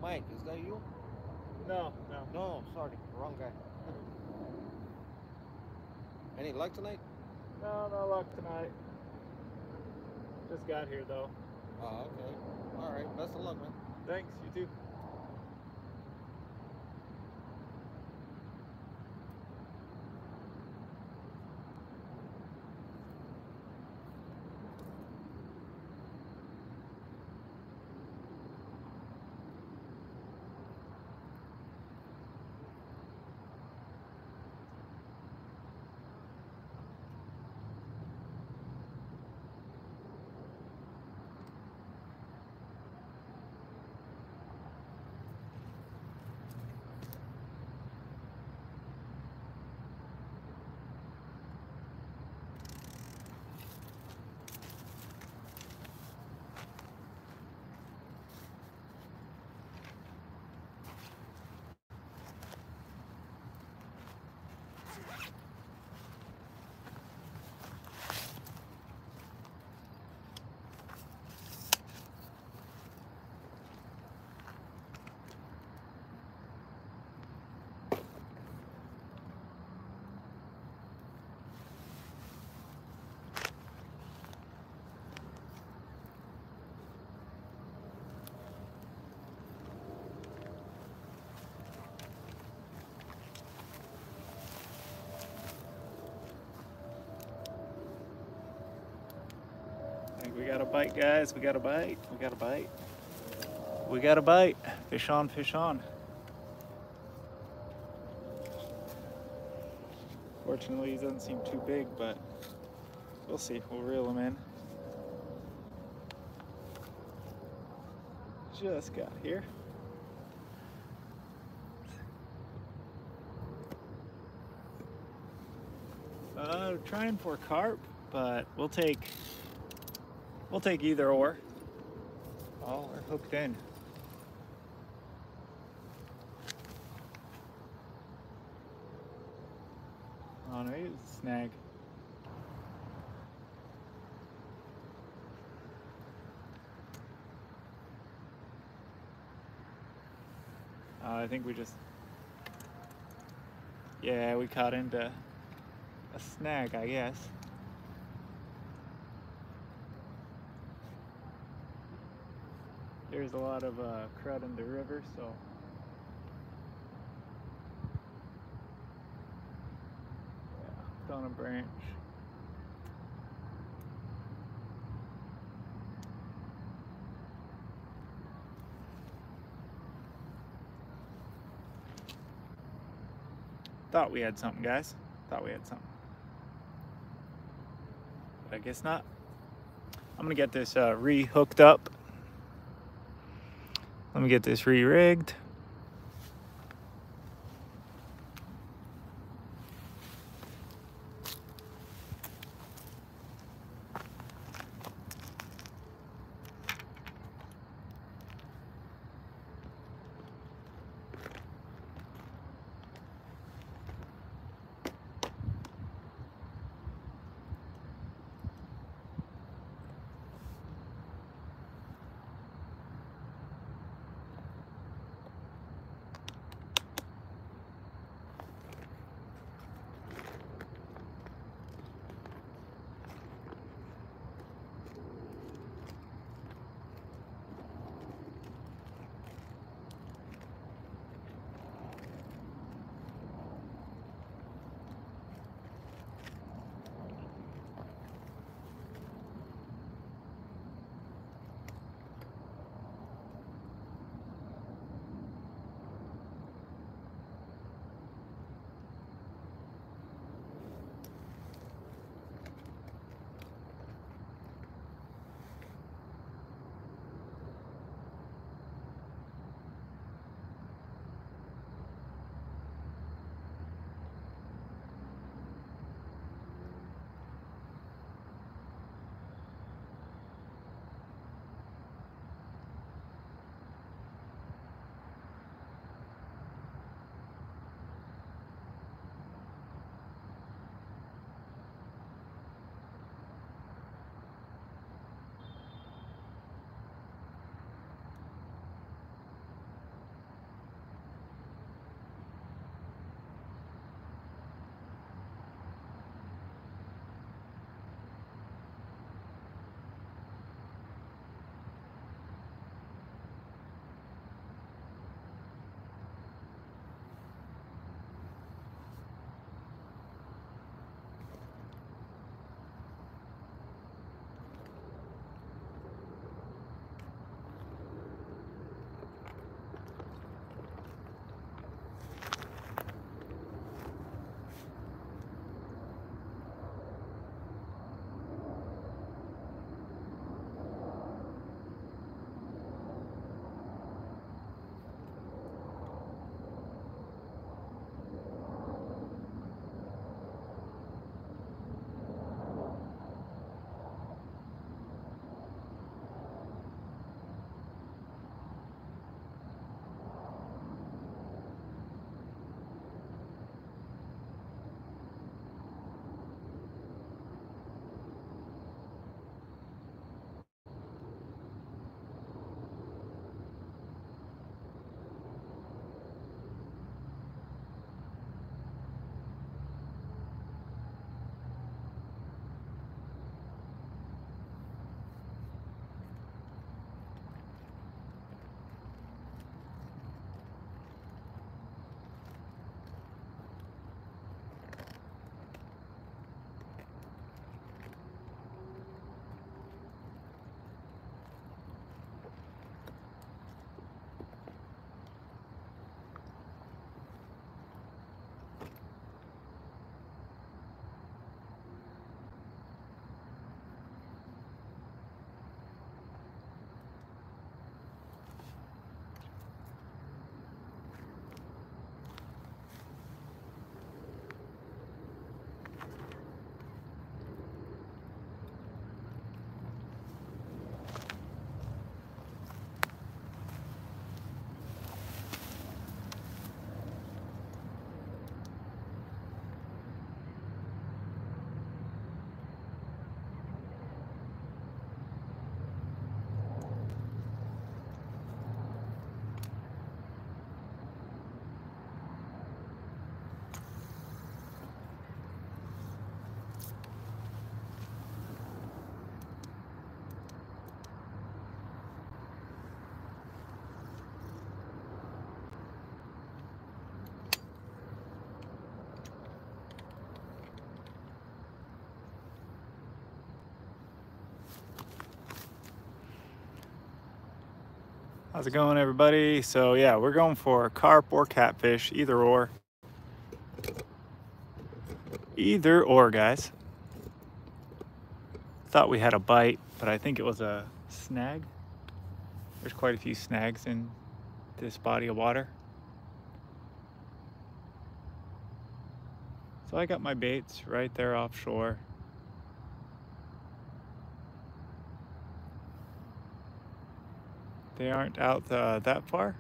Mike, is that you? No, no. No, sorry, wrong guy. Any luck tonight? No, no luck tonight. Just got here though. Oh, okay. All right. Best of luck, man. Thanks, you too. I think we got a bite, guys. We got a bite. We got a bite. We got a bite. Fish on, fish on. Fortunately, he doesn't seem too big, but we'll see. We'll reel him in. Just got here. Trying for carp, but we'll take either or. Oh, we're hooked in. Oh no, he's a snag. I think we just, yeah, we caught into a snag, I guess. There's a lot of crud in the river, so yeah, on a branch. Thought we had something, guys. Thought we had something. But I guess not. I'm gonna get this re-hooked up. Let me get this re-rigged. How's it going, everybody? So yeah, we're going for carp or catfish, either or. Either or, guys. Thought we had a bite, but I think it was a snag. There's quite a few snags in this body of water. So I got my baits right there offshore. They aren't out that far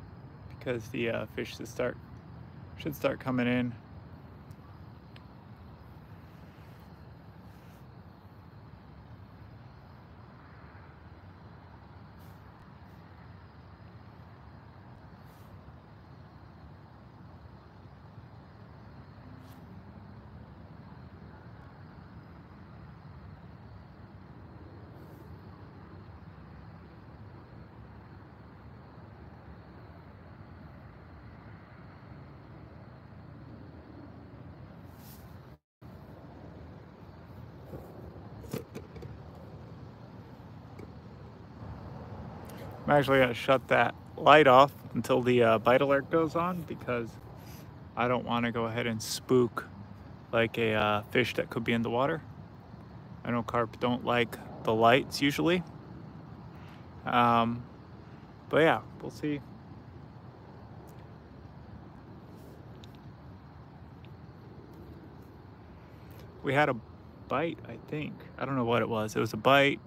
because the fish should start coming in. I'm actually gonna shut that light off until the bite alert goes on because I don't want to go ahead and spook like a fish that could be in the water. I know carp don't like the lights usually. But yeah, we'll see. We had a bite, I think. I don't know what it was. It was a bite,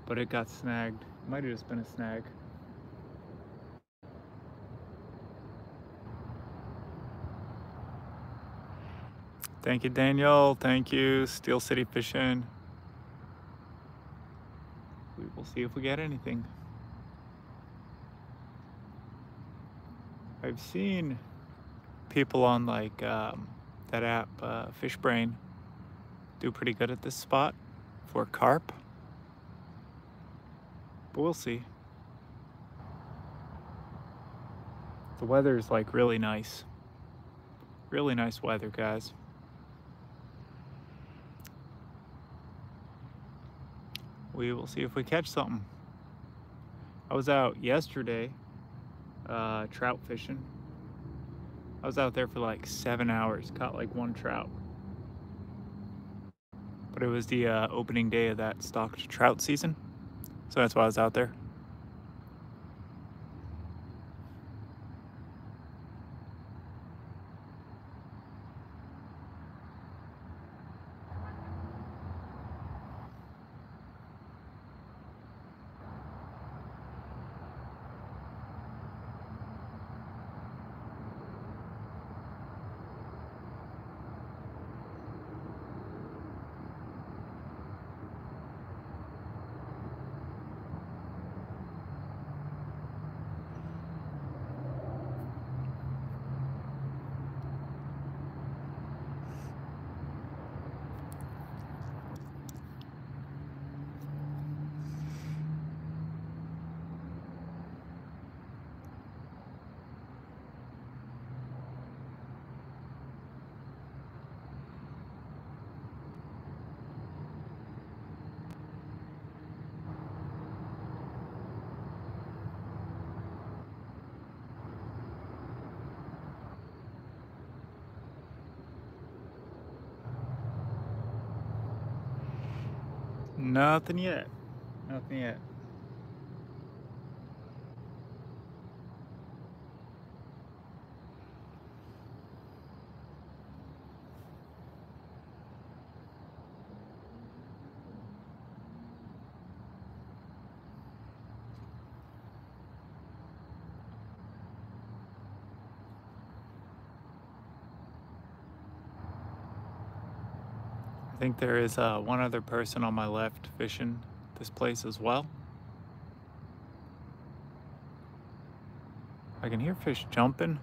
but it got snagged. It might have just been a snag. Thank you, Daniel. Thank you, Steel City Fishing. We will see if we get anything. I've seen people on like that app, Fish Brain, do pretty good at this spot for carp. But we'll see. The weather is like really nice. Really nice weather, guys. We will see if we catch something. I was out yesterday trout fishing. I was out there for like 7 hours, caught like one trout. But it was the opening day of that stocked trout season, so that's why I was out there. Nothing yet. Nothing yet. I think there is one other person on my left fishing this place as well. I can hear fish jumping.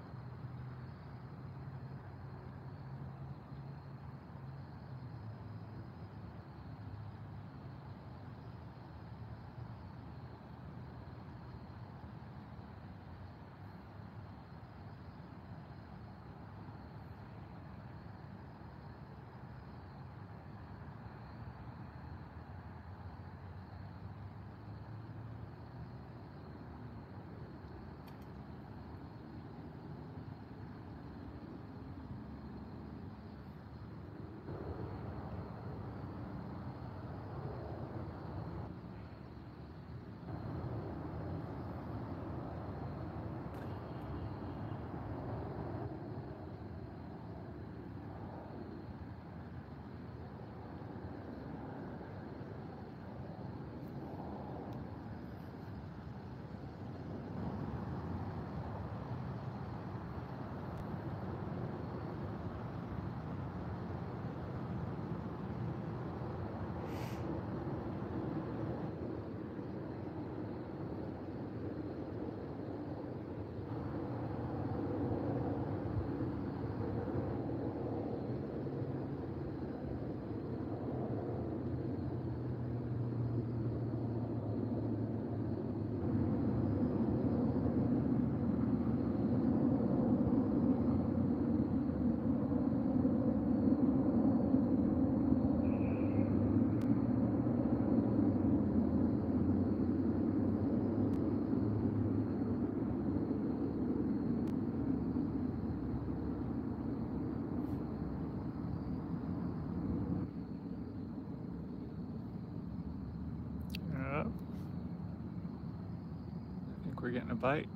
getting a bite.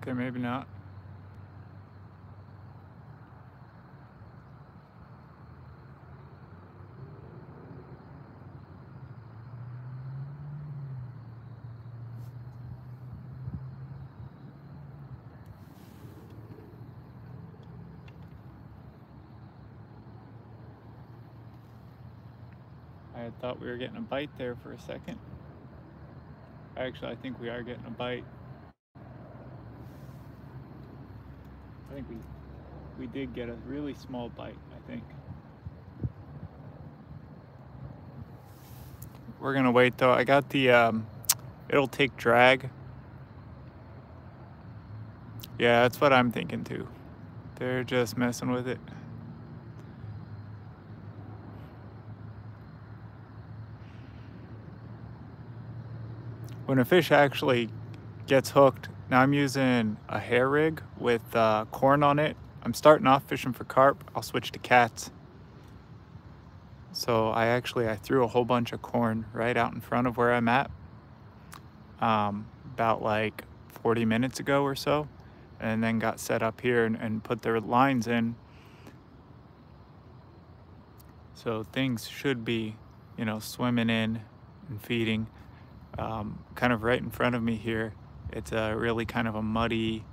Okay, maybe not. I had thought we were getting a bite there for a second. Actually, I think we are getting a bite. I think we did get a really small bite, I think. We're gonna wait though. I got the, it'll take drag. Yeah, that's what I'm thinking too. They're just messing with it. When a fish actually gets hooked, now I'm using a hair rig with corn on it. I'm starting off fishing for carp. I'll switch to cats. So I threw a whole bunch of corn right out in front of where I'm at about like 40 minutes ago or so, and then got set up here and put their lines in. So things should be, you know, swimming in and feeding. Kind of right in front of me here, it's a really kind of a muddy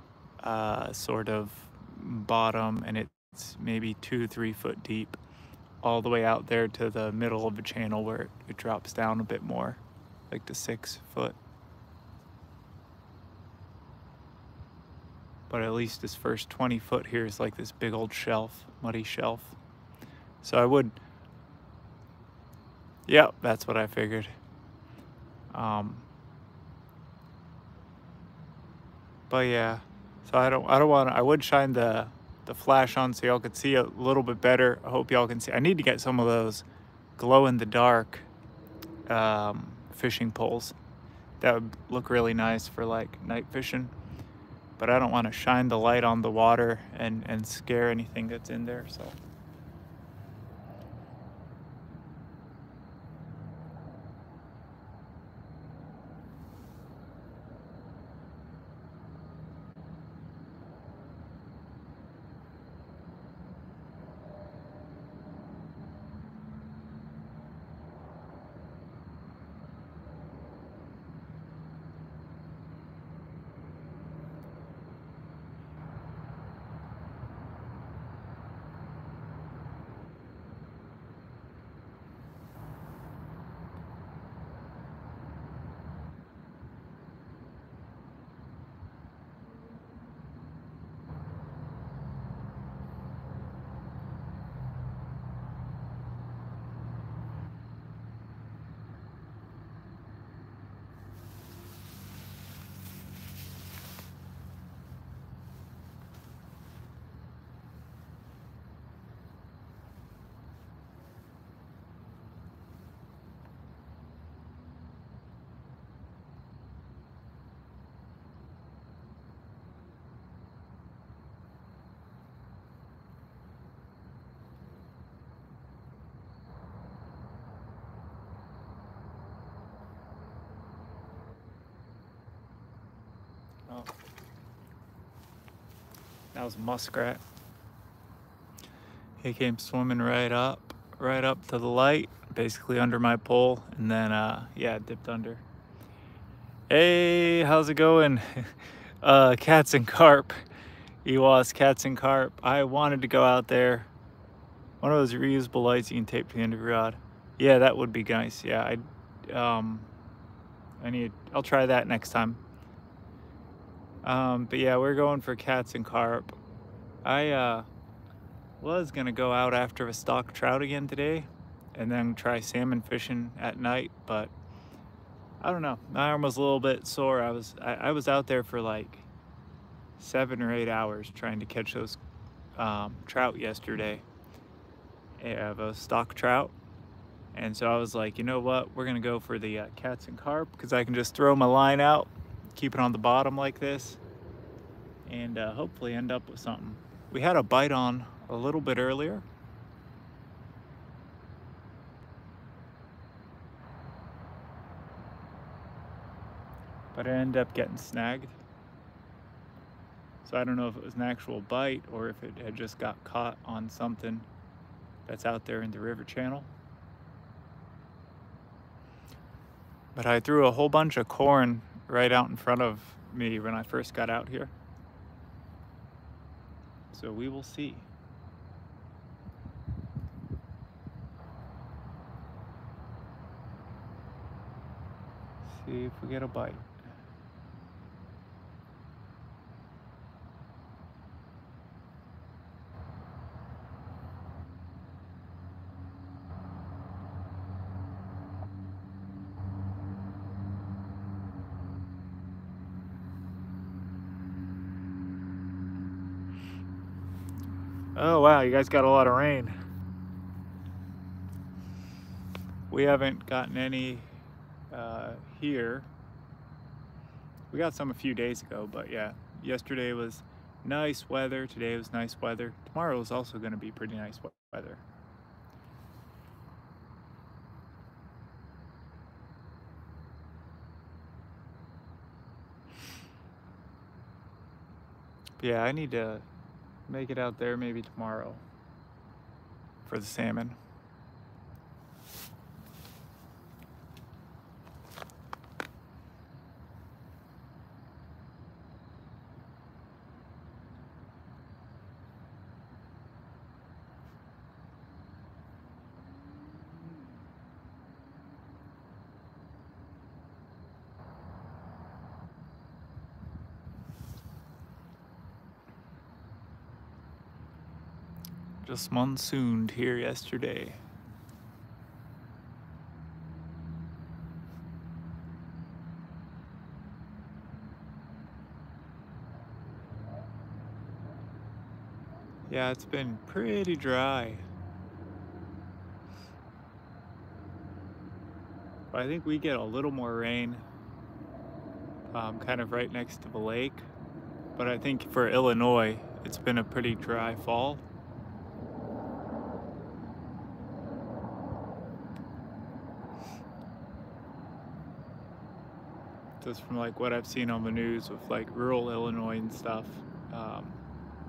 sort of bottom, and it's maybe 2-3 foot deep all the way out there to the middle of the channel where it drops down a bit more, like to 6 foot. But at least this first 20 foot here is like this big old shelf, muddy shelf. So I would, yeah, that's what I figured. But yeah, so I don't want to, I would shine the flash on so y'all could see a little bit better. I hope y'all can see. I need to get some of those glow in the dark fishing poles. That would look really nice for like night fishing. But I don't want to shine the light on the water and scare anything that's in there, so. Oh. That was a muskrat. He came swimming right up to the light, basically under my pole, and then yeah, dipped under. Hey, how's it going? Cats and carp. EWAS cats and carp. I wanted to go out there One of those reusable lights you can tape to the end of your rod. Yeah, that would be nice. Yeah, I'll try that next time. But yeah, we're going for cats and carp. I was gonna go out after a stock trout again today and then try salmon fishing at night, but I don't know. My arm was a little bit sore. I was out there for like 7 or 8 hours trying to catch those trout yesterday. I have a stock trout. And so I was like, you know what? We're gonna go for the cats and carp because I can just throw my line out, keep it on the bottom like this, and hopefully end up with something. We had a bite on a little bit earlier. But I ended up getting snagged. So I don't know if it was an actual bite or if it had just got caught on something that's out there in the river channel. But I threw a whole bunch of corn right out in front of me when I first got out here. So we will see. See if we get a bite. Oh wow, you guys got a lot of rain. We haven't gotten any here. We got some a few days ago, but yeah, yesterday was nice weather. Today was nice weather. Tomorrow is also going to be pretty nice weather. But yeah, I need to make it out there maybe tomorrow for the salmon. Just monsooned here yesterday. Yeah, it's been pretty dry. But I think we get a little more rain kind of right next to the lake. But I think for Illinois, it's been a pretty dry fall. Just from like what I've seen on the news with like rural Illinois and stuff,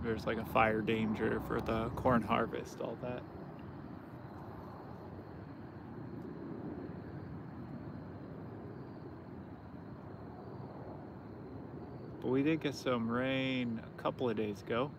there's like a fire danger for the corn harvest, all that. But we did get some rain a couple of days ago.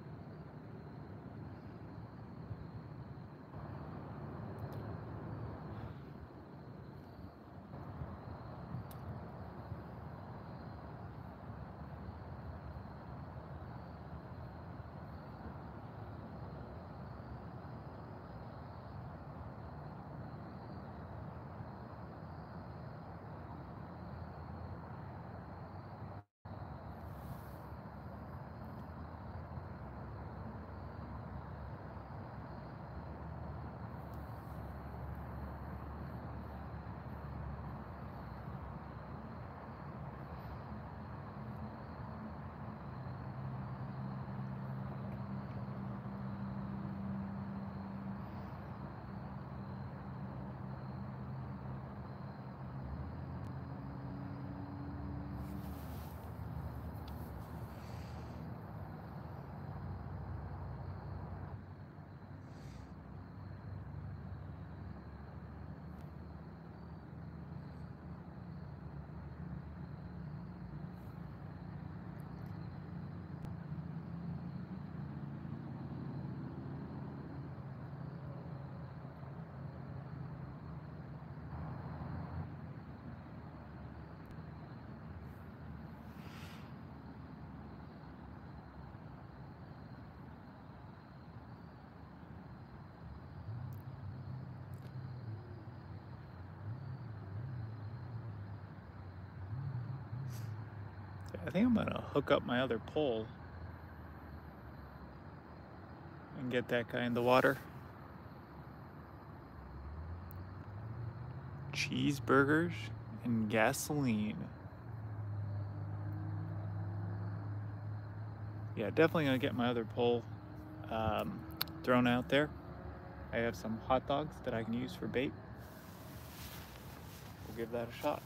I think I'm gonna hook up my other pole and get that guy in the water. Cheeseburgers and gasoline. Yeah, definitely gonna get my other pole thrown out there. I have some hot dogs that I can use for bait. We'll give that a shot.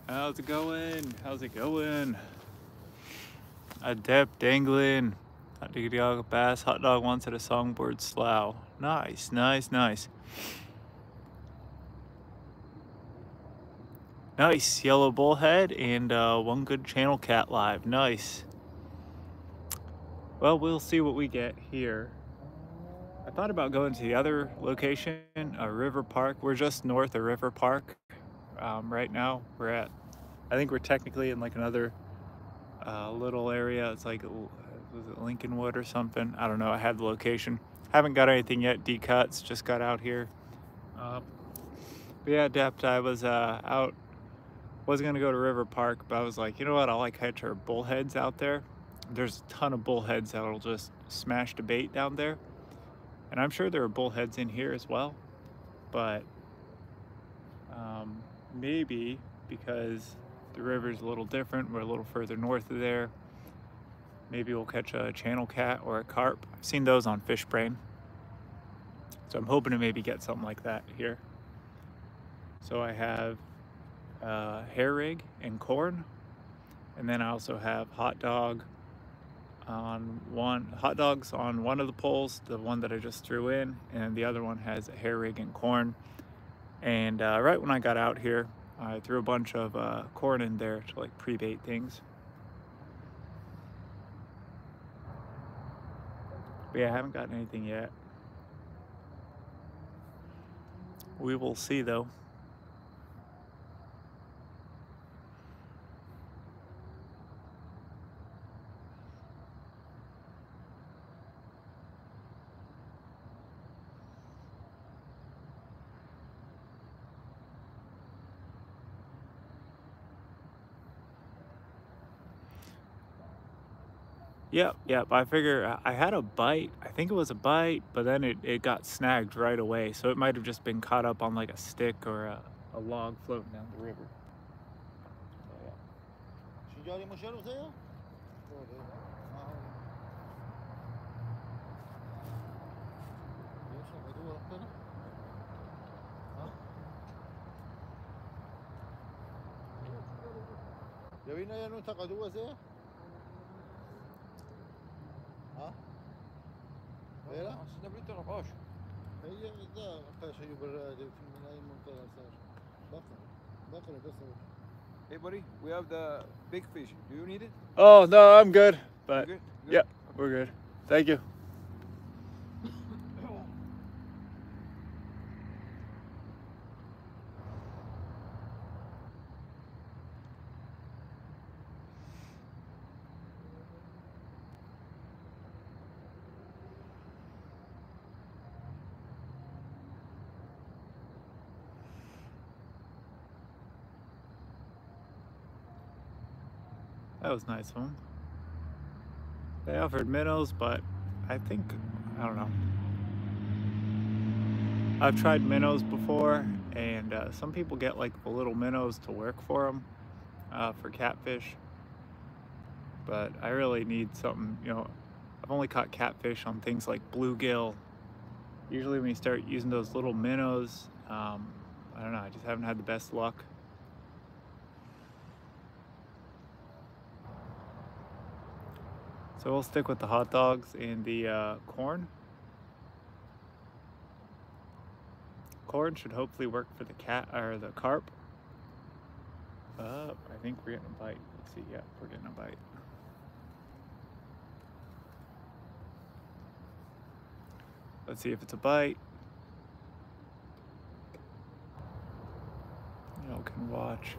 How's it going? How's it going? Adept dangling. Hot diggity dog bass. Hot dog once at a songboard slough. Nice, nice, nice. Nice yellow bullhead and one good channel cat live. Nice. Well, we'll see what we get here. I thought about going to the other location, River Park. We're just north of River Park right now. I think we're technically in like another little area. It's like, was it Lincolnwood or something? I don't know. I have the location. Haven't got anything yet. D-cuts, just got out here. But yeah, Dept, I was out. Wasn't gonna go to River Park, but I was like, you know what? I'll like catch our bullheads out there. There's a ton of bullheads that'll just smash the bait down there. And I'm sure there are bullheads in here as well. But maybe because the river's a little different, we're a little further north of there, maybe we'll catch a channel cat or a carp. I've seen those on Fish Brain. So I'm hoping to maybe get something like that here. So I have hair rig and corn, and then I also have hot dogs on one of the poles, the one that I just threw in, and the other one has a hair rig and corn. And right when I got out here, I threw a bunch of corn in there to like pre-bait things. But yeah, I haven't gotten anything yet. We will see though. Yep. I figure I had a bite. I think it was a bite, but then it got snagged right away. So it might have just been caught up on like a stick or a log floating down the river. So, yeah. Hey buddy, we have the big fish. Do you need it? Oh no, I'm good. But Good? yep, we're good. Thank you. That was nice of them. They offered minnows, but I don't know. I've tried minnows before, and some people get like the little minnows to work for them for catfish. But I really need something, I've only caught catfish on things like bluegill. Usually when you start using those little minnows, I don't know, I just haven't had the best luck. So we'll stick with the hot dogs and the corn. Corn should hopefully work for the cat or the carp. I think we're getting a bite. Let's see, yeah, we're getting a bite. Let's see if it's a bite. Y'all can watch.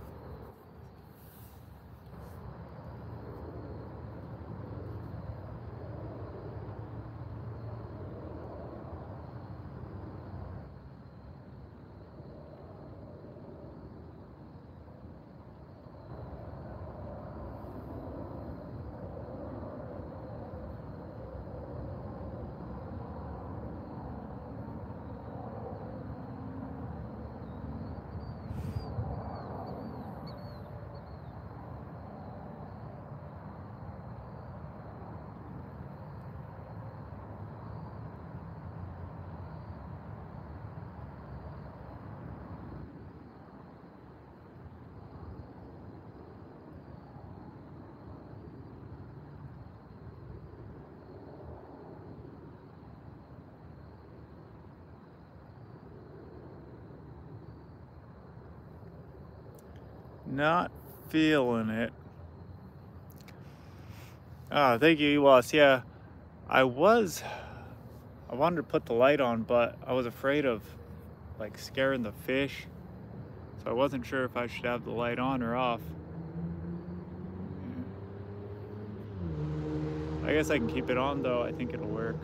Not feeling it. Oh, thank you, Ewas. Yeah, I wanted to put the light on, but I was afraid of like scaring the fish. So I wasn't sure if I should have the light on or off. I guess I can keep it on though. I think it'll work.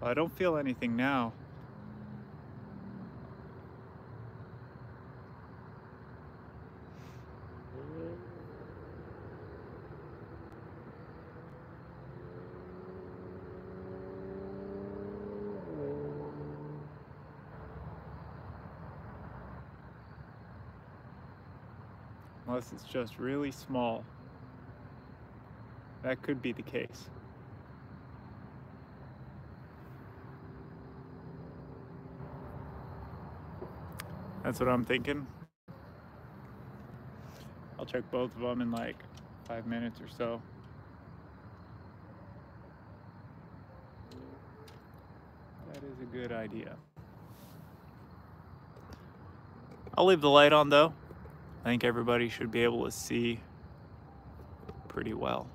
Well, I don't feel anything now. Unless it's just really small. That could be the case. That's what I'm thinking. I'll check both of them in like 5 minutes or so. That is a good idea. I'll leave the light on though. I think everybody should be able to see pretty well.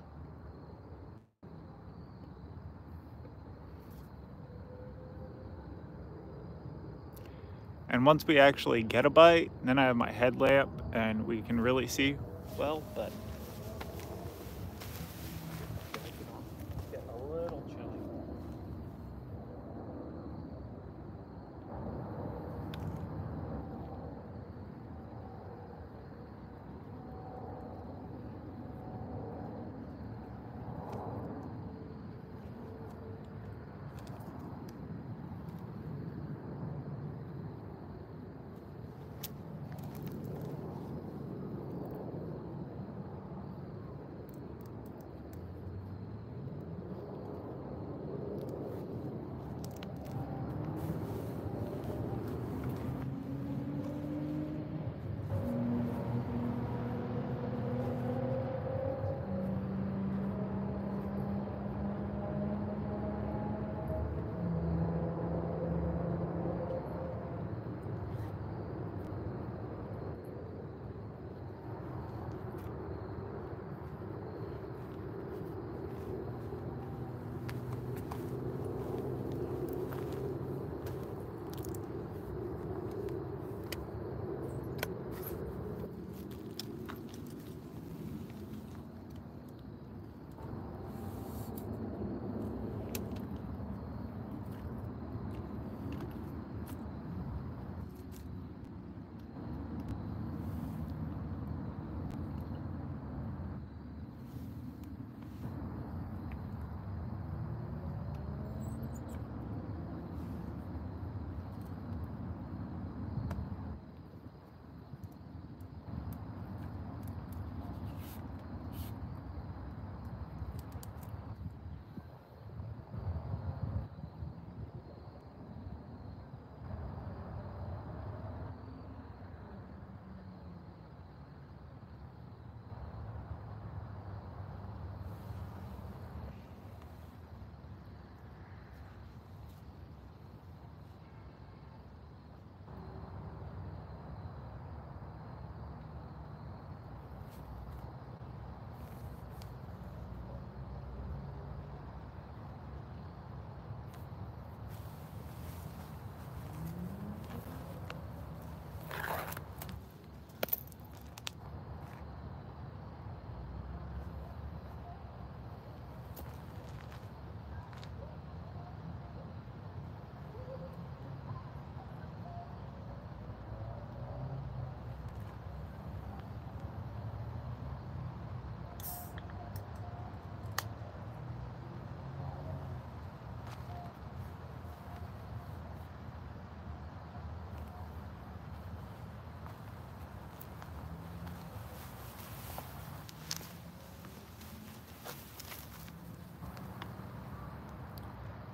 And once we actually get a bite, then I have my headlamp and we can really see well, but get a little chilly.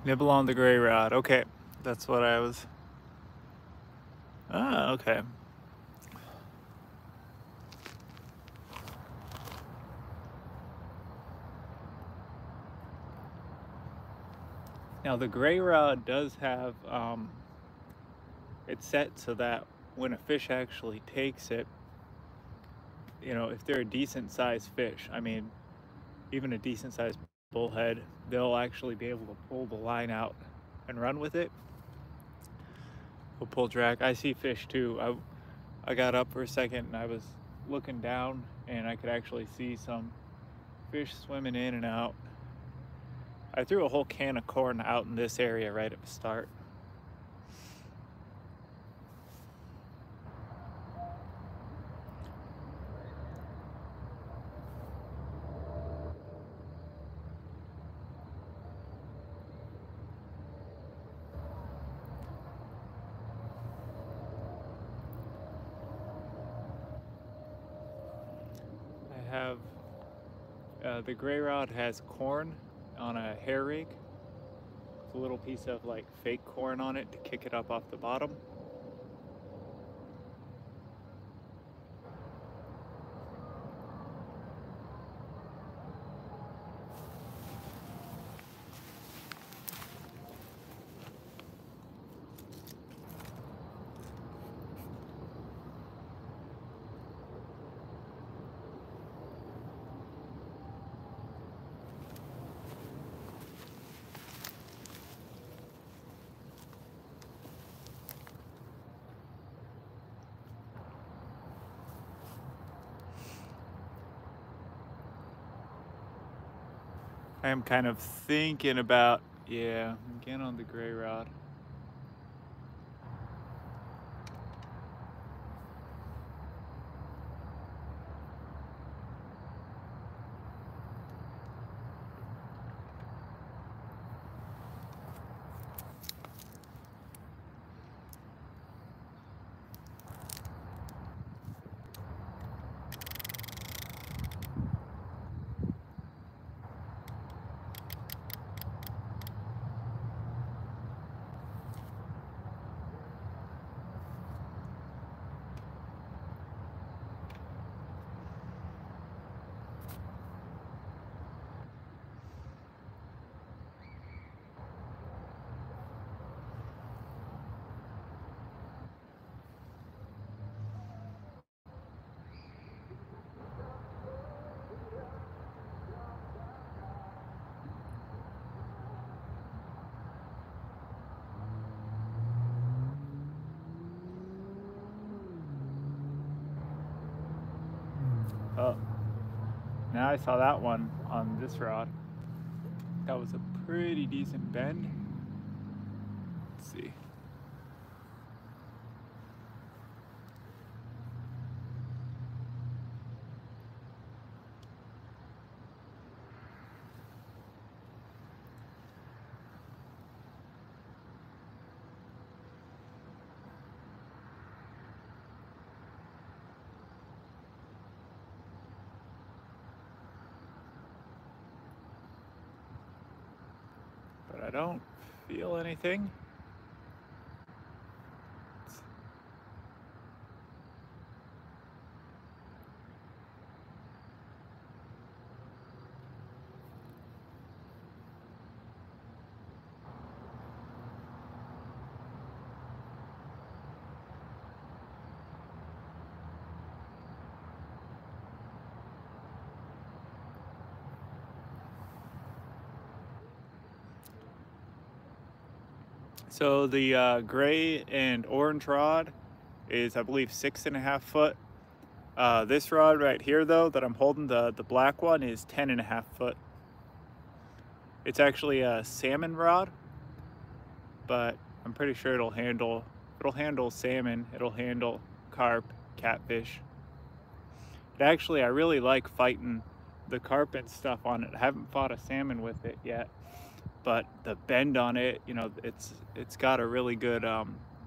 Nibble on the gray rod. Okay, that's what I was. Ah, okay. Now the gray rod does have, it's set so that when a fish actually takes it, you know, if they're a decent sized fish, I mean, even a decent sized bullhead, they'll actually be able to pull the line out and run with it. We'll pull drag. I see fish too. I got up for a second and I was looking down and I could actually see some fish swimming in and out. I threw a whole can of corn out in this area right at the start. I have the gray rod has corn on a hair rig. It's a little piece of like fake corn on it to kick it up off the bottom. I am kind of thinking about, yeah, again on the gray rod. Oh, now I saw that one on this rod. That was a pretty decent bend. Let's see. But I don't feel anything. So the gray and orange rod is, I believe, 6.5 foot. This rod right here, though, that I'm holding, the black one, is 10.5 foot. It's actually a salmon rod, but I'm pretty sure it'll handle salmon, it'll handle carp, catfish. It actually, I really like fighting the carp and stuff on it. I haven't fought a salmon with it yet, but the bend on it, you know, it's got a really good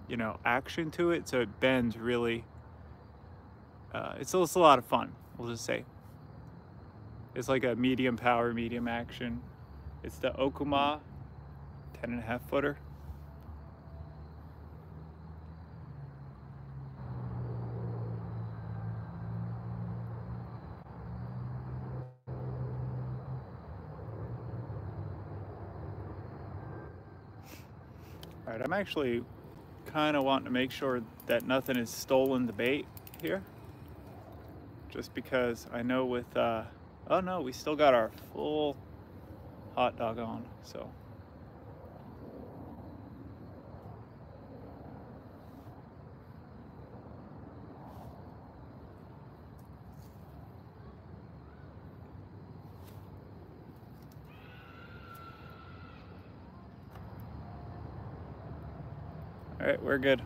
you know, action to it, so it bends really. It's a lot of fun, we'll just say. It's like a medium power, medium action. It's the Okuma 10.5 footer. All right, I'm actually kind of wanting to make sure that nothing has stolen the bait here. Just because I know with, oh no, we still got our full hot dog on, so. All right, we're good.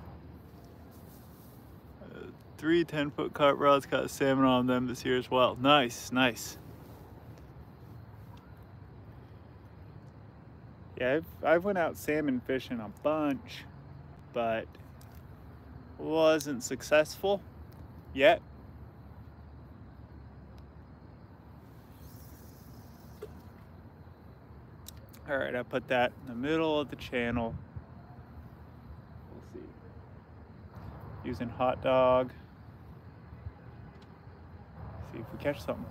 3 10-foot carp rods got salmon on them this year as well. Nice, nice. Yeah, I've went out salmon fishing a bunch, but wasn't successful yet. All right, I put that in the middle of the channel. We'll see. Using hot dog. See if we catch something.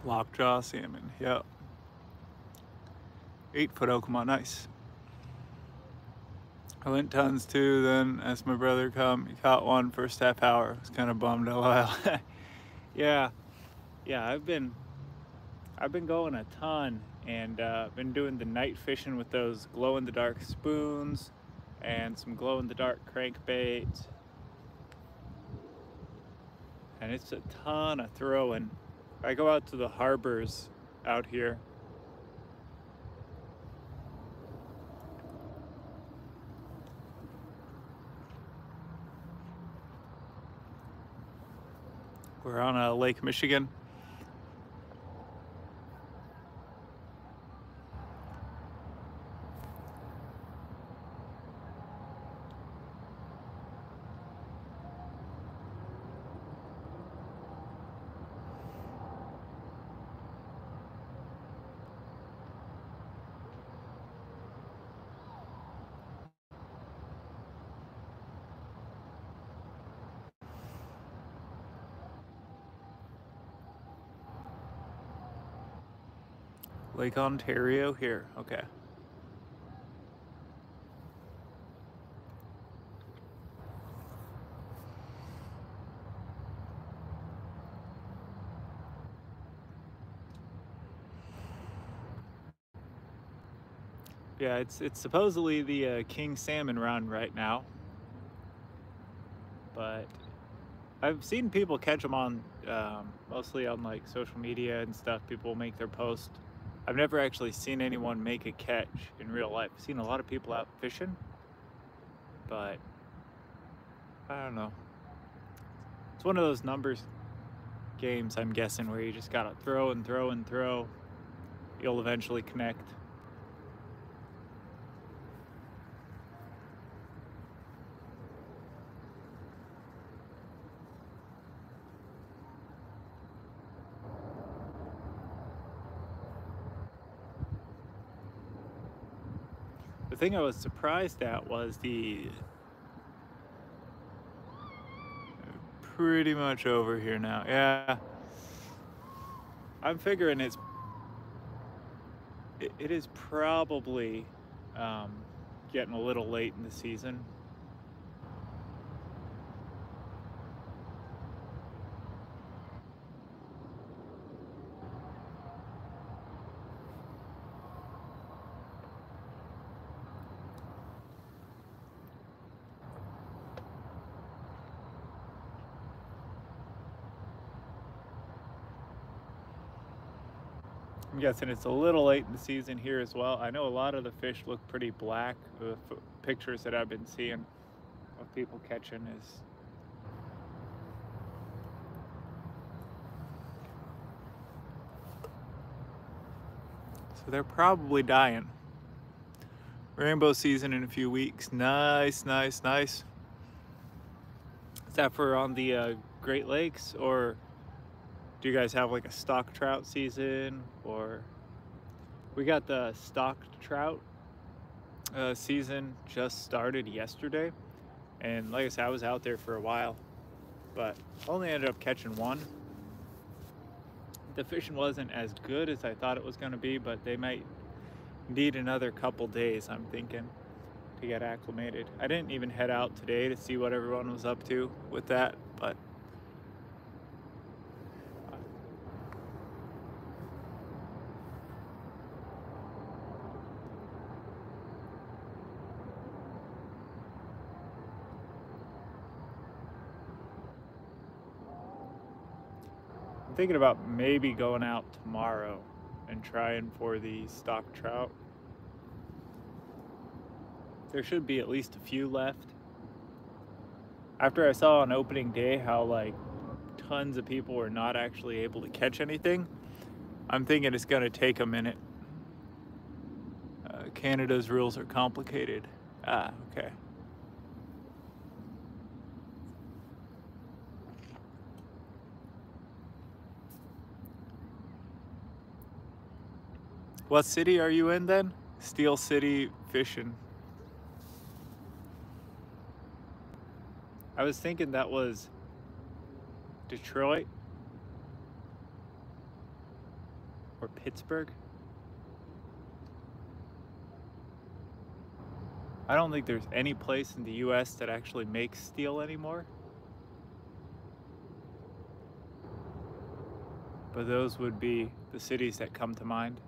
Lockjaw salmon, yep. 8-foot Okuma, nice. I went tons too, then asked my brother to come. He caught one first half hour. I was kind of bummed a while. Yeah, I've been going a ton, and been doing the night fishing with those glow-in-the-dark spoons and some glow-in-the-dark crankbait. And it's a ton of throwing. I go out to the harbors out here. We're on Lake Michigan. Lake Ontario here, okay. Yeah, it's supposedly the king salmon run right now, but I've seen people catch them on, mostly on like social media and stuff. People make their post. I've never actually seen anyone make a catch in real life. I've seen a lot of people out fishing, but I don't know. It's one of those numbers games, I'm guessing, where you just gotta throw and throw and throw. You'll eventually connect. The thing I was surprised at was the pretty much over here now. Yeah, I'm figuring it is probably getting a little late in the season. I'm guessing it's a little late in the season here as well. I know a lot of the fish look pretty black. The pictures that I've been seeing of people catching is so they're probably dying. Rainbow season in a few weeks. Nice, nice, nice. Is that for on the Great Lakes, or do you guys have like a stock trout season? Or we got the stocked trout season just started yesterday, and like I said, I was out there for a while, but only ended up catching one. The fishing wasn't as good as I thought it was going to be, but they might need another couple days, I'm thinking, to get acclimated. I didn't even head out today to see what everyone was up to with that, but I'm thinking about maybe going out tomorrow and trying for the stock trout. There should be at least a few left. After I saw on opening day how like tons of people were not actually able to catch anything, I'm thinking it's gonna take a minute. Canada's rules are complicated. Ah, okay. What city are you in then? Steel City fishing. I was thinking that was Detroit or Pittsburgh. I don't think there's any place in the US that actually makes steel anymore. But those would be the cities that come to mind.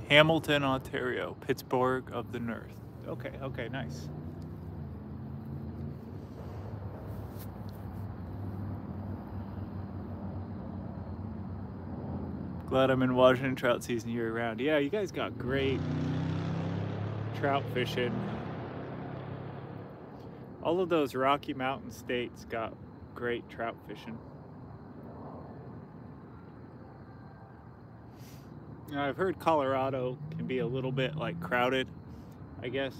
Hamilton, Ontario, Pittsburgh of the North. Okay, okay, nice. Glad I'm in Washington trout season year round. Yeah, you guys got great trout fishing. All of those Rocky Mountain states got great trout fishing. Now, I've heard Colorado can be a little bit like crowded. I guess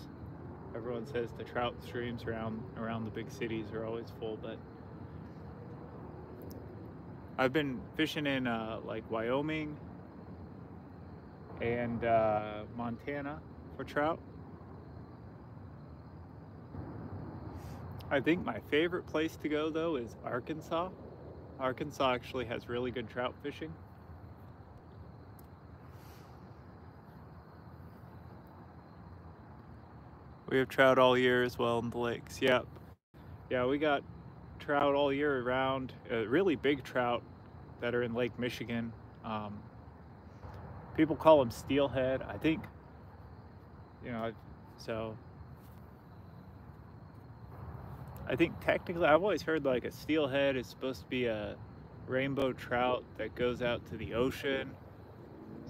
everyone says the trout streams around the big cities are always full, but I've been fishing in like Wyoming and Montana for trout. I think my favorite place to go though is Arkansas. Arkansas actually has really good trout fishing. We have trout all year as well in the lakes. Yep. Yeah, we got trout all year round. Really big trout that are in Lake Michigan. People call them steelhead. I think, you know, so I think technically I've always heard like a steelhead is supposed to be a rainbow trout that goes out to the ocean.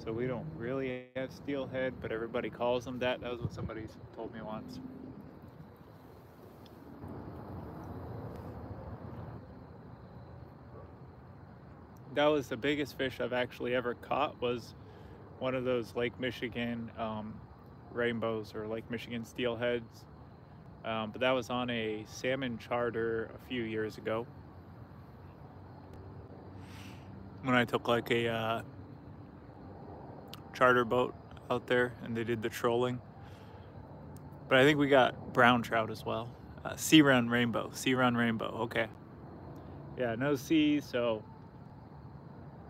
So we don't really have steelhead, but everybody calls them that. That was what somebody told me once. That was the biggest fish I've actually ever caught, was one of those Lake Michigan rainbows or Lake Michigan steelheads. But that was on a salmon charter a few years ago, when I took like a charter boat out there and they did the trolling. But I think we got brown trout as well. Sea run rainbow, okay. Yeah, no sea, so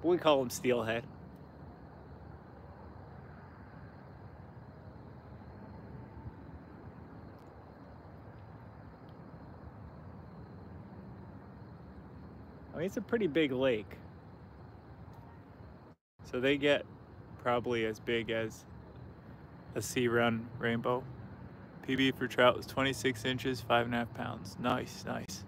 we call them steelhead. I mean, it's a pretty big lake. So they get probably as big as a sea run rainbow. PB for trout was 26 inches, 5.5 pounds. Nice, nice.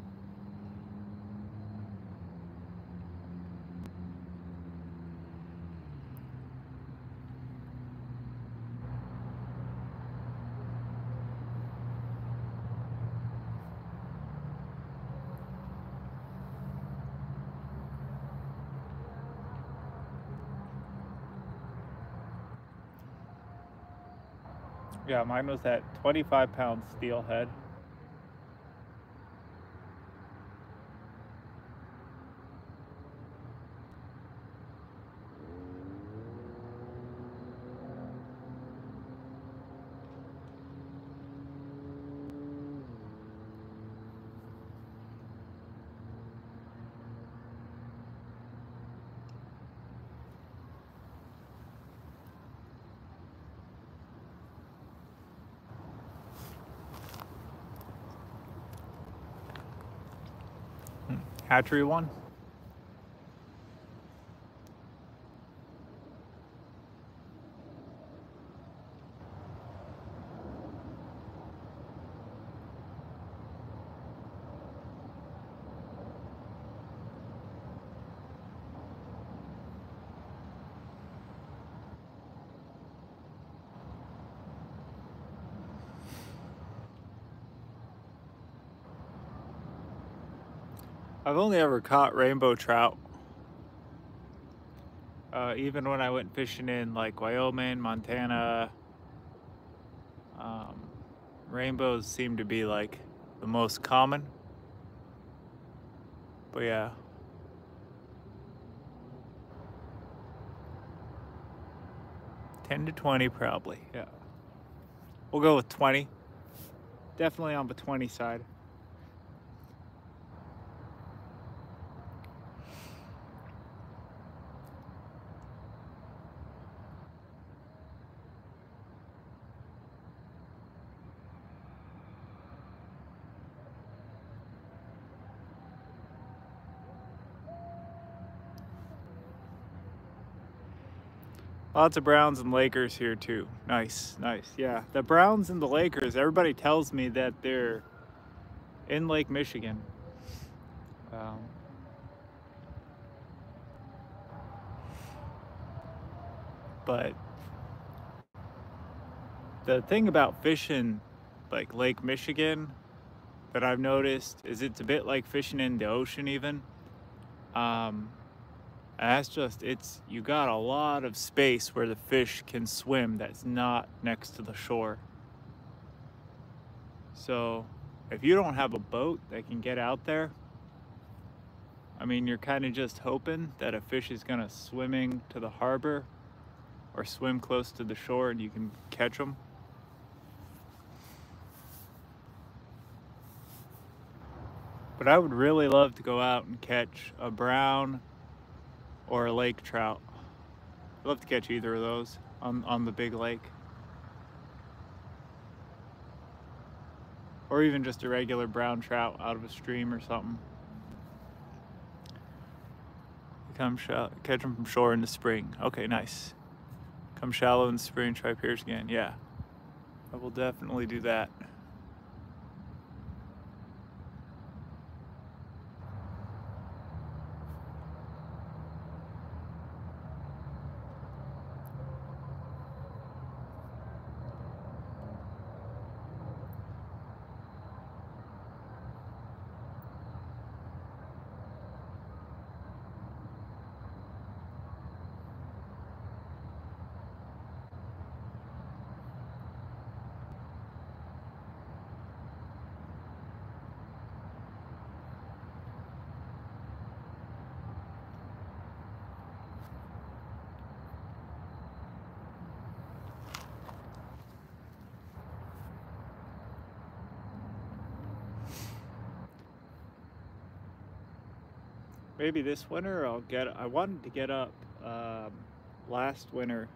Yeah, mine was that 25-pound steelhead. hatchery one. I've only ever caught rainbow trout. Even when I went fishing in like Wyoming, Montana, rainbows seem to be like the most common. But yeah. $10 to $20 probably, yeah. We'll go with 20. Definitely on the 20 side. Lots of Browns and Lakers here too. Nice, nice. Yeah, the Browns and the Lakers, everybody tells me that they're in Lake Michigan. But the thing about fishing like Lake Michigan that I've noticed is it's a bit like fishing in the ocean even. And that's just, you got a lot of space where the fish can swim that's not next to the shore. So if you don't have a boat that can get out there, I mean, you're kind of just hoping that a fish is gonna swimming to the harbor or swim close to the shore and you can catch them. But I would really love to go out and catch a brown or a lake trout. I'd love to catch either of those on the big lake. Or even just a regular brown trout out of a stream or something. Come catch them from shore in the spring. Okay, nice. Come shallow in the spring, try pierce again. Yeah, I will definitely do that. Maybe this winter I wanted to get up last winter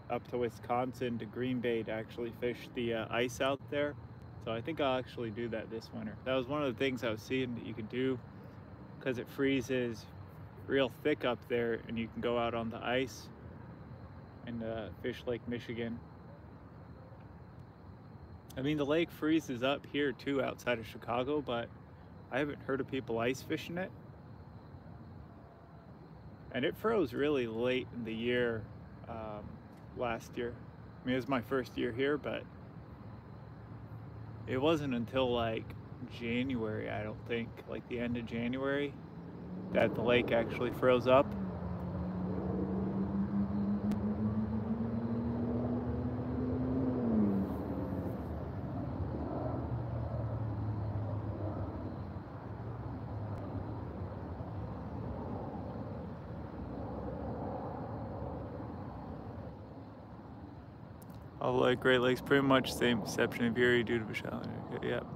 up to Wisconsin to Green Bay to actually fish the ice out there. So I think I'll actually do that this winter. That was one of the things I was seeing that you could do because it freezes real thick up there and you can go out on the ice and fish Lake Michigan. I mean, the lake freezes up here too outside of Chicago, but I haven't heard of people ice fishing it. And it froze really late in the year last year. I mean, it was my first year here, but it wasn't until like January, I don't think, like the end of January, that the lake actually froze up. All the Great Lakes pretty much same exception of Erie due to the shallow. Okay, yep.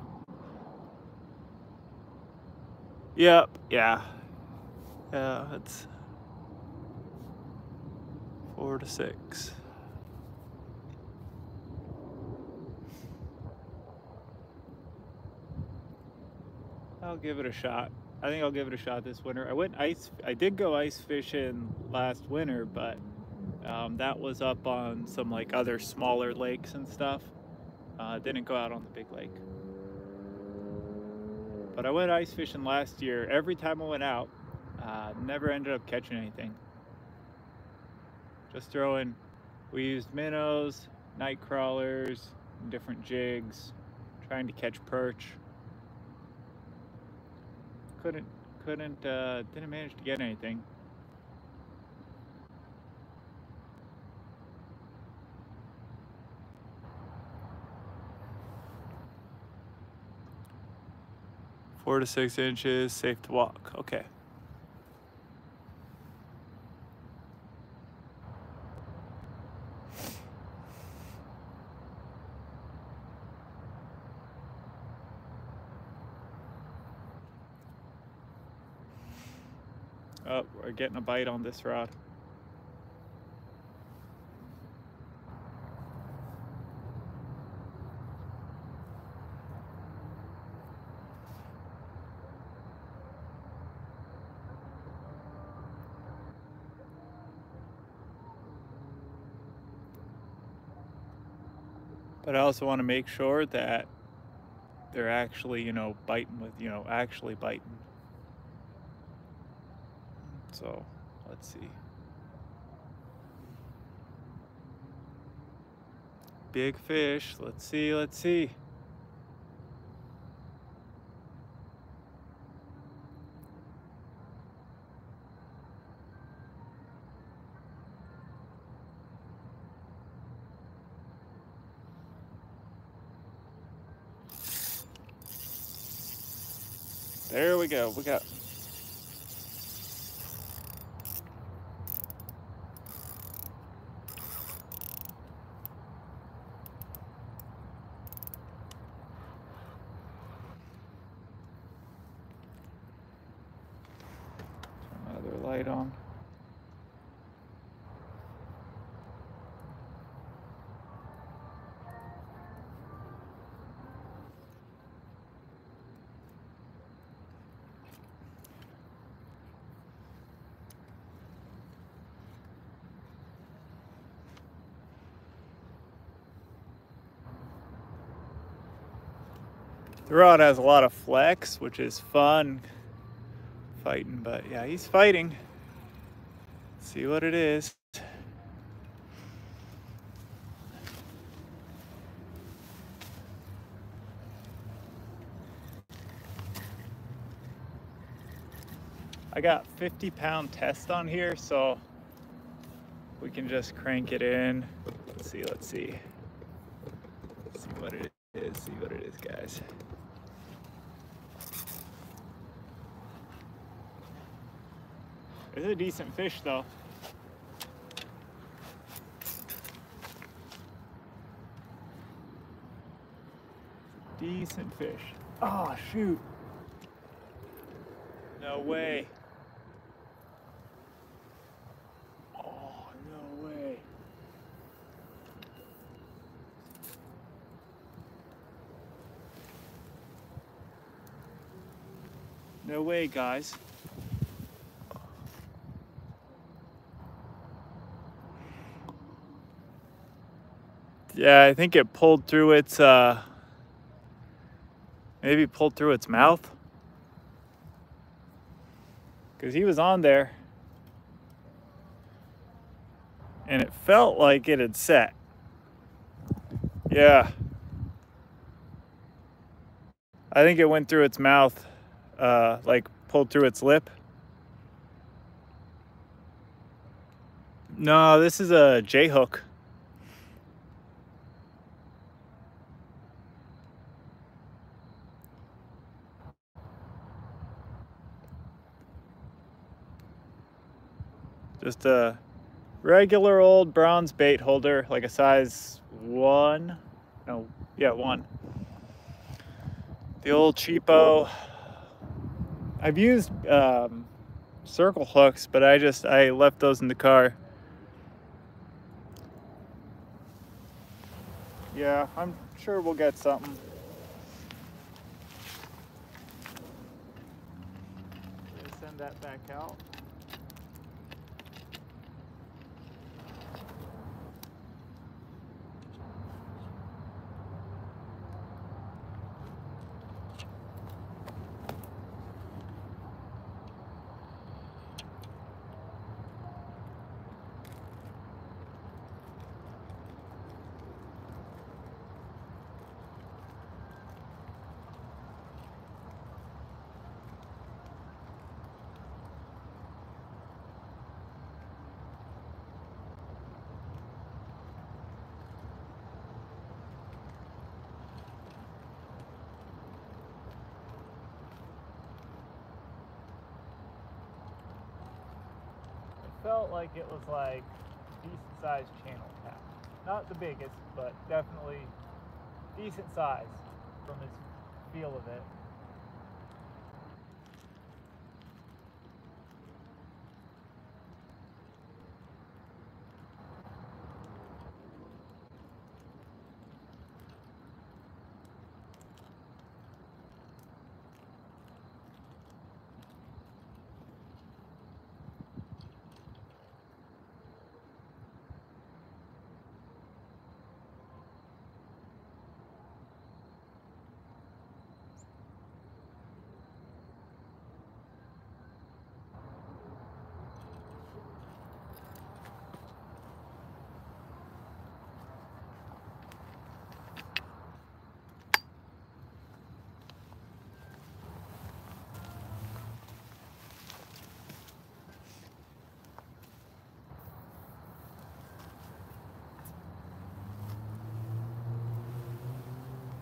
Yep, yeah. Yeah, it's 4 to 6. I'll give it a shot. I think I'll give it a shot this winter. I did go ice fishing last winter, but that was up on some like other smaller lakes and stuff. Didn't go out on the big lake. But I went ice fishing last year. Every time I went out, never ended up catching anything. Just throwing, we used minnows, night crawlers, different jigs, trying to catch perch. Didn't manage to get anything. Four to 6 inches, safe to walk. Okay. Oh, we're getting a bite on this rod. But I also want to make sure that they're actually, biting with, actually biting. So, let's see. Big fish. Let's see. There we go. We got another light on. The rod has a lot of flex, which is fun fighting, but yeah, he's fighting. Let's see what it is. I got 50-pound test on here, so we can just crank it in. Let's see. See what it is, guys. It's a decent fish, though. Decent fish. Oh, shoot. No way. Oh, no way. No way, guys. Yeah, I think it pulled through its, maybe pulled through its mouth. Because he was on there. And it felt like it had set. Yeah. I think it went through its mouth, like pulled through its lip. No, this is a J-hook. Just a regular old bronze bait holder, like a size 1. No, yeah, 1. The old cheapo. I've used circle hooks, but I left those in the car. Yeah, I'm sure we'll get something. send that back out. Felt like it was like decent sized channel cat. Not the biggest, but definitely decent size from his feel of it.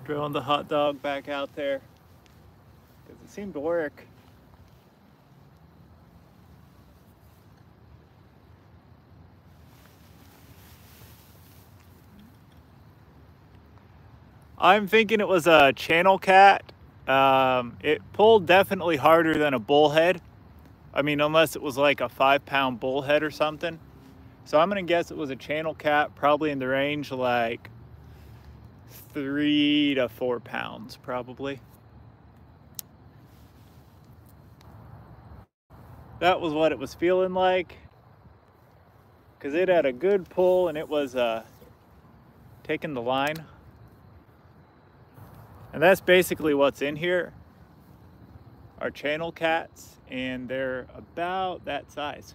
Drilling the hot dog back out there because it seemed to work. I'm thinking it was a channel cat. It pulled definitely harder than a bullhead. I mean, unless it was like a 5-pound bullhead or something. So I'm gonna guess it was a channel cat, probably in the range like 3 to 4 pounds, probably. That was what it was feeling like, because it had a good pull and it was taking the line. And that's basically what's in here, are channel cats, and they're about that size.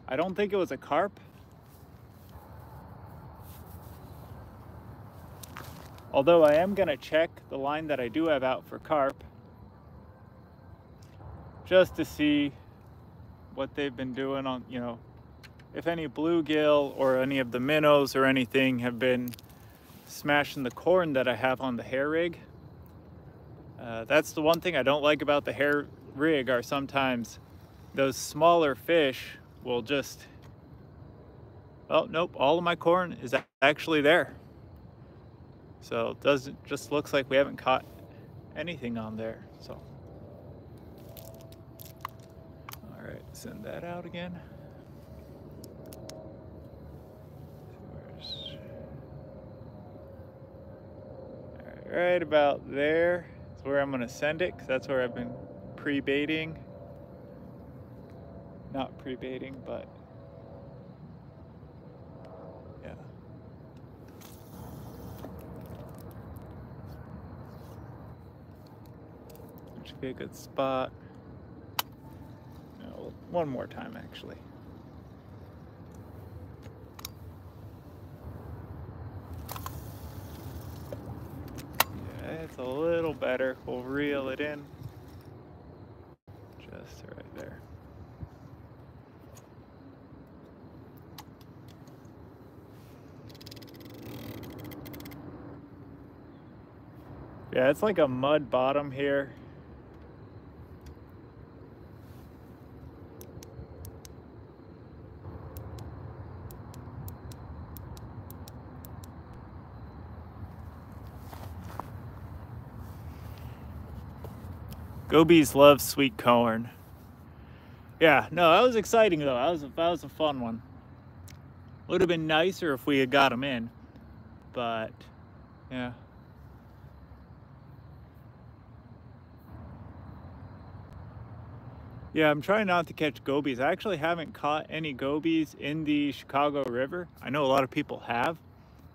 I don't think it was a carp. Although I am gonna check the line that I do have out for carp, just to see what they've been doing on, you know, if any bluegill or any of the minnows or anything have been smashing the corn that I have on the hair rig. That's the one thing I don't like about the hair rig, are sometimes those smaller fish will just, oh nope, all of my corn is actually there. So it doesn't, just looks like we haven't caught anything on there. So all right, send that out again. All right, about there is where I'm gonna send it, because that's where I've been pre-baiting. Not pre-baiting, but yeah. That should be a good spot. No, one more time actually. Yeah, it's a little better. We'll reel it in. Just right there. Yeah, it's like a mud bottom here. Gobies love sweet corn. Yeah, no, that was exciting though. That was a fun one. Would have been nicer if we had got them in, but yeah. Yeah, I'm trying not to catch gobies. I actually haven't caught any gobies in the Chicago River. I know a lot of people have.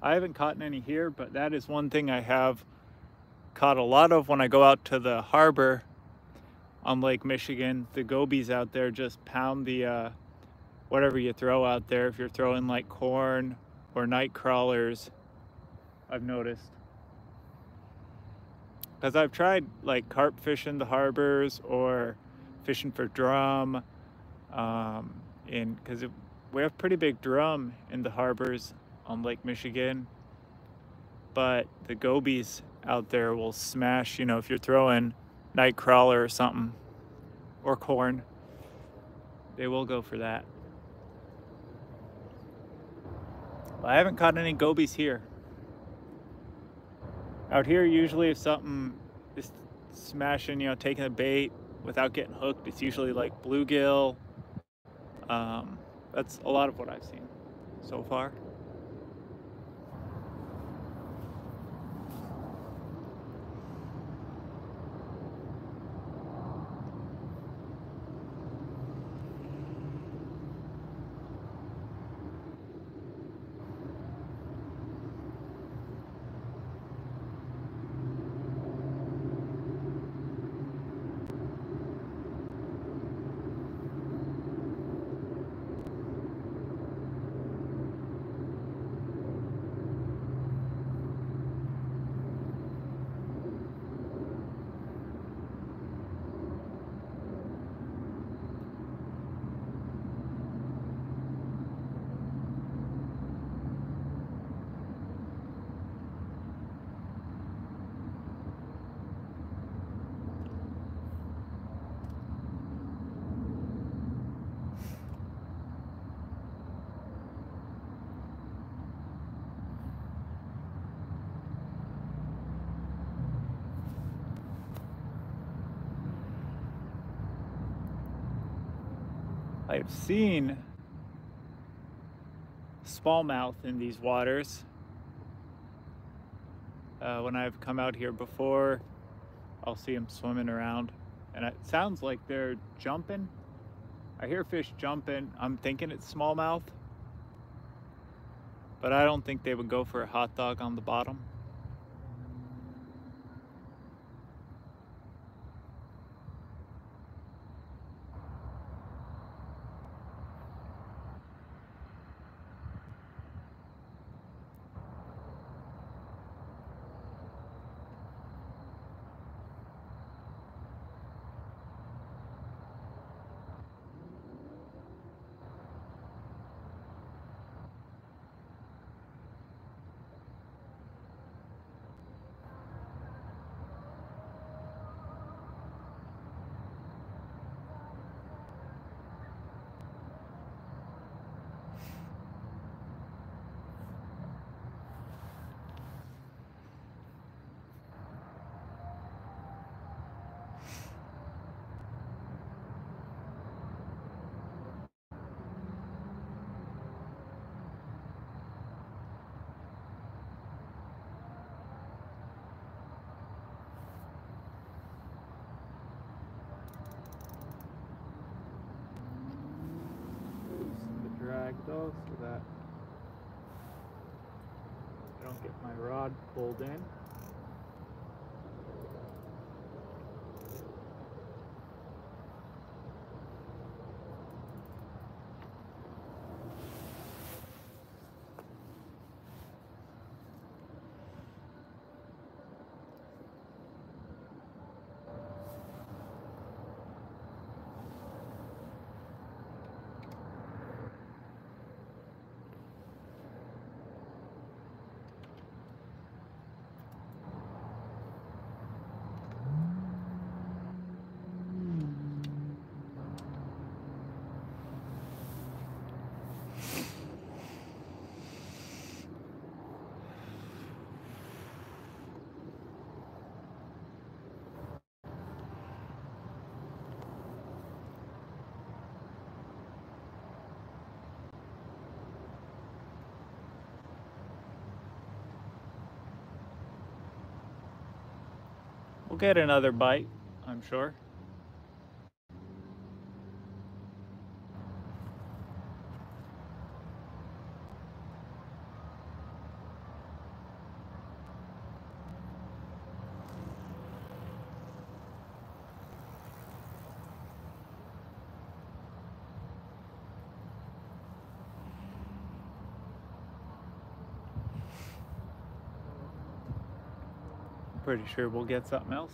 I haven't caught any here, but that is one thing I have caught a lot of when I go out to the harbor on Lake Michigan. The gobies out there just pound the whatever you throw out there. If you're throwing like corn or night crawlers, I've noticed. Because I've tried like carp fishing the harbors or fishing for drum, because we have pretty big drum in the harbors on Lake Michigan, but the gobies out there will smash, if you're throwing night crawler or something, or corn, they will go for that. But I haven't caught any gobies here. Out here, usually if something is smashing, taking a bait without getting hooked, it's usually like bluegill. That's a lot of what I've seen so far. I've seen smallmouth in these waters. When I've come out here before, I'll see them swimming around, and it sounds like they're jumping. I hear fish jumping. I'm thinking it's smallmouth, but I don't think they would go for a hot dog on the bottom. Drag though, so that I don't get my rod pulled in. We'll get another bite, I'm sure. pretty sure we'll get something else.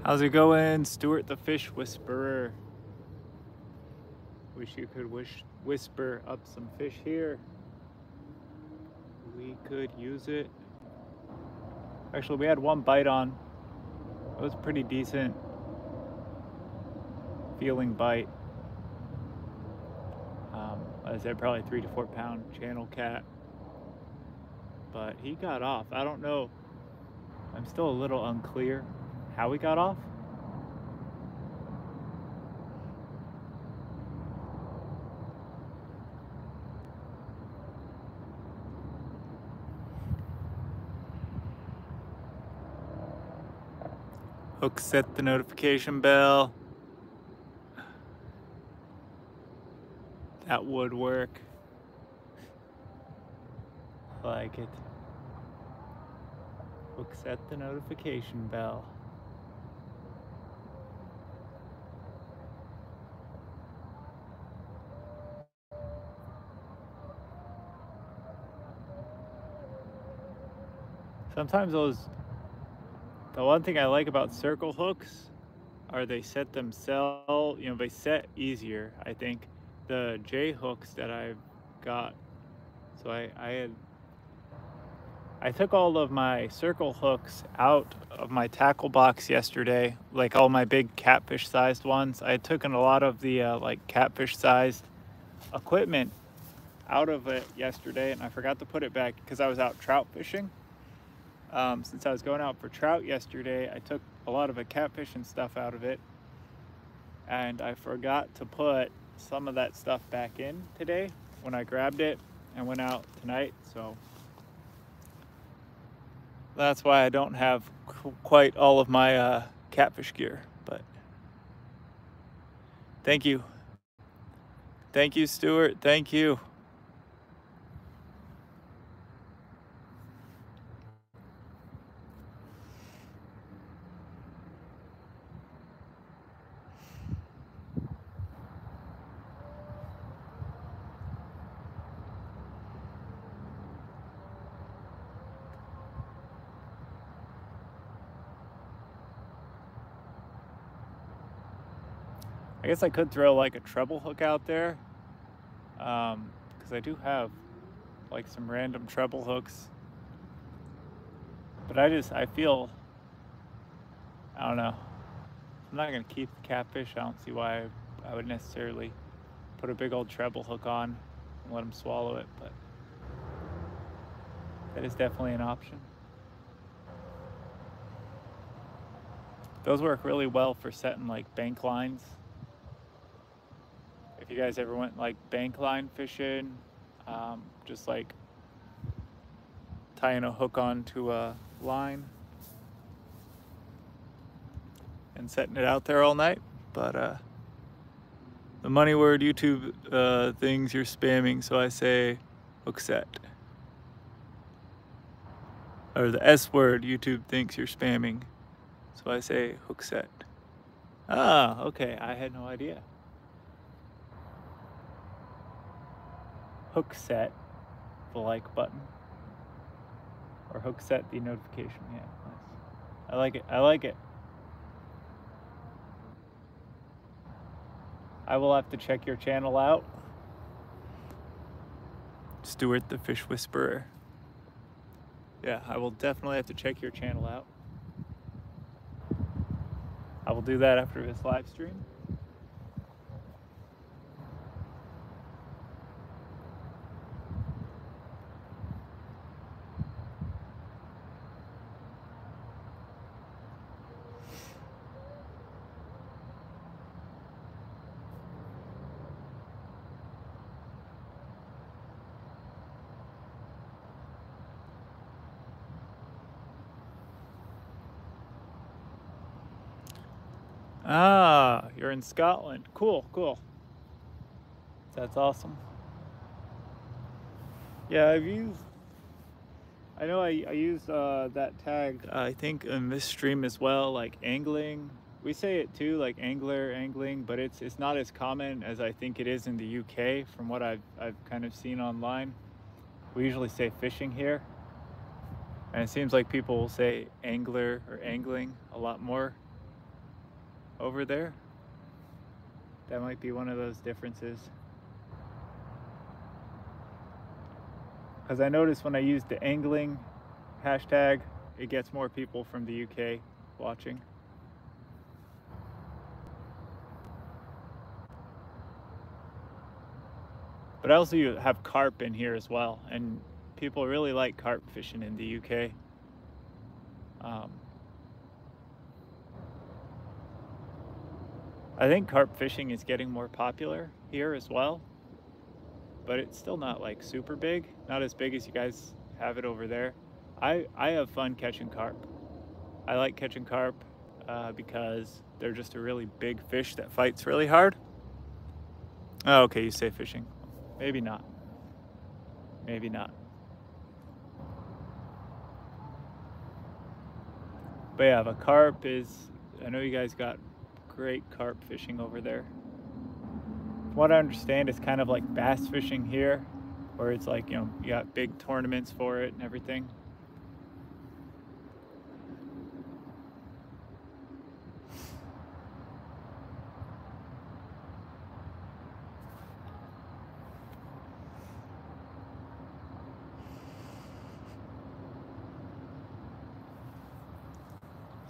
How's it going, Stuart the Fish Whisperer? Wish you could whisper up some fish here. We could use it. Actually, we had one bite on. It was a pretty decent feeling bite. I said probably 3 to 4 pound channel cat. But he got off. I don't know. I'm still a little unclear how he got off. Hook set the notification bell. That would work. I like it. Hook set the notification bell. Sometimes the one thing I like about circle hooks are they set themselves, they set easier, I think. The J hooks that I've got, so I took all of my circle hooks out of my tackle box yesterday, like all my big catfish sized ones. I had taken a lot of the like catfish sized equipment out of it yesterday, and I forgot to put it back because I was out trout fishing. Since I was going out for trout yesterday, I took a lot of the catfish and stuff out of it, and I forgot to put some of that stuff back in today when I grabbed it and went out tonight. So that's why I don't have quite all of my catfish gear. But thank you, Stuart. Thank you. I guess I could throw like a treble hook out there, because I do have like some random treble hooks. But I feel, I don't know. I'm not gonna keep the catfish. I don't see why I would necessarily put a big old treble hook on and let them swallow it, but that is definitely an option. Those work really well for setting like bank lines. If you guys ever went like bank line fishing, just like tying a hook onto a line and setting it out there all night. But the money word YouTube things you're spamming, so I say hook set. Or the S word YouTube thinks you're spamming, so I say hook set. Ah, okay, I had no idea. Hook set the like button. Or hook set the notification, yeah, nice. I like it, I like it. I will have to check your channel out. Stuart the Fish Whisperer. Yeah, I will definitely have to check your channel out. I will do that after this live stream. Ah, you're in Scotland. Cool, cool. That's awesome. Yeah, I know I use that tag, I think in this stream as well, like angling. We say it too, like angler, angling, but it's not as common as I think it is in the UK from what I've kind of seen online. We usually say fishing here. And it seems like people will say angler or angling a lot more over there. That might be one of those differences. Because I noticed when I use the angling hashtag, it gets more people from the UK watching. But I also have carp in here as well, and people really like carp fishing in the UK. I think carp fishing is getting more popular here as well, but it's still not like super big, not as big as you guys have it over there. I have fun catching carp. I like catching carp because they're just a really big fish that fights really hard. Oh, okay, you say fishing. Maybe not. Maybe not. But yeah, the carp is, I know you guys got great carp fishing over there. From what I understand, it's kind of like bass fishing here, where it's like, you got big tournaments for it and everything.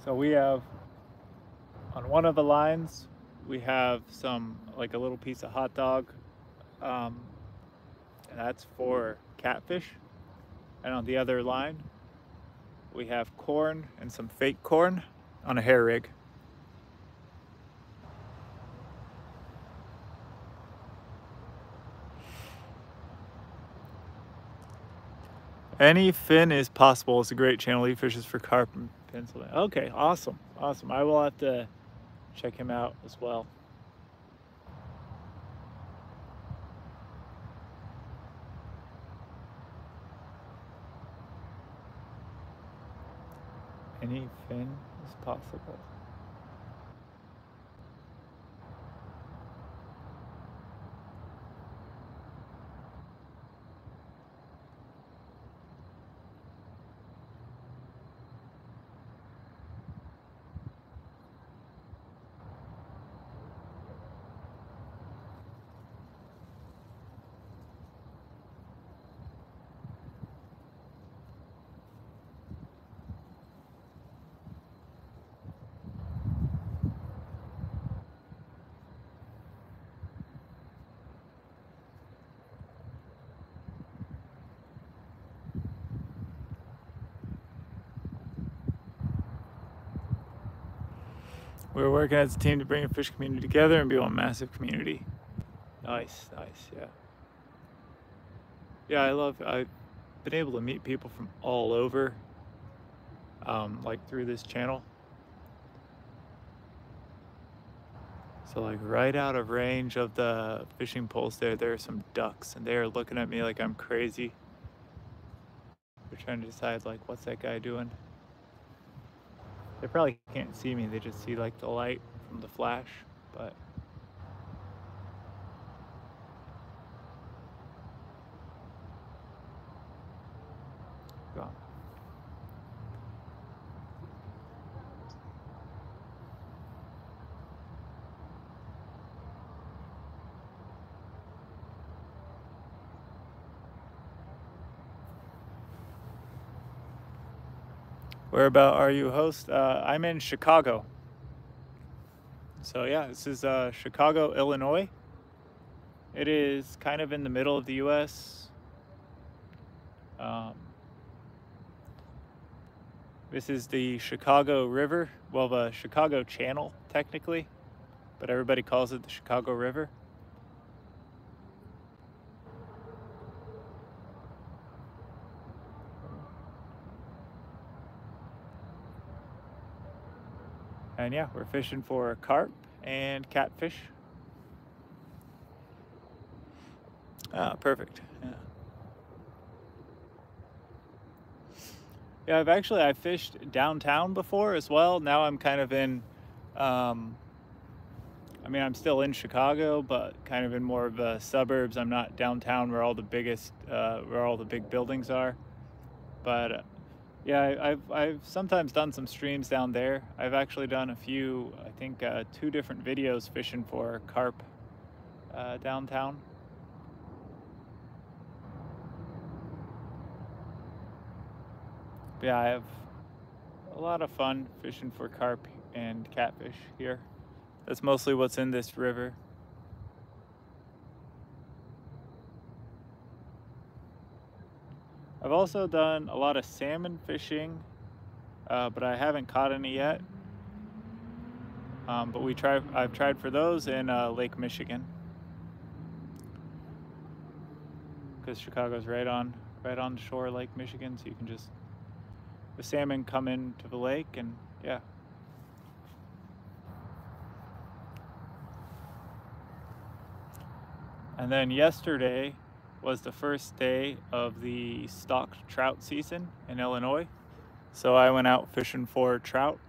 So we have, on one of the lines, we have like a little piece of hot dog, and that's for catfish. And on the other line, we have corn and some fake corn on a hair rig. Any fin is possible. It's a great channel. He fishes for carp in Pennsylvania. Okay, awesome, awesome. I will have to check him out as well. Any fin is possible. We're working as a team to bring a fish community together and be one massive community. Nice, nice, yeah. Yeah, I've been able to meet people from all over, like through this channel. So like right out of range of the fishing poles there are some ducks, and they are looking at me like I'm crazy. They're trying to decide like, what's that guy doing? They probably can't see me, they just see like the light from the flash, but go on. Where about are you host? I'm in Chicago. So yeah, this is Chicago, Illinois. It is kind of in the middle of the US. This is the Chicago River, well, the Chicago Channel technically, but everybody calls it the Chicago River. And yeah, we're fishing for carp and catfish. Ah, perfect. Yeah. Yeah, I've fished downtown before as well. Now I'm kind of in, I mean, I'm still in Chicago, but kind of in more of the suburbs. I'm not downtown where all the big buildings are. But yeah, I've sometimes done some streams down there. I've actually done a few, I think 2 different videos fishing for carp downtown. But yeah, I have a lot of fun fishing for carp and catfish here. That's mostly what's in this river. I've also done a lot of salmon fishing, but I haven't caught any yet. But I've tried for those in Lake Michigan, because Chicago's right on the shore of Lake Michigan, so you can just, the salmon come into the lake, and yeah. And then yesterday was the first day of the stocked trout season in Illinois. So I went out fishing for trout,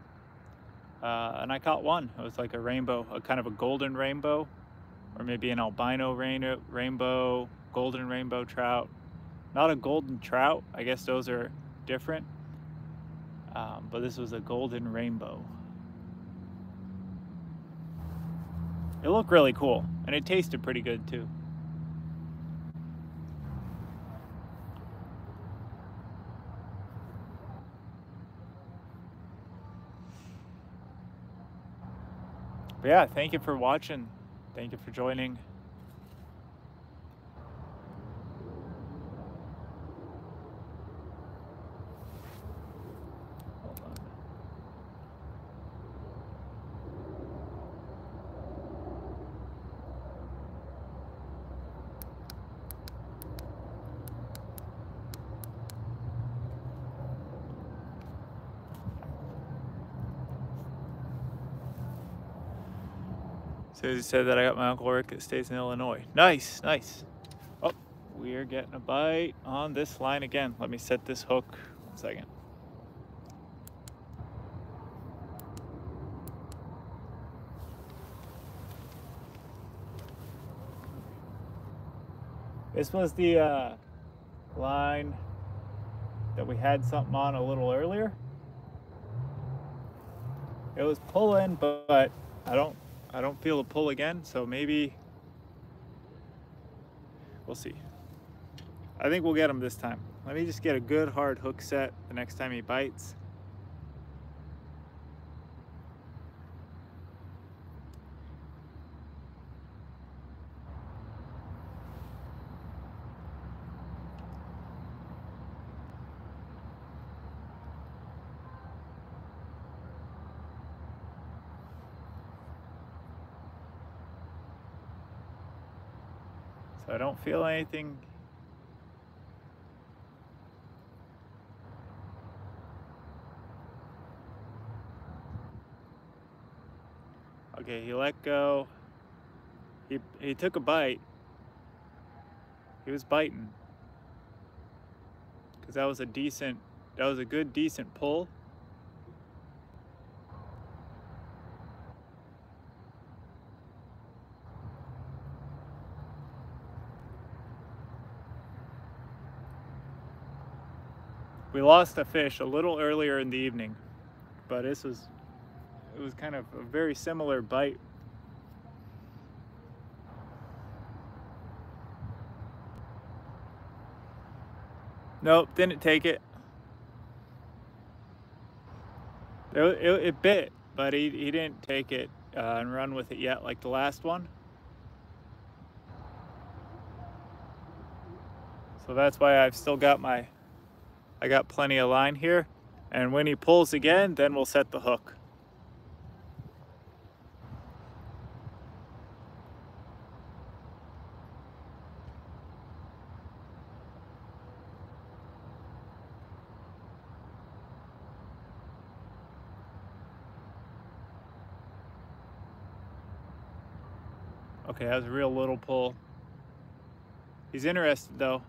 and I caught one. It was like a rainbow, a kind of a golden rainbow, or maybe an albino rainbow, golden rainbow trout. Not a golden trout, I guess those are different, but this was a golden rainbow. It looked really cool, and it tasted pretty good too. But yeah, thank you for watching. Thank you for joining. Hold on. So he said that I got my Uncle Rick that stays in Illinois. Nice, nice. Oh, we're getting a bite on this line again. Let me set this hook. 1 second. This was the line that we had something on a little earlier. It was pulling, but I don't feel a pull again, so maybe we'll see. I think we'll get him this time. Let me just get a good hard hook set the next time he bites. So I don't feel anything. Okay, he let go. He took a bite. He was biting. Because that was a good decent pull. We lost a fish a little earlier in the evening, but it was kind of a very similar bite. Nope, didn't take it. It bit, but he didn't take it and run with it yet like the last one. So that's why I've still got I got plenty of line here. And when he pulls again, then we'll set the hook. Okay, that was a real little pull. He's interested though.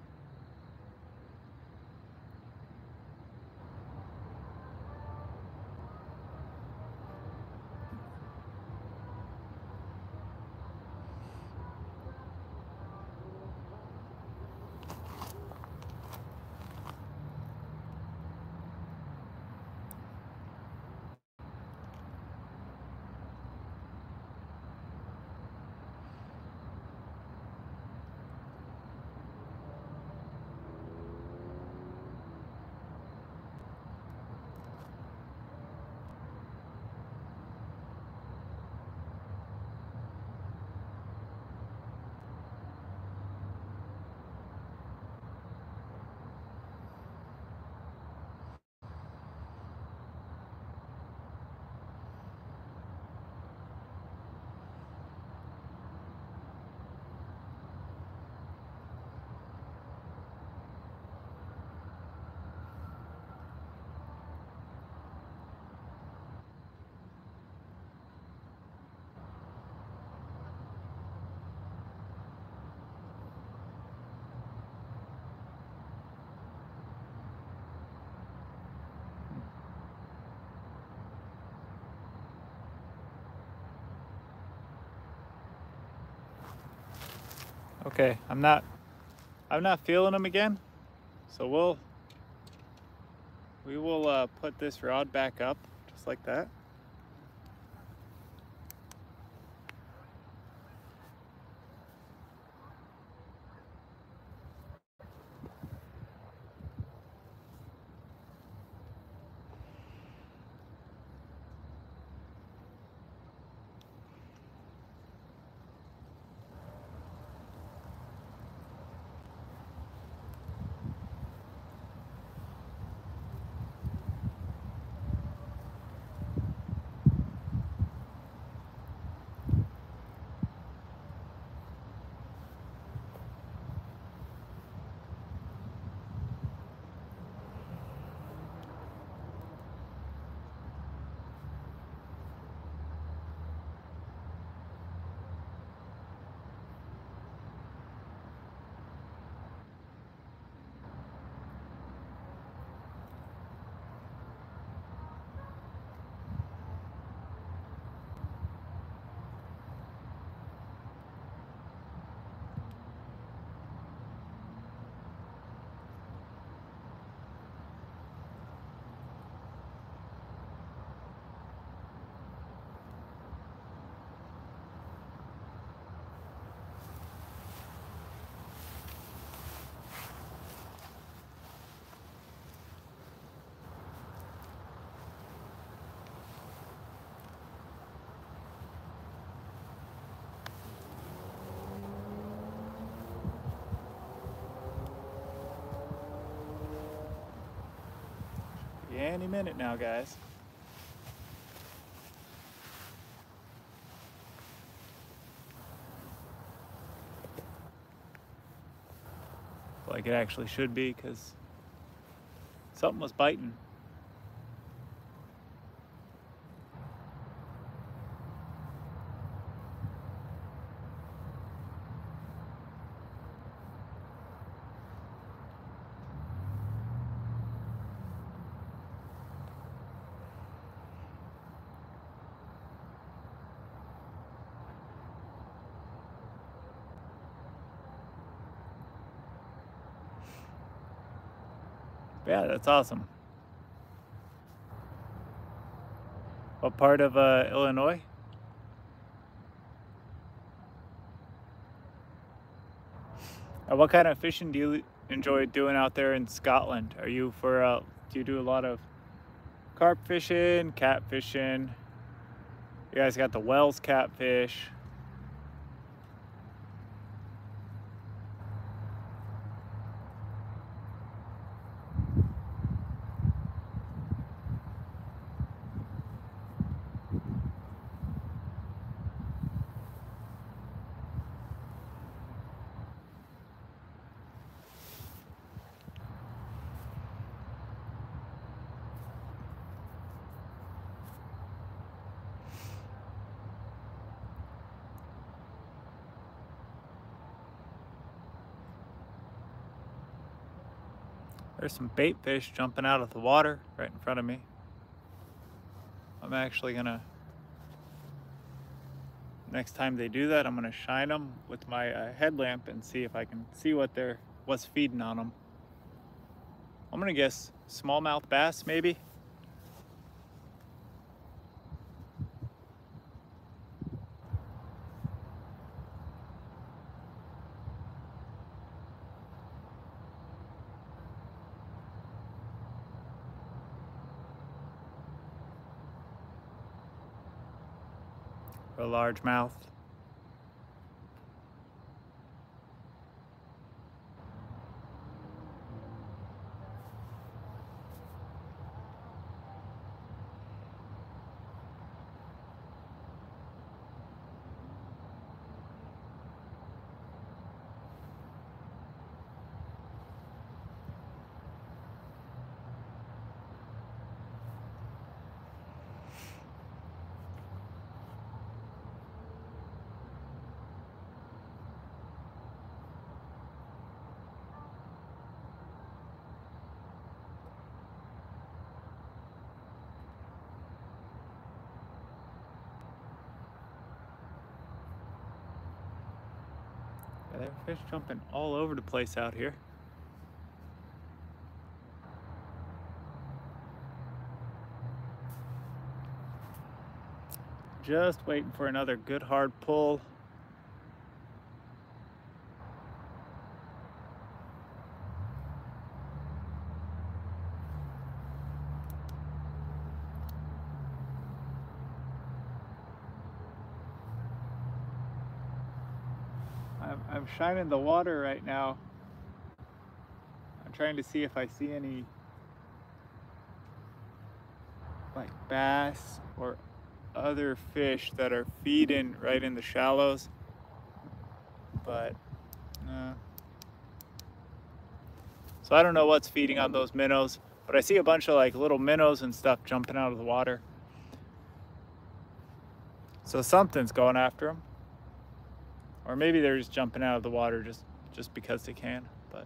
Okay, I'm not feeling him again. So we will put this rod back up just like that. Any minute now, guys. like it actually should be, because something was biting. Yeah, that's awesome. What part of Illinois? What kind of fishing do you enjoy doing out there in Scotland? Are you do you do a lot of carp fishing, cat fishing? You guys got the Wells catfish. There's some bait fish jumping out of the water right in front of me. I'm actually gonna, next time they do that, I'm gonna shine them with my headlamp and see if I can see what's feeding on them. I'm gonna guess smallmouth bass, maybe. Or a largemouth. Yeah, there are fish jumping all over the place out here. Just waiting for another good hard pull. I'm shining the water right now. I'm trying to see if I see any like bass or other fish that are feeding right in the shallows, but so I don't know what's feeding on those minnows, but I see a bunch of like little minnows and stuff jumping out of the water. So something's going after them. Or maybe they're just jumping out of the water just because they can, but.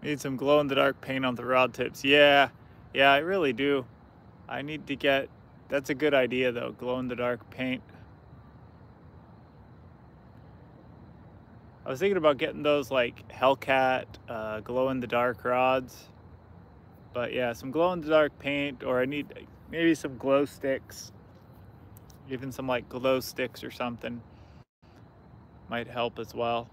Need some glow-in-the-dark paint on the rod tips. Yeah, I really do. I need to get, that's a good idea though, glow-in-the-dark paint. I was thinking about getting those like Hellcat glow-in-the-dark rods. But yeah, some glow-in-the-dark paint, or I need maybe some glow sticks. Even some like glow sticks or something might help as well.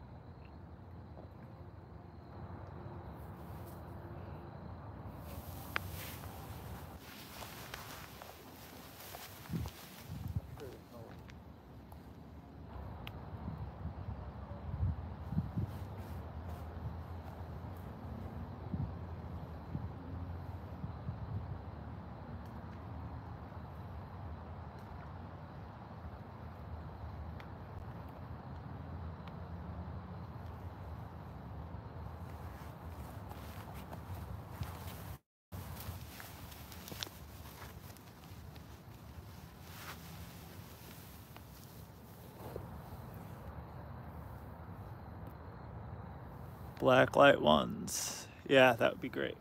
Black light ones. Yeah, that would be great.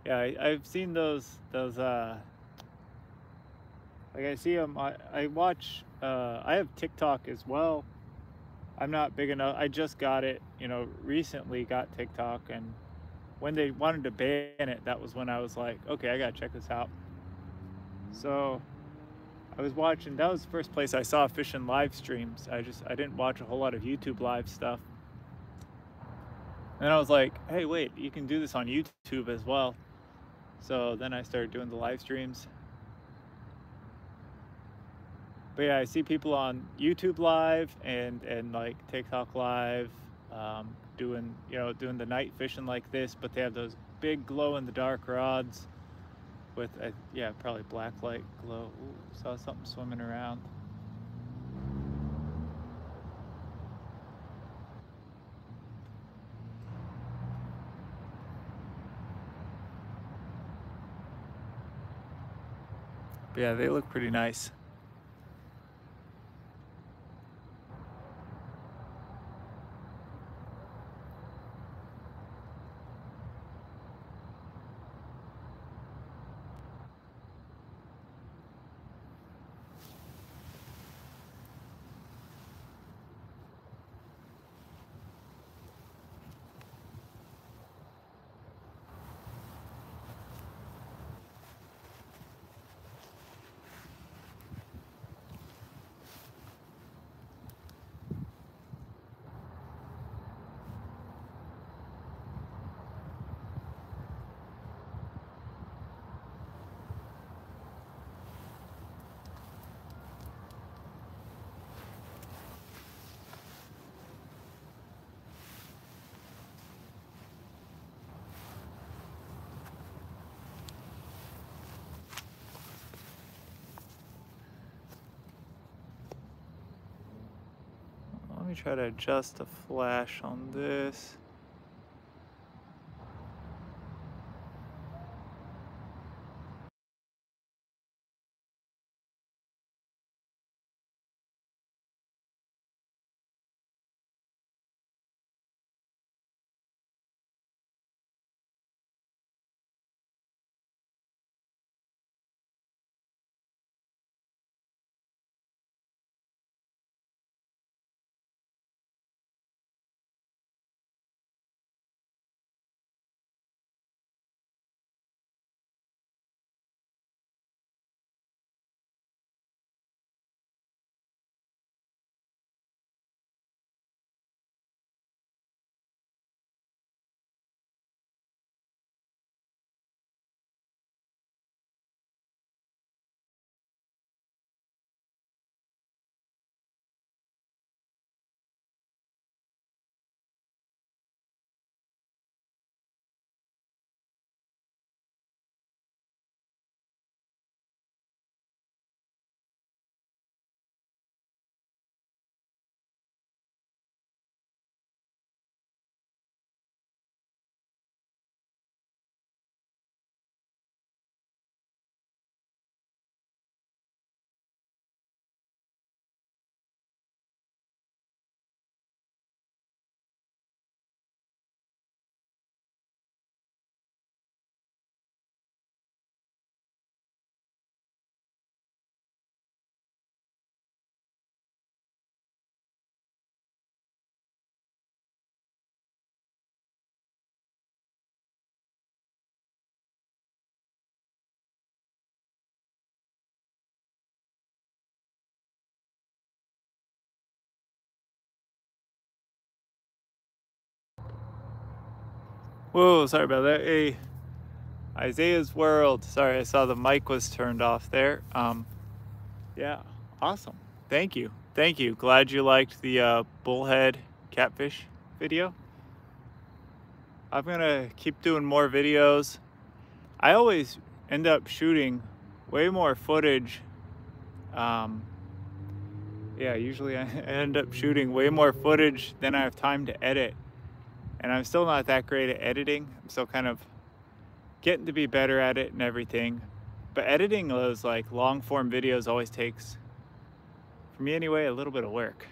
Yeah, I've seen those like I see them, I watch, I have TikTok as well. I'm not big enough, I just got it, recently got TikTok, and when they wanted to ban it, that was when I was like, okay, I gotta check this out. So I was watching, that was the first place I saw fishing live streams. I didn't watch a whole lot of YouTube live stuff. And I was like, hey, wait, you can do this on YouTube as well. So then I started doing the live streams. But yeah, I see people on YouTube live and like TikTok live, doing the night fishing like this, but they have those big glow in the dark rods with yeah, probably black light glow. Ooh, saw something swimming around. But yeah, they look pretty nice. Let me try to adjust the flash on this. Whoa, sorry about that. Hey, Isaiah's World. Sorry, I saw the mic was turned off there. Yeah, awesome. Thank you. Thank you. Glad you liked the bullhead catfish video. I'm gonna keep doing more videos. I always end up shooting way more footage. Yeah, usually I end up shooting way more footage than I have time to edit. And I'm still not that great at editing. I'm still kind of getting to be better at it and everything. But editing those like long form videos always takes, for me anyway, a little bit of work.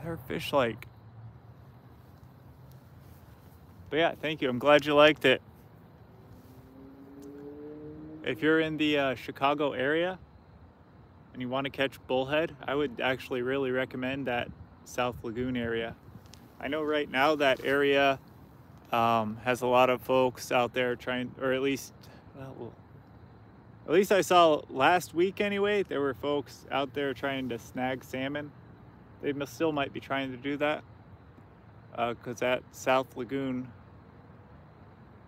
They're fish like. But yeah, thank you. I'm glad you liked it. If you're in the Chicago area and you want to catch bullhead, I would actually really recommend that South Lagoon area. I know right now that area has a lot of folks out there trying, or at least I saw last week anyway, there were folks out there trying to snag salmon. They still might be trying to do that because that South Lagoon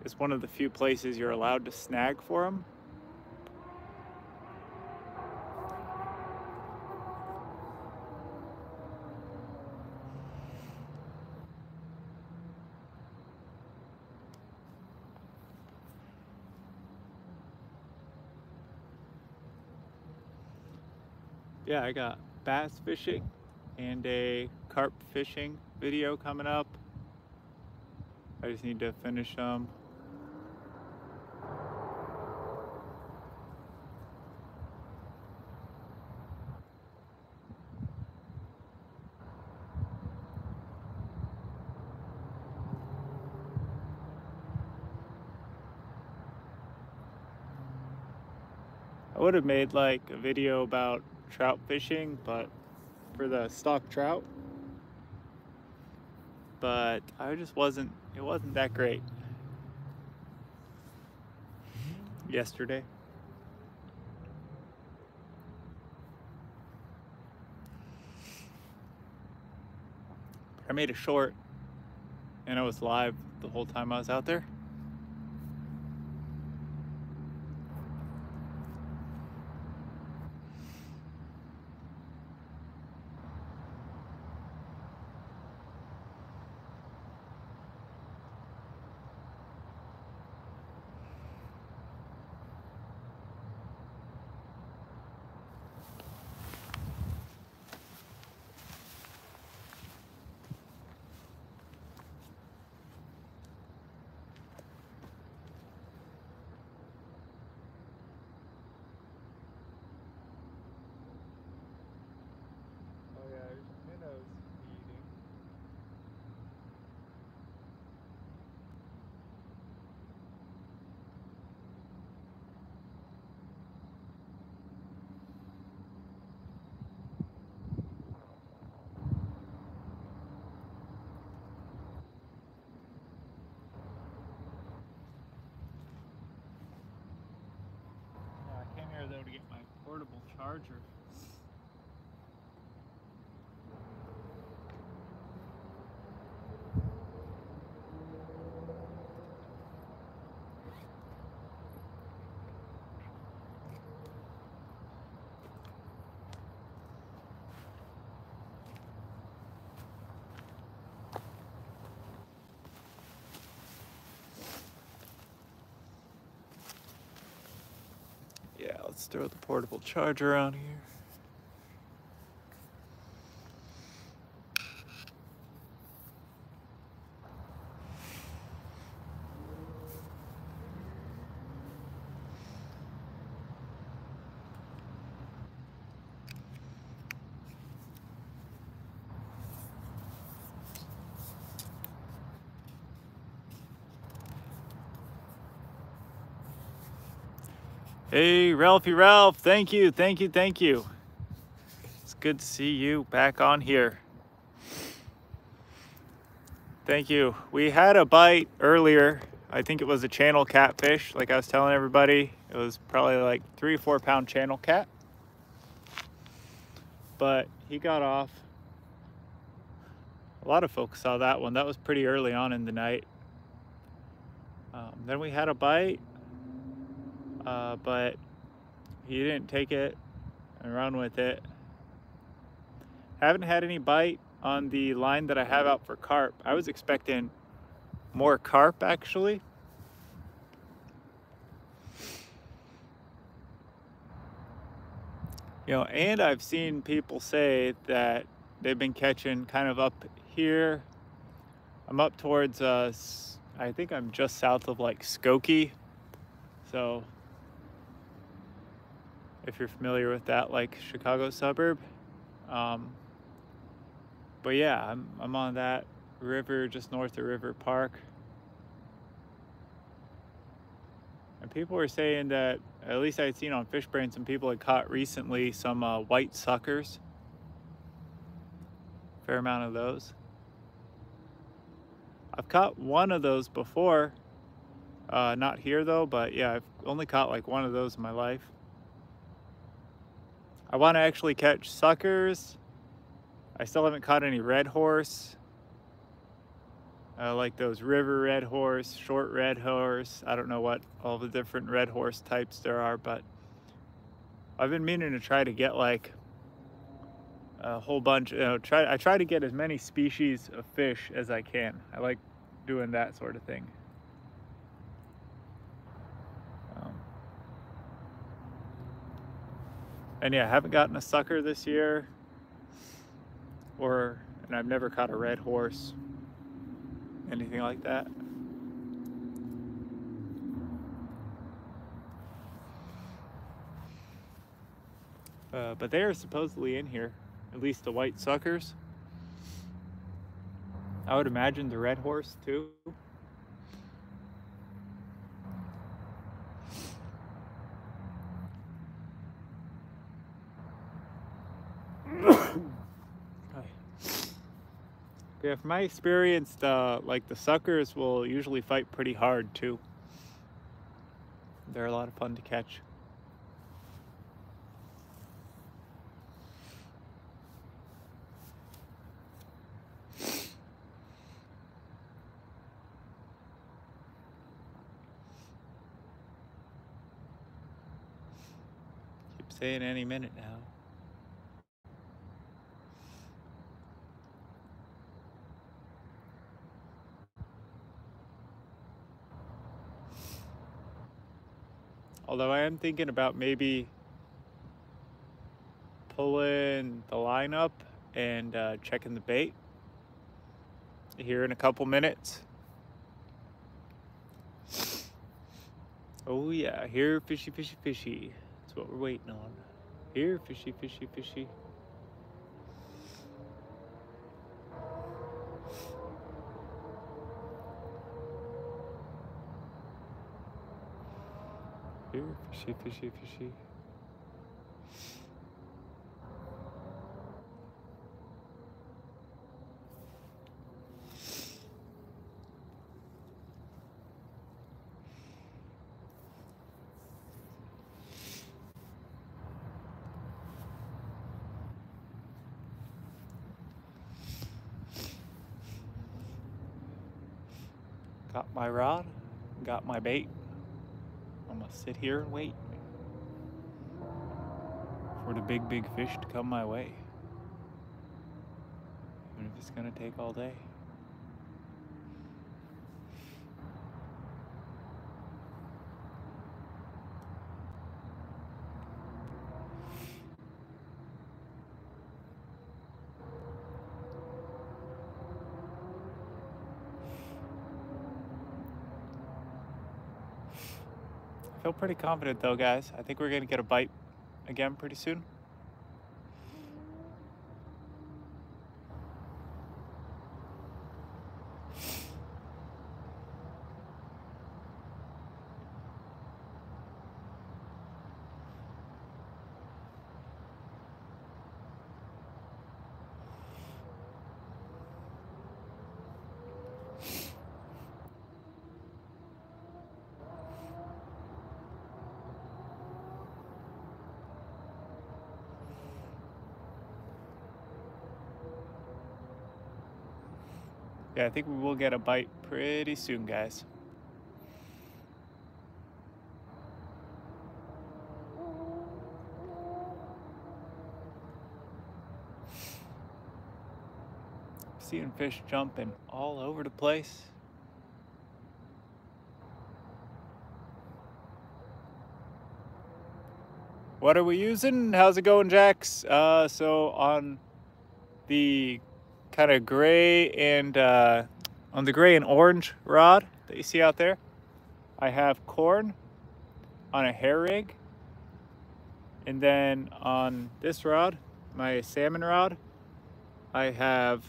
is one of the few places you're allowed to snag for them. Yeah, I got bass fishing and a carp fishing video coming up. I just need to finish them. I would have made like a video about trout fishing, but for the stock trout, but it wasn't that great yesterday. I made a short and I was live the whole time I was out there. I came here though to get my portable charger. Yeah, let's throw the portable charger on here. Hey, Ralphie Ralph, thank you. It's good to see you back on here. Thank you. We had a bite earlier. I think it was a channel catfish, like I was telling everybody. It was probably like 3 or 4 pound channel cat. But he got off. A lot of folks saw that one. That was pretty early on in the night. Then we had a bite, but he didn't take it and run with it. Haven't had any bite on the line that I have out for carp. I was expecting more carp actually. You know, and I've seen people say that they've been catching kind of up here. I'm up towards, I think I'm just south of like Skokie. So if you're familiar with that, like Chicago suburb. But yeah, I'm on that river just north of River Park. And people were saying that, at least I had seen on Fishbrain, some people had caught recently some white suckers. Fair amount of those. I've caught one of those before. Not here though, but yeah, I've only caught like one of those in my life. I want to actually catch suckers. I still haven't caught any red horse. Like those river red horse, short red horse. I don't know what all the different red horse types there are, but I've been meaning to try to get like a whole bunch. I try to get as many species of fish as I can. I like doing that sort of thing. And yeah, I haven't gotten a sucker this year, and I've never caught a red horse, anything like that. But they are supposedly in here, at least the white suckers. I would imagine the red horse too. Yeah, from my experience, like the suckers will usually fight pretty hard too. They're a lot of fun to catch. Keep saying any minute now. Although I am thinking about maybe pulling the line up and checking the bait here in a couple minutes. Oh yeah, here, fishy, fishy, fishy. That's what we're waiting on. Here, fishy, fishy, fishy. Here, fishy, fishy, fishy. Got my rod, got my bait. I'm gonna sit here and wait for the big, big fish to come my way. Even if it's gonna take all day. I feel pretty confident though, guys. I think we're gonna get a bite again pretty soon. Yeah, I think we will get a bite pretty soon, guys. Seeing fish jumping all over the place. What are we using? How's it going, Jax? So on the kind of gray and on the gray and orange rod that you see out there, I have corn on a hair rig, and then on this rod, my salmon rod, I have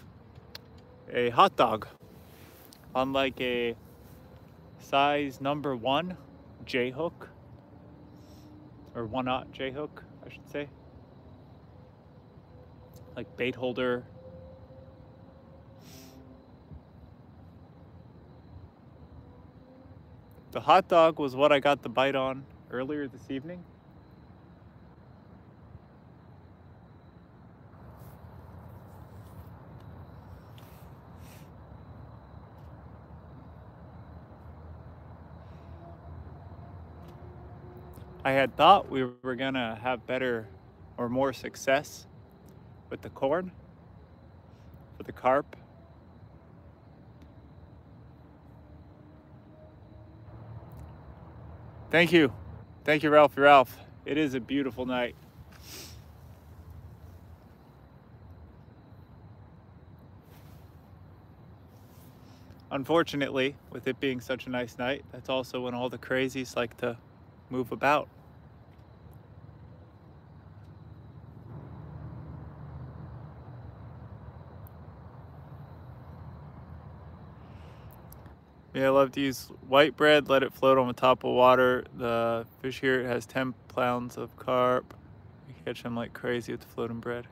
a hot dog on like a size number 1 J hook, or 1/0 J hook, I should say, like bait holder. The hot dog was what I got the bite on earlier this evening. I had thought we were gonna have better or more success with the corn for the carp. Thank you, Ralphie Ralph. It is a beautiful night. Unfortunately, with it being such a nice night, that's also when all the crazies like to move about. Yeah, I love to use white bread, let it float on the top of water. The fish here has 10 pounds of carp. You catch them like crazy with the floating bread.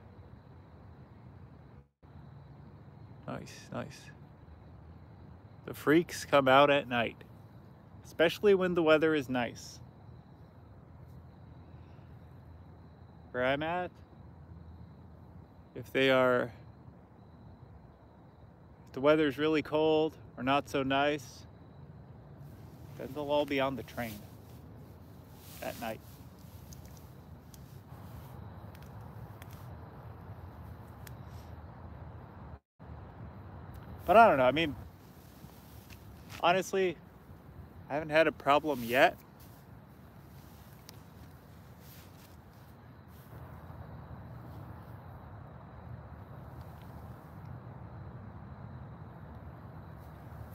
Nice, nice. The freaks come out at night, especially when the weather is nice. Where I'm at, if the weather's really cold or not so nice, then they'll all be on the train at night. But I don't know, I mean, honestly, I haven't had a problem yet.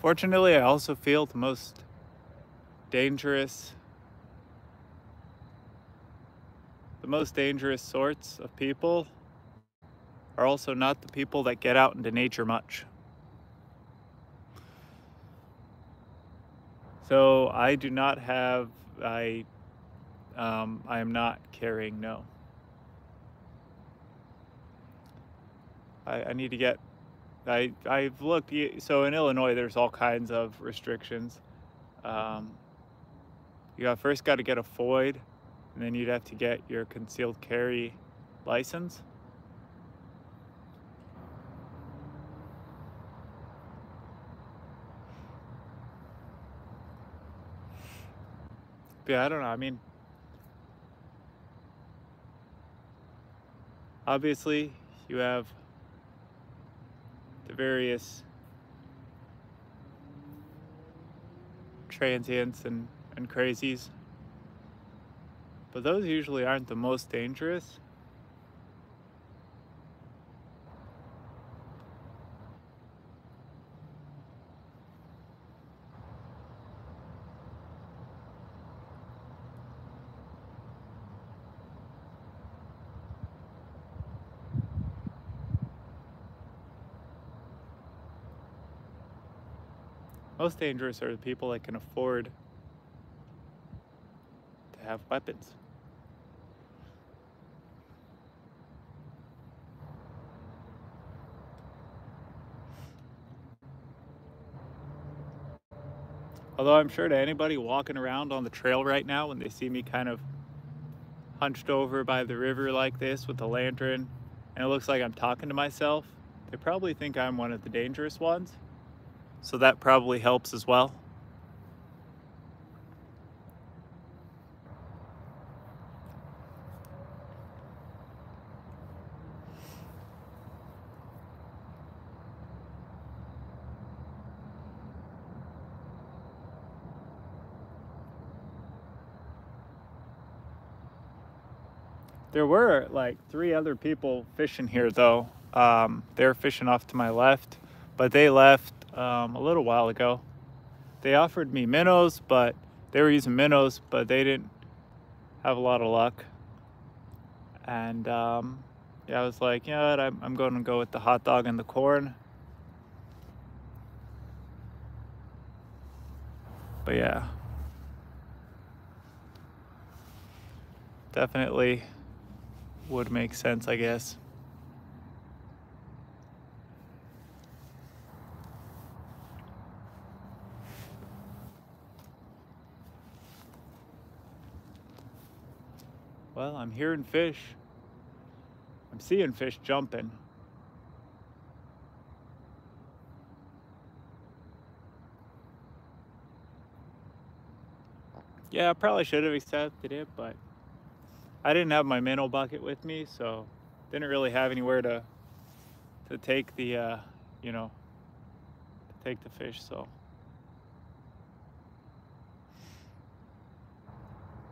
Fortunately, I also feel the most dangerous sorts of people are also not the people that get out into nature much. So I do not have, I am not carrying, no. I need to get, I've looked, so in Illinois, there's all kinds of restrictions. You first got to get a FOID, and then you'd have to get your concealed carry license. But yeah, I don't know, I mean, obviously you have the various transients and crazies, but those usually aren't the most dangerous. Most dangerous are the people that can afford to have weapons. Although I'm sure to anybody walking around on the trail right now, when they see me kind of hunched over by the river like this with a lantern, and it looks like I'm talking to myself, they probably think I'm one of the dangerous ones. so that probably helps as well. There were like 3 other people fishing here though. They're fishing off to my left, but they left a little while ago. They offered me minnows, but they were using minnows, but they didn't have a lot of luck. And yeah, I was like, you know what, I'm going to go with the hot dog and the corn. But yeah, definitely would make sense, I guess. Well, I'm hearing fish. I'm seeing fish jumping. Yeah, I probably should have accepted it, but I didn't have my minnow bucket with me, so didn't really have anywhere to take the you know, to take the fish, so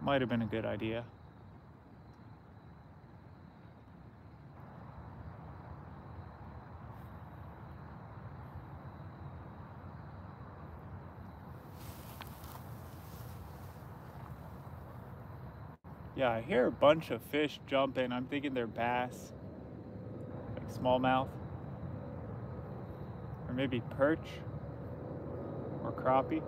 might have been a good idea. Yeah, I hear a bunch of fish jumping. I'm thinking they're bass, like smallmouth, or maybe perch or crappie.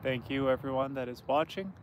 Thank you, everyone that is watching.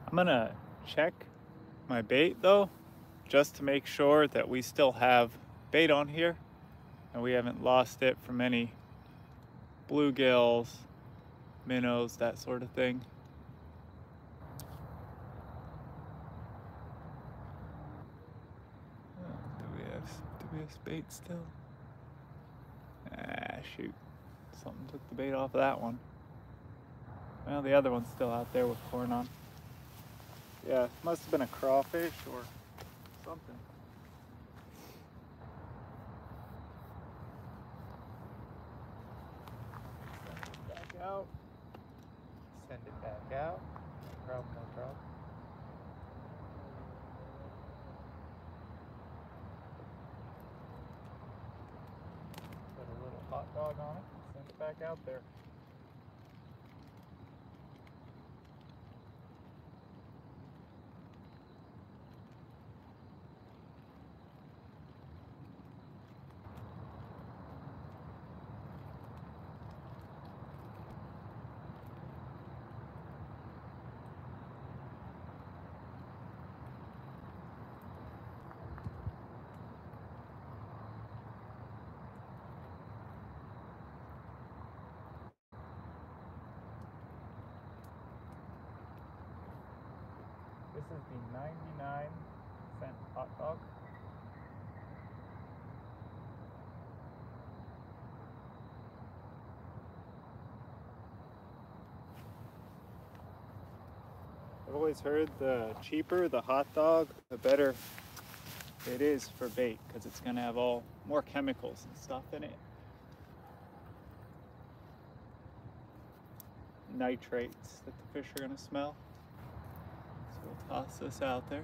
I'm gonna check my bait though, just to make sure that we still have bait on here and we haven't lost it from any bluegills, minnows, that sort of thing. Obvious bait still. Ah, shoot. Something took the bait off of that one. Well, the other one's still out there with corn on. Yeah, must have been a crawfish or something. Send it back out. Send it back out. No problem, no problem. Put a little hot dog on it. Send it back out there. This is the 99-cent hot dog. I've always heard the cheaper the hot dog, the better it is for bait, because it's going to have more chemicals and stuff in it. Nitrates that the fish are going to smell. So we'll toss this out there.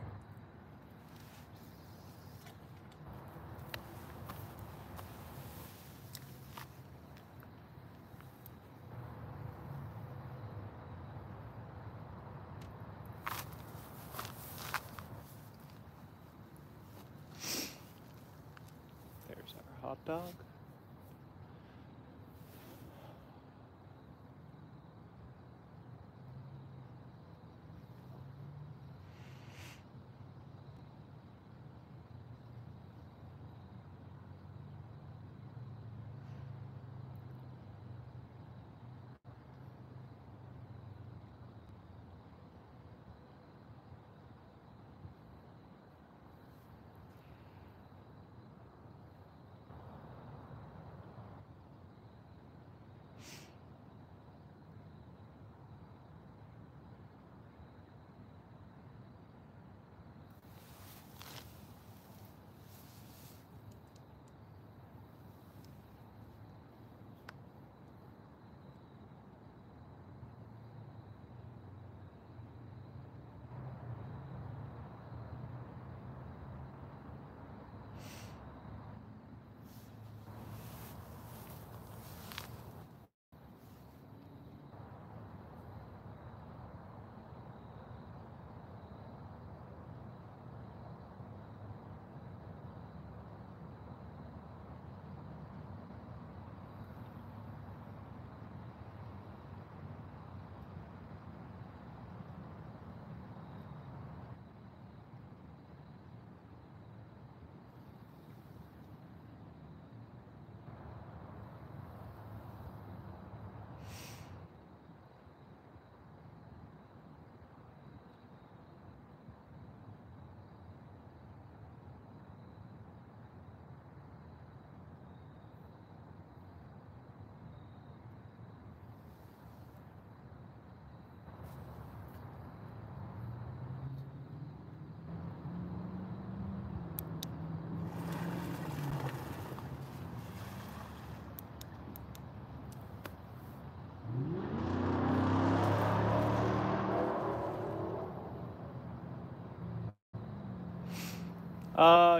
There's our hot dog.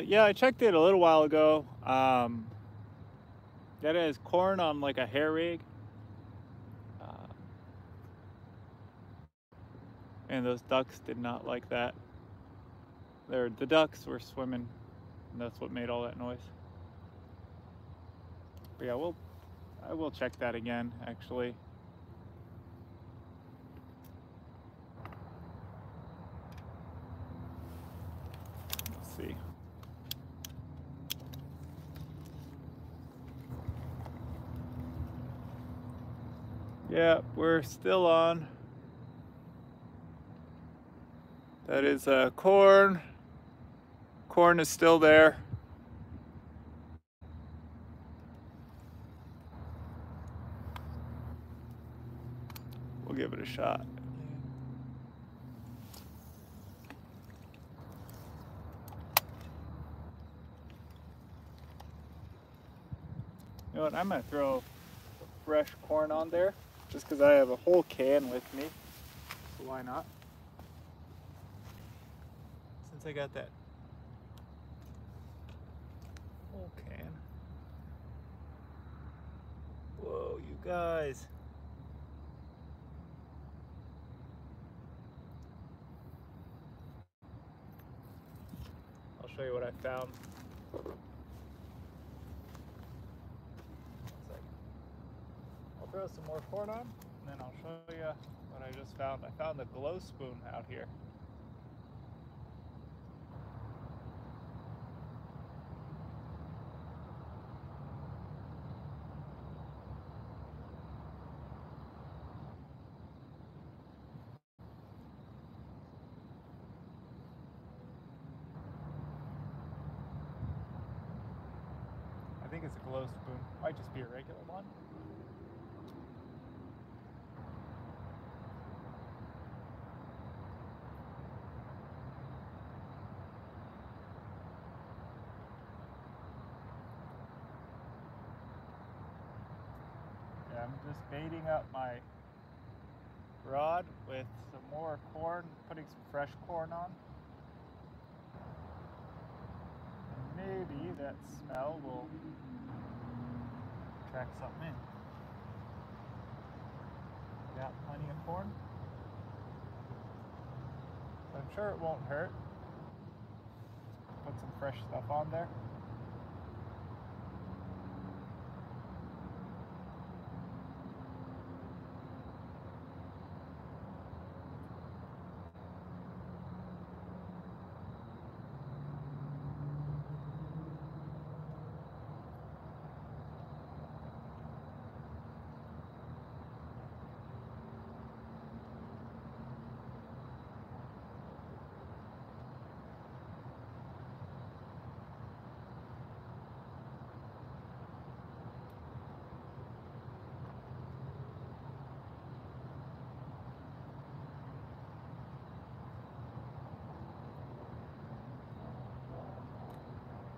Yeah, I checked it a little while ago. That has corn on like a hair rig. And those ducks did not like that. The ducks were swimming, and that's what made all that noise. But yeah, I will check that again, actually. Let's see. Yeah, we're still on. That is corn. Corn is still there. We'll give it a shot. You know what? I'm gonna throw fresh corn on there just because I have a whole can with me. So why not? Since I got that whole can. Whoa, you guys. I'll show you what I found. I'll throw some more corn on, and then I'll show you what I just found. I found the glow spoon out here. I think it's a glow spoon. Might just be a regular one. Yeah, I'm just baiting up my rod with some more corn, putting some fresh corn on. And maybe that smell will attract something in. Got plenty of corn. I'm sure it won't hurt. Put some fresh stuff on there.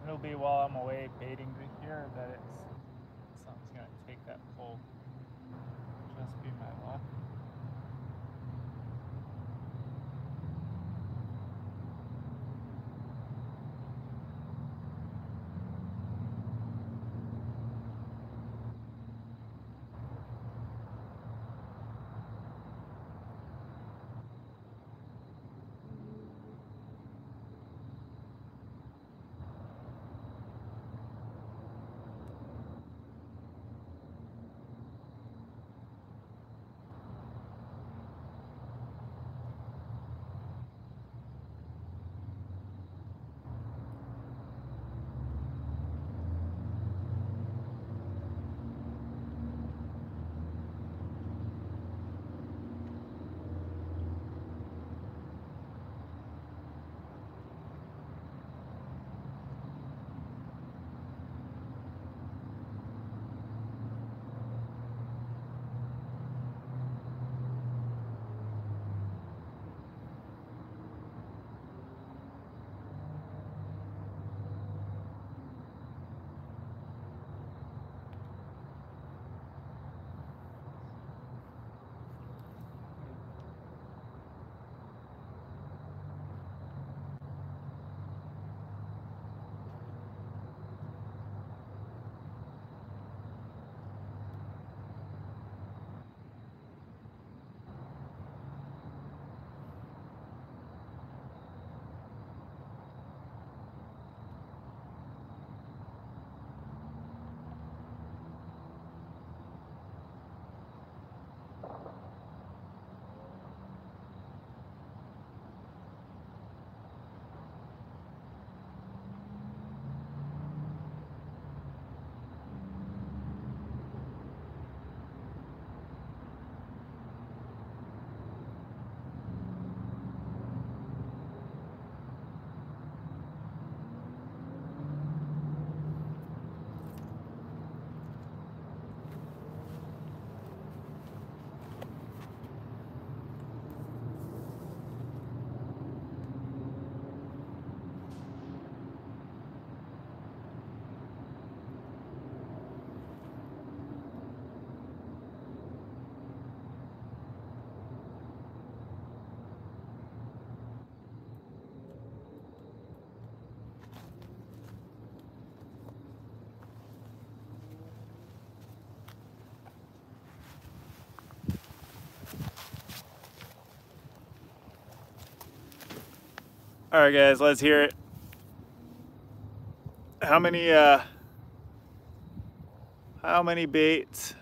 It'll be while I'm away baiting here that something's gonna take that pole. Just be my luck. All right, guys, let's hear it. How many baits?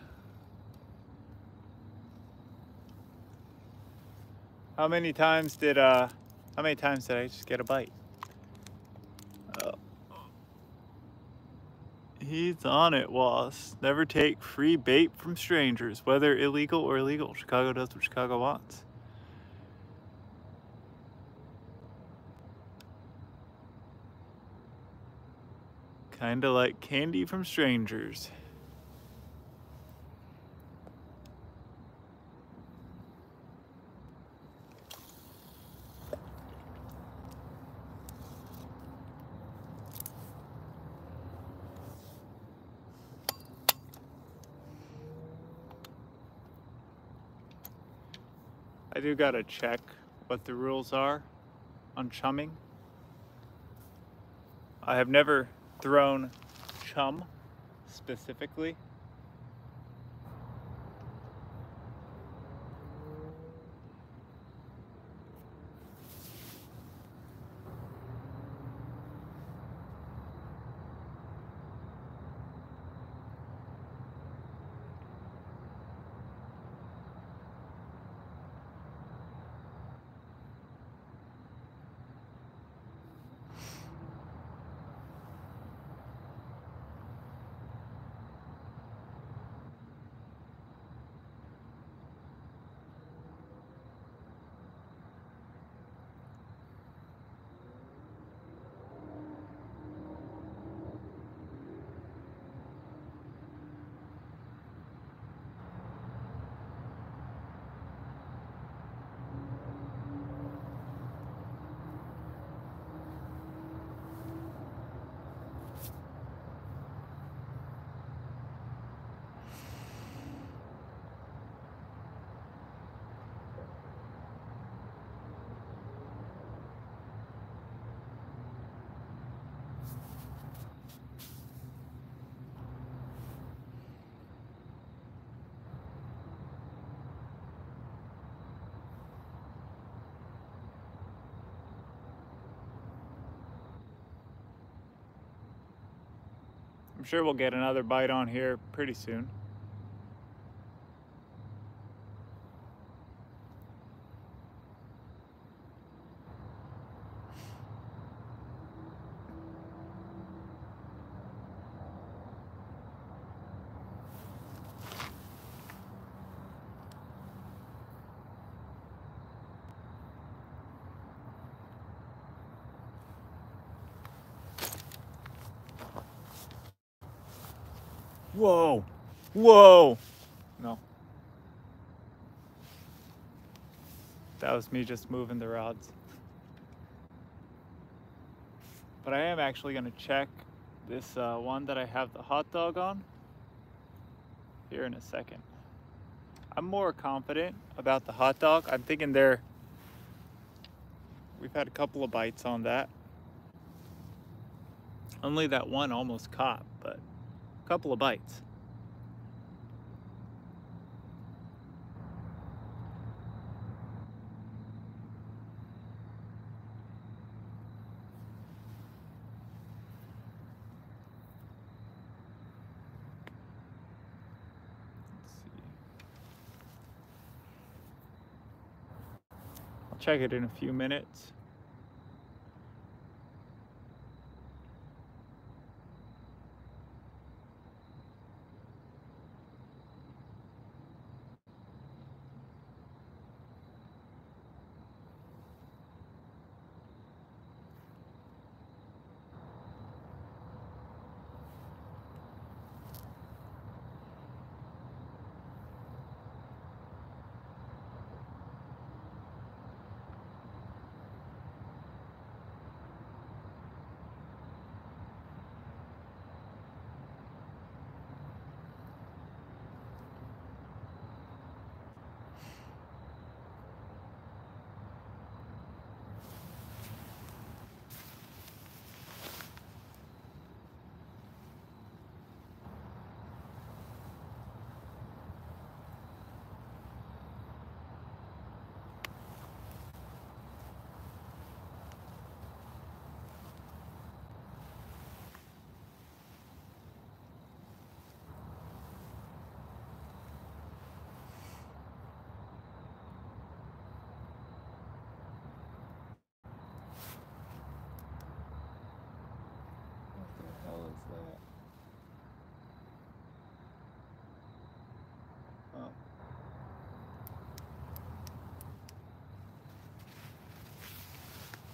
How many times did I just get a bite? Oh. He's on it, Wallace. Never take free bait from strangers, whether illegal or legal. Chicago does what Chicago wants. Kinda like candy from strangers. I do gotta check what the rules are on chumming. I have never thrown chum specifically. I'm sure we'll get another bite on here pretty soon. Whoa, whoa. No. That was me just moving the rods. But I am actually gonna check this one that I have the hot dog on here in a second. I'm more confident about the hot dog. I'm thinking we've had a couple of bites on that. Only that one almost caught, but a couple of bites. Let's see. I'll check it in a few minutes.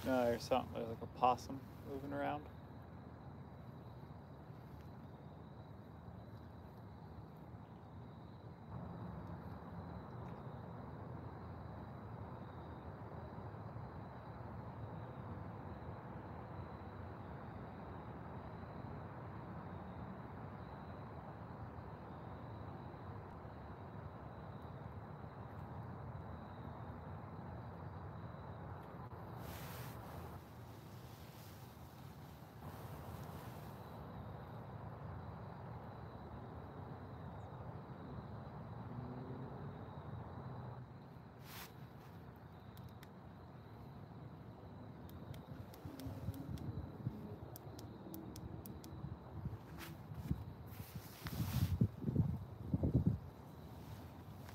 No, there's something like a possum moving around.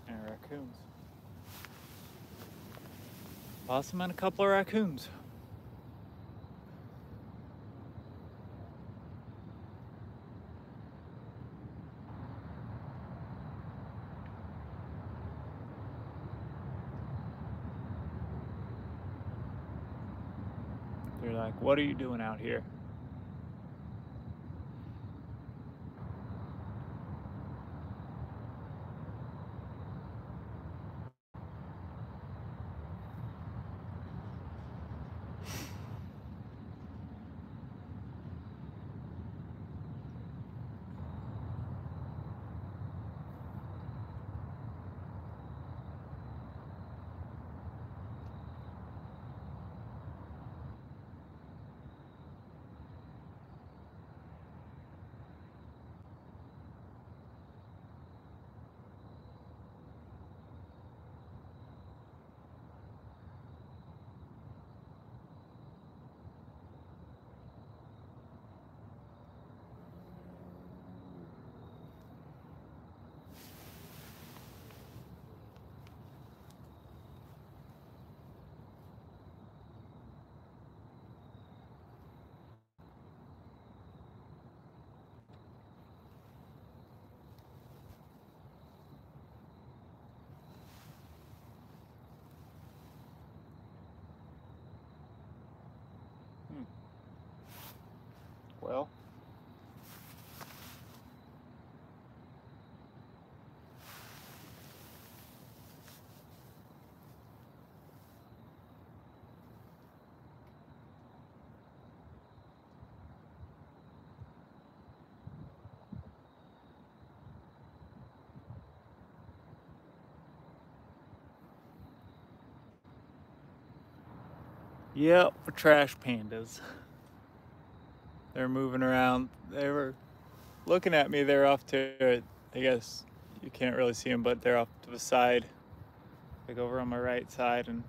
And raccoons. Possum and a couple of raccoons. They're like, what are you doing out here? Well, yep, we're trash pandas. They're moving around. They were looking at me. They're off to, I guess you can't really see them, but they're off to the side, like over on my right side, and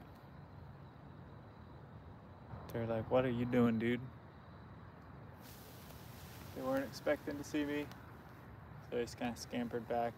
they're like, what are you doing, dude? They weren't expecting to see me, so they just kind of scampered back.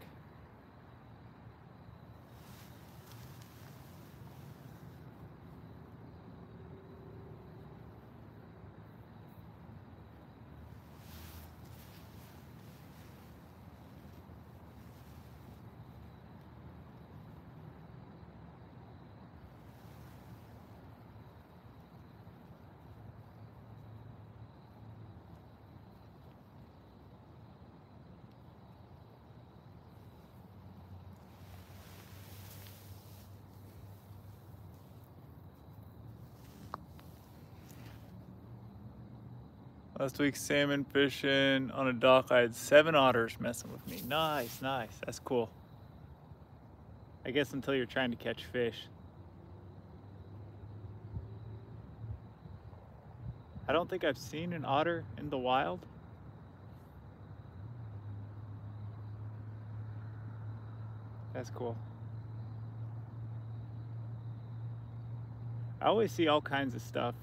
Last week salmon fishing on a dock, I had 7 otters messing with me. Nice, nice, that's cool. I guess until you're trying to catch fish. I don't think I've seen an otter in the wild. That's cool. I always see all kinds of stuff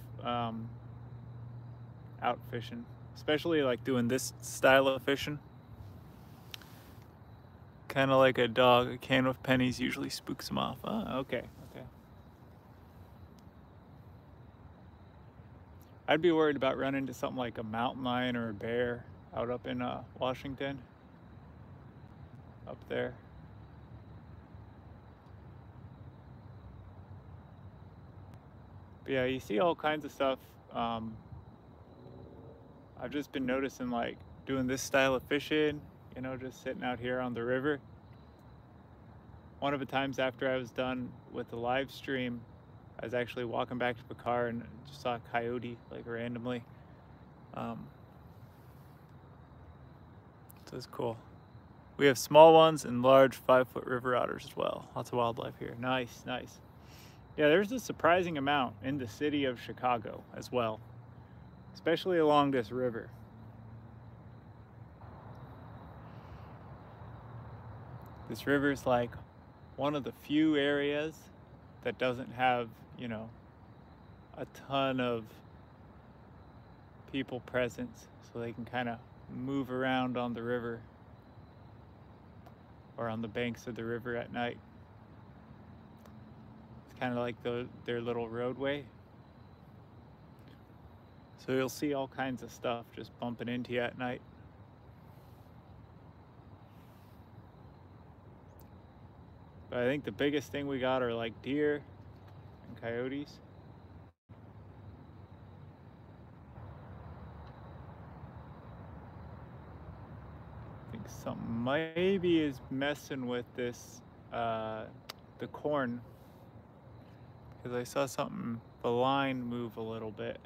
out fishing, especially like doing this style of fishing. Kind of like a dog, a can with pennies usually spooks them off. Oh, okay, okay. I'd be worried about running into something like a mountain lion or a bear out up in Washington, up there. But yeah, you see all kinds of stuff. I've just been noticing, like, doing this style of fishing, you know, just sitting out here on the river. One of the times after I was done with the live stream, I was actually walking back to the car and just saw a coyote, like, randomly. So it's cool. We have small ones and large 5-foot river otters as well. Lots of wildlife here. Nice, nice. Yeah, there's a surprising amount in the city of Chicago as well, especially along this river. This river is like one of the few areas that doesn't have, you know, a ton of people presence, so they can kind of move around on the river or on the banks of the river at night. It's kind of like their little roadway. So you'll see all kinds of stuff just bumping into you at night. But I think the biggest thing we got are like deer and coyotes. I think something maybe is messing with this, the corn, because I saw something, the line move a little bit.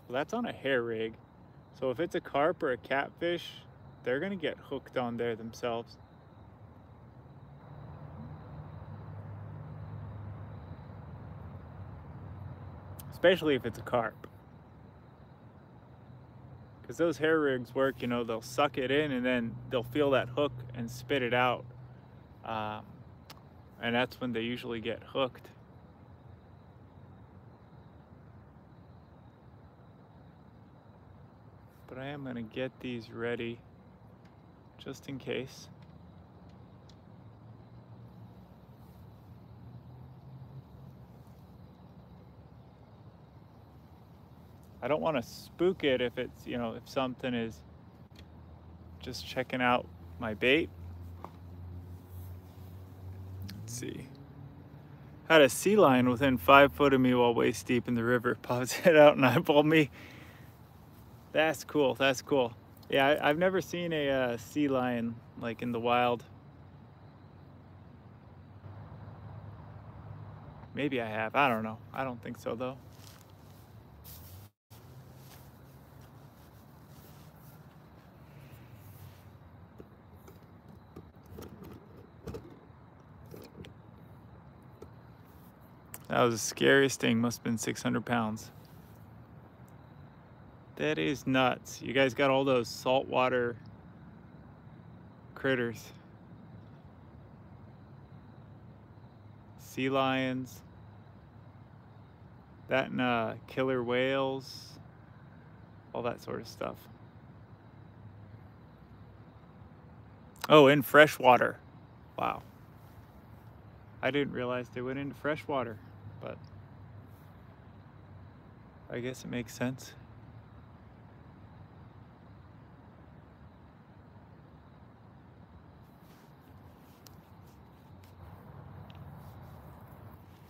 Well, that's on a hair rig. So if it's a carp or a catfish, they're gonna get hooked on there themselves. Especially if it's a carp. Because those hair rigs work, you know, they'll suck it in and then they'll feel that hook and spit it out. And that's when they usually get hooked. But I am gonna get these ready just in case. I don't want to spook it if it's, you know, if something is just checking out my bait. Let's see. Had a sea lion within 5 foot of me while waist deep in the river. Pops it out and eyeballed me. That's cool. That's cool. Yeah, I've never seen a sea lion like in the wild. Maybe I have. I don't know. I don't think so though. That was the scariest thing. Must have been 600 pounds. That is nuts. You guys got all those saltwater critters. Sea lions. That and killer whales. All that sort of stuff. Oh, in freshwater. Wow. I didn't realize they went into freshwater, but I guess it makes sense.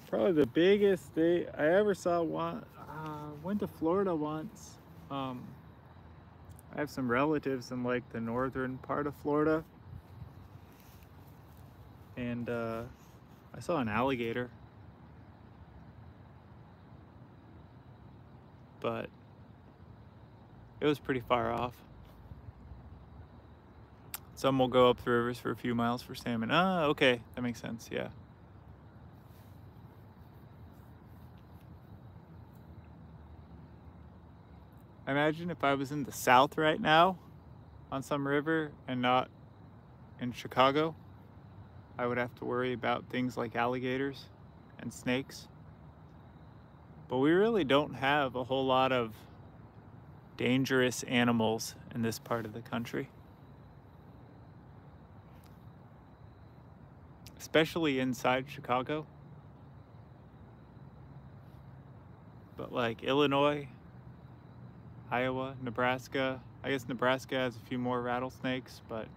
Probably the biggest thing I ever saw. Went to Florida once. I have some relatives in like the northern part of Florida, and I saw an alligator, but it was pretty far off. Some will go up the rivers for a few miles for salmon. Ah, okay, that makes sense. Yeah. I imagine if I was in the South right now on some river and not in Chicago, I would have to worry about things like alligators and snakes. But we really don't have a whole lot of dangerous animals in this part of the country. Especially inside Chicago. But like Illinois, Iowa, Nebraska. I guess Nebraska has a few more rattlesnakes, but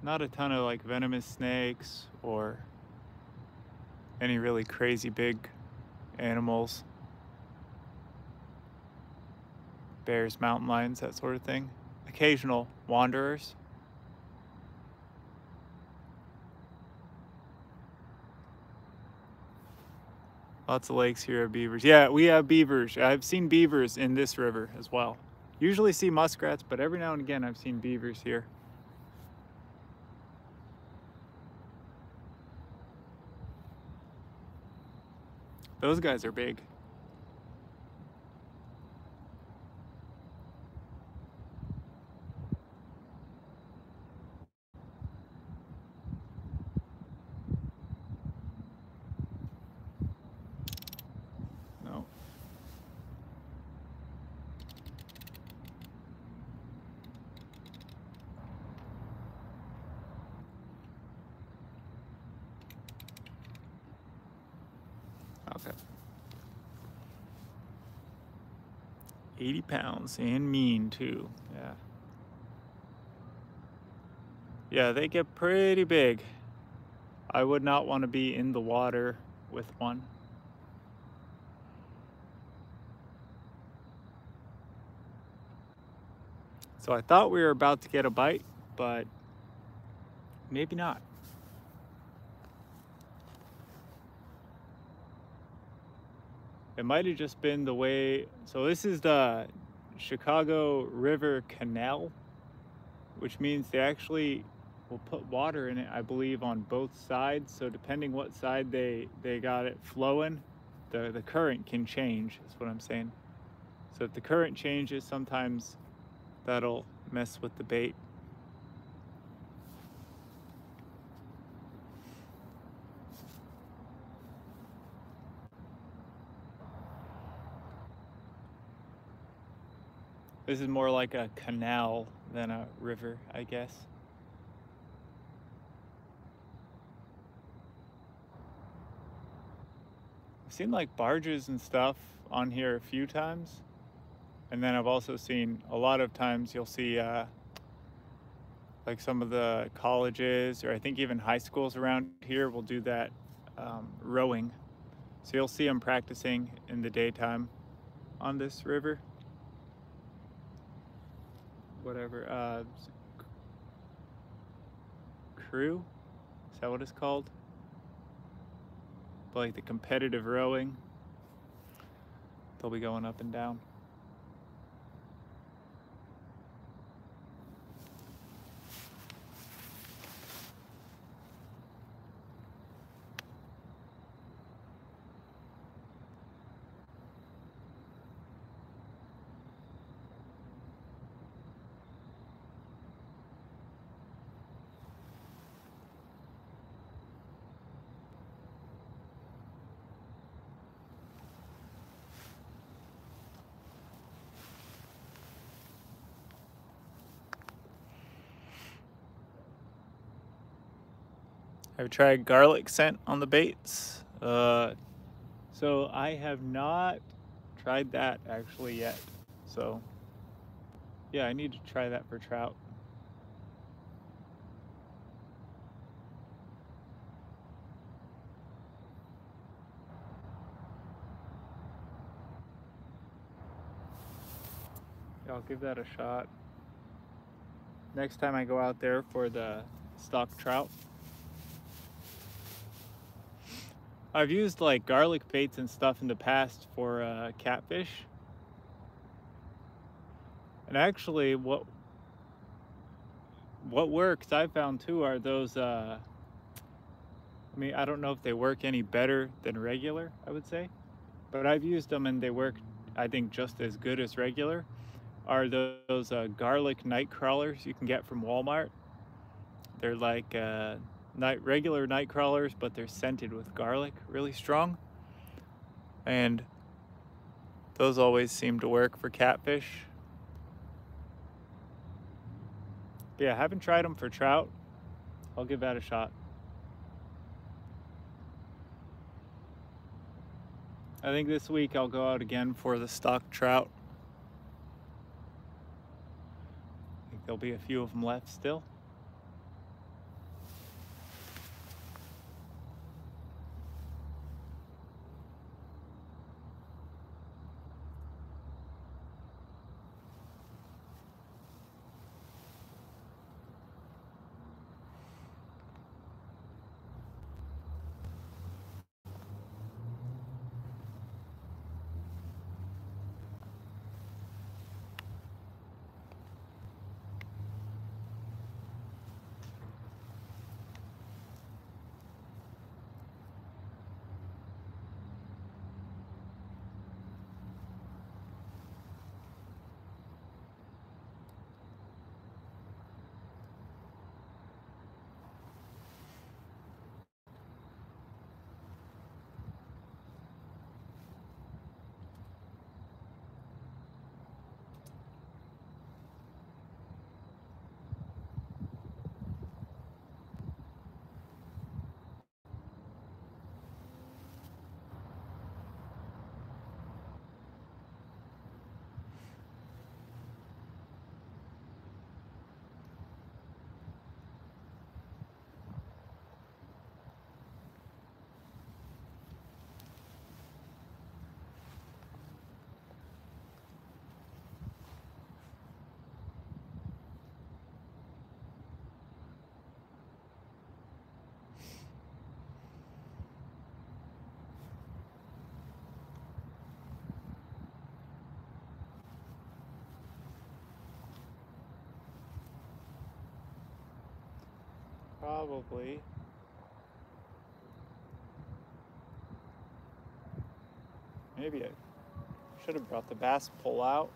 not a ton of like venomous snakes or any really crazy big animals. Bears, mountain lions, that sort of thing. Occasional wanderers. Lots of lakes here have beavers. Yeah, we have beavers. I've seen beavers in this river as well. Usually see muskrats, but every now and again I've seen beavers here. Those guys are big. No. Okay. 80 pounds and mean too. Yeah. Yeah, they get pretty big. I would not want to be in the water with one. So I thought we were about to get a bite, but maybe not. It might have just been the way. So this is the Chicago River Canal, which means they actually will put water in it, I believe, on both sides. So depending what side they got it flowing, the current can change, is what I'm saying. So if the current changes, sometimes that'll mess with the bait. This is more like a canal than a river, I guess. I've seen like barges and stuff on here a few times. And then I've also seen a lot of times you'll see like some of the colleges, or I think even high schools around here will do that rowing. So you'll see them practicing in the daytime on this river. Whatever, crew, is that what it's called? But like the competitive rowing, they'll be going up and down. I've tried garlic scent on the baits. So I have not tried that actually yet. So yeah, I need to try that for trout. Yeah, I'll give that a shot. Next time I go out there for the stock trout. I've used like garlic baits and stuff in the past for catfish. And actually what works I found too are those I mean, I don't know if they work any better than regular, I would say, but I've used them and they work, I think, just as good as regular. Are those garlic night crawlers you can get from Walmart. They're like regular night crawlers, but they're scented with garlic, really strong. And those always seem to work for catfish. But yeah, I haven't tried them for trout. I'll give that a shot. I think this week I'll go out again for the stock trout. I think there'll be a few of them left still. probably. Maybe I should have brought the bass pole out.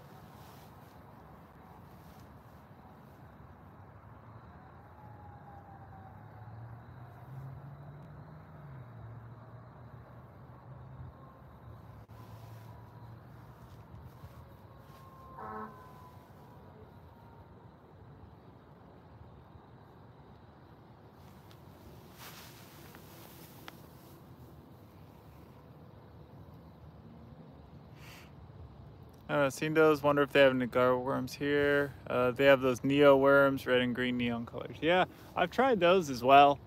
Seen those. Wonder if they have any gar worms here. They have those neo worms, red and green neon colors. Yeah, I've tried those as well.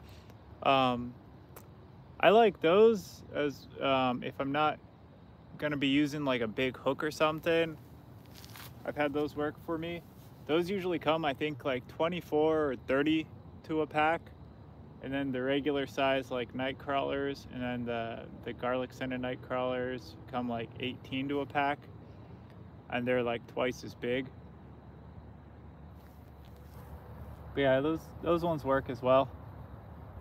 I like those as if I'm not gonna be using like a big hook or something. I've had those work for me. Those usually come, I think, like 24 or 30 to a pack. And then the regular size like night crawlers, and then the garlic scented night crawlers come like 18 to a pack. And they're like twice as big. But yeah, those ones work as well.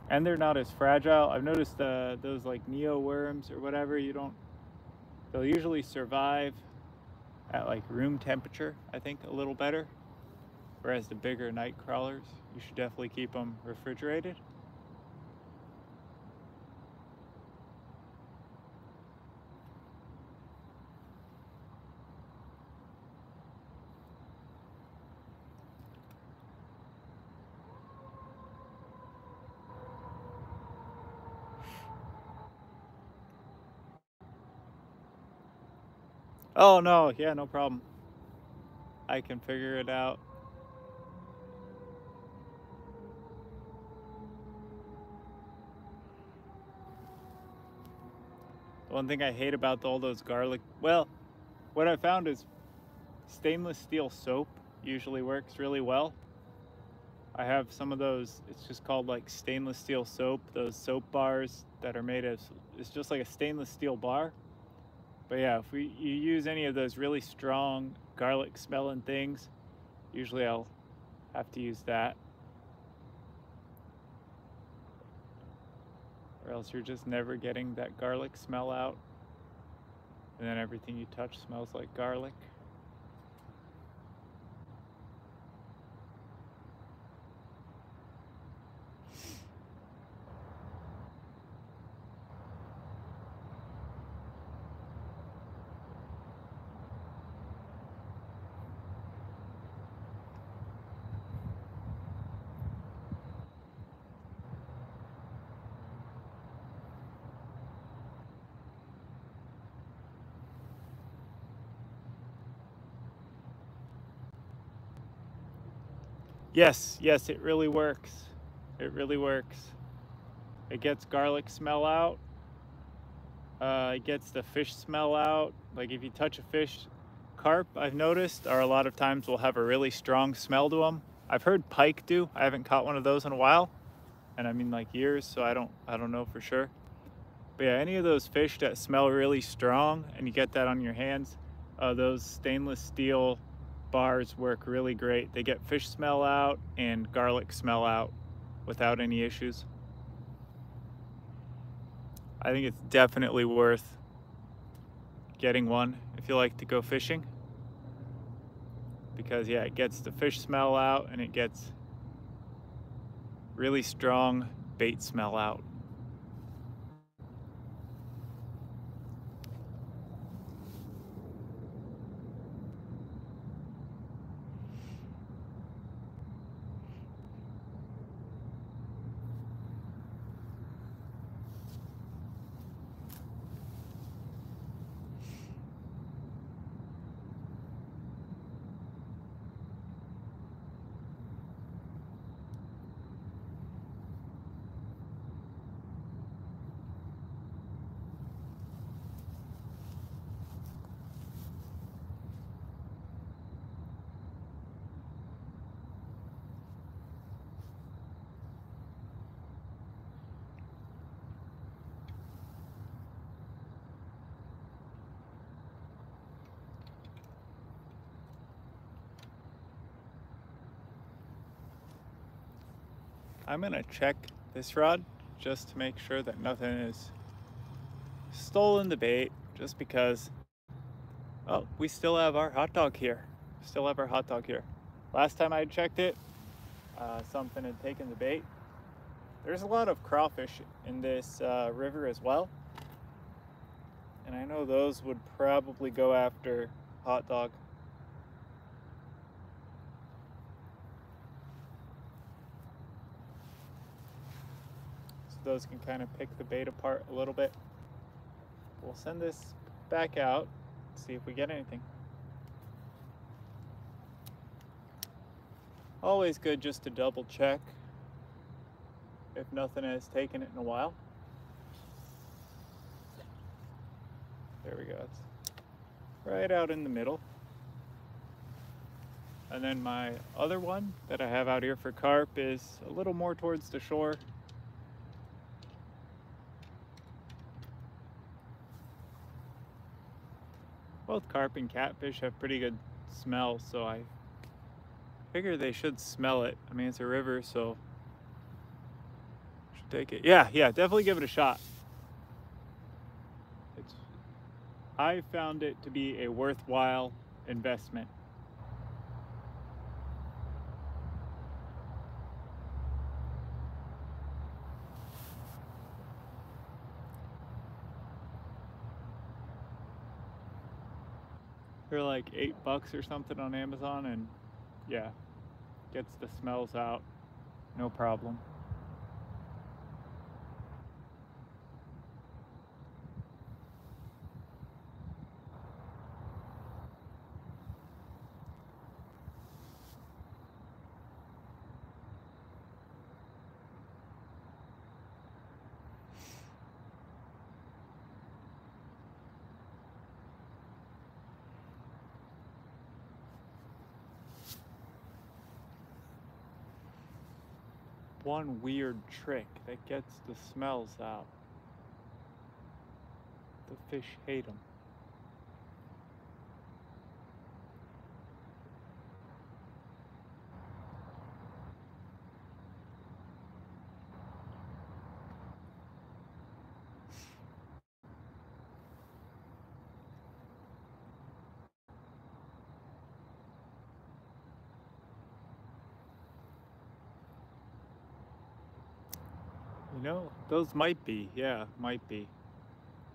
And they're not as fragile. I've noticed those like neo worms or whatever, they'll usually survive at like room temperature, I think, a little better. Whereas the bigger night crawlers, you should definitely keep them refrigerated. Oh no, yeah, no problem. I can figure it out. The one thing I hate about all those garlic, well, what I found is stainless steel soap usually works really well. I have some of those, it's just called like stainless steel soap, those soap bars that are made of, it's just like a stainless steel bar. But yeah, if you use any of those really strong garlic smelling things, usually I'll have to use that. Or else you're just never getting that garlic smell out. And then everything you touch smells like garlic. Yes, it really works. It really works. It gets garlic smell out. It gets the fish smell out. Like if you touch a fish, carp, I've noticed, are a lot of times will have a really strong smell to them. I've heard pike do. I haven't caught one of those in a while, and I mean like years, so I don't know for sure. But yeah, any of those fish that smell really strong, and you get that on your hands, those stainless steel bars work really great. They get fish smell out and garlic smell out without any issues. I think it's definitely worth getting one if you like to go fishing, because yeah, it gets the fish smell out and it gets really strong bait smell out. I'm gonna check this rod just to make sure that nothing is stolen the bait, just because, oh, we still have our hot dog here. Last time I checked it, something had taken the bait. There's a lot of crawfish in this river as well, and I know those would probably go after hot dog. So those can kind of pick the bait apart a little bit. We'll send this back out, see if we get anything. Always good just to double check if nothing has taken it in a while. There we go, it's right out in the middle. And then my other one that I have out here for carp is a little more towards the shore. Both carp and catfish have pretty good smell, so I figure they should smell it. I mean, it's a river, so should take it. Yeah, definitely give it a shot. I found it to be a worthwhile investment. They're like $8 or something on Amazon, and yeah, gets the smells out, no problem. One weird trick that gets the smells out. The fish hate them. You know, those might be, yeah, might be.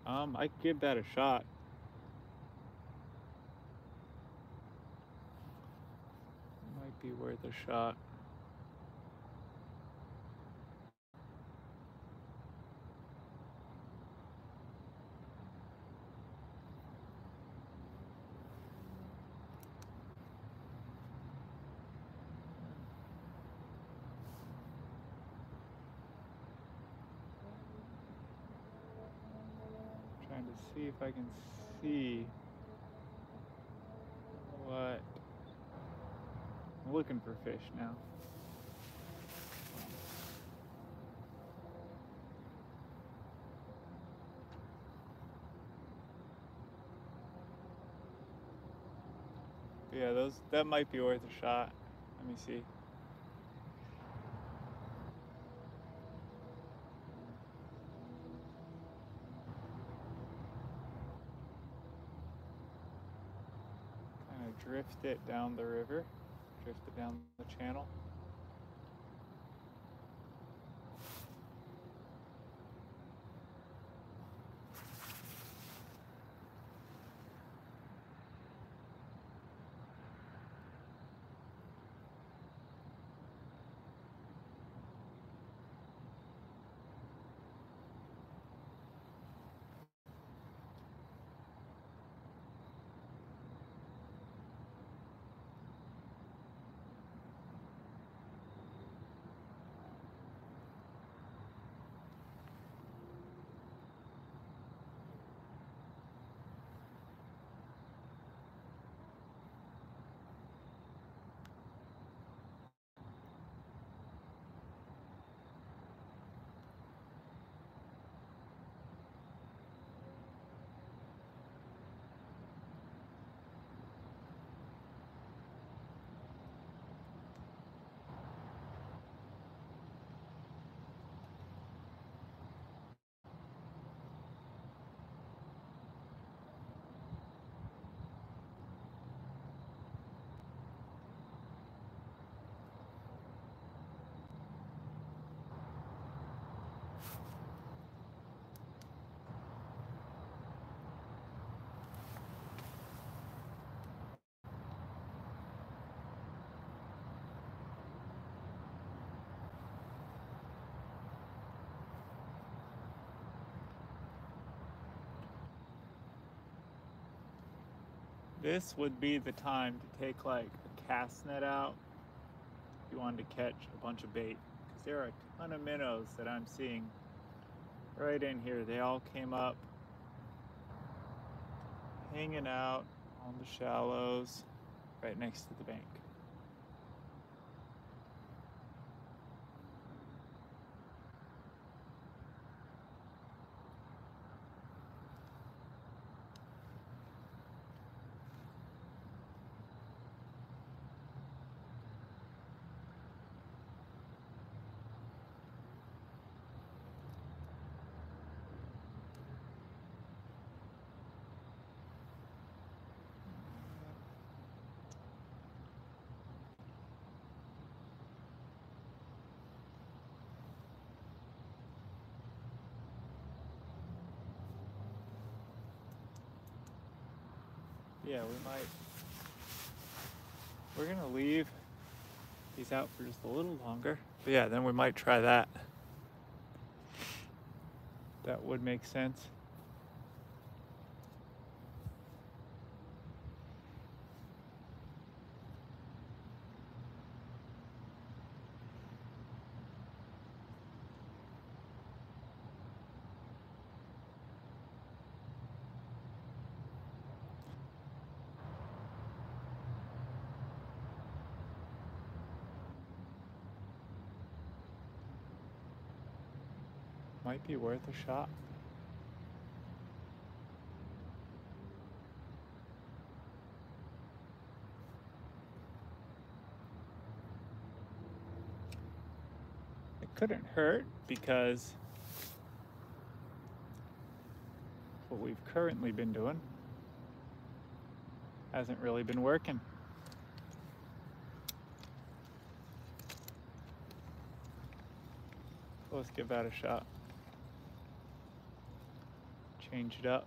I could give that a shot. Might be worth a shot. Trying to see if I can see what. I'm looking for fish now. Yeah, that might be worth a shot. Let me see. Kind of drift it down the river, drift it down the channel. This would be the time to take like a cast net out if you wanted to catch a bunch of bait. Because there are a ton of minnows that I'm seeing right in here. They all came up, hanging out on the shallows right next to the bank. Yeah, we're gonna leave these out for just a little longer. But yeah, then we might try that. That would make sense. Might be worth a shot. It couldn't hurt because what we've currently been doing hasn't really been working. So let's give that a shot. Change it up.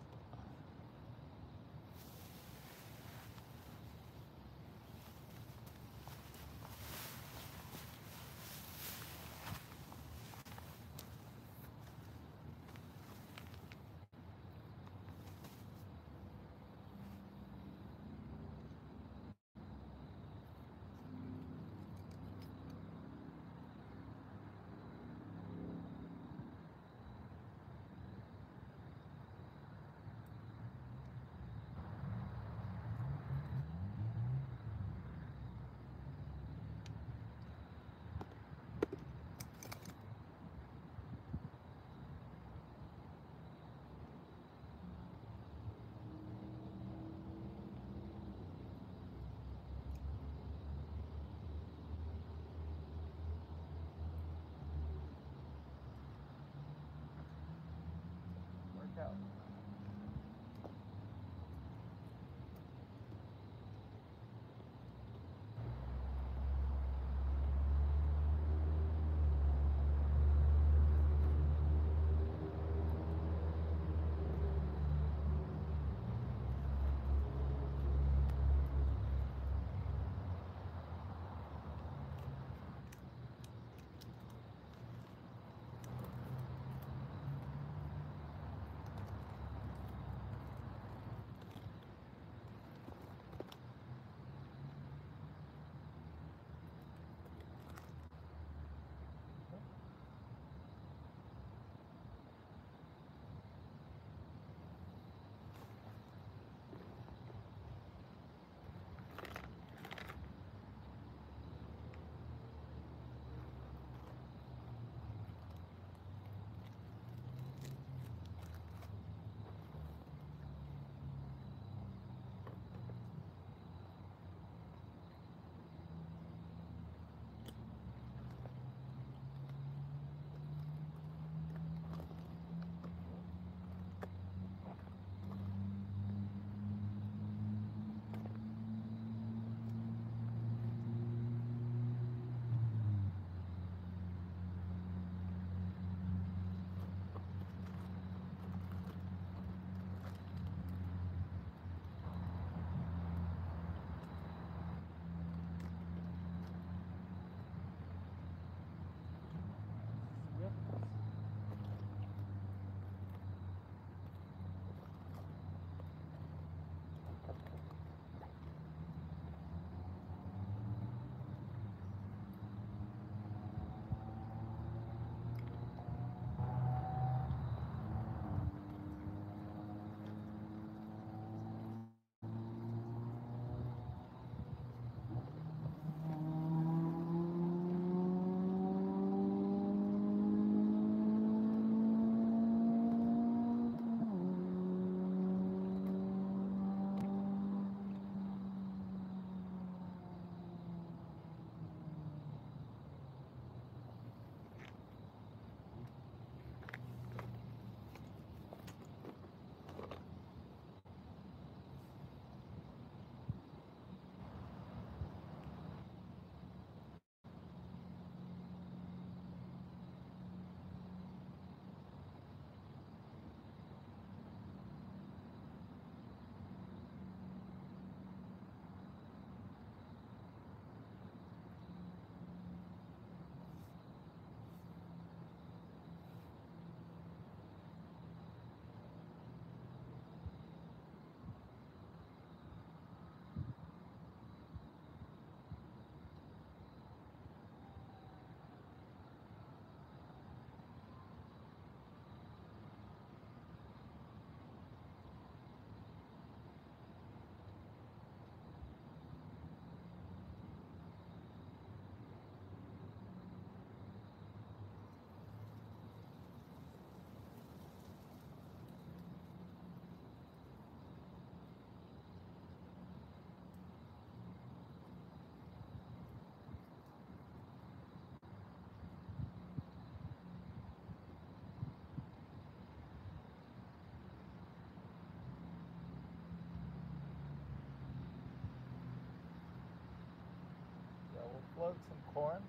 float some corn.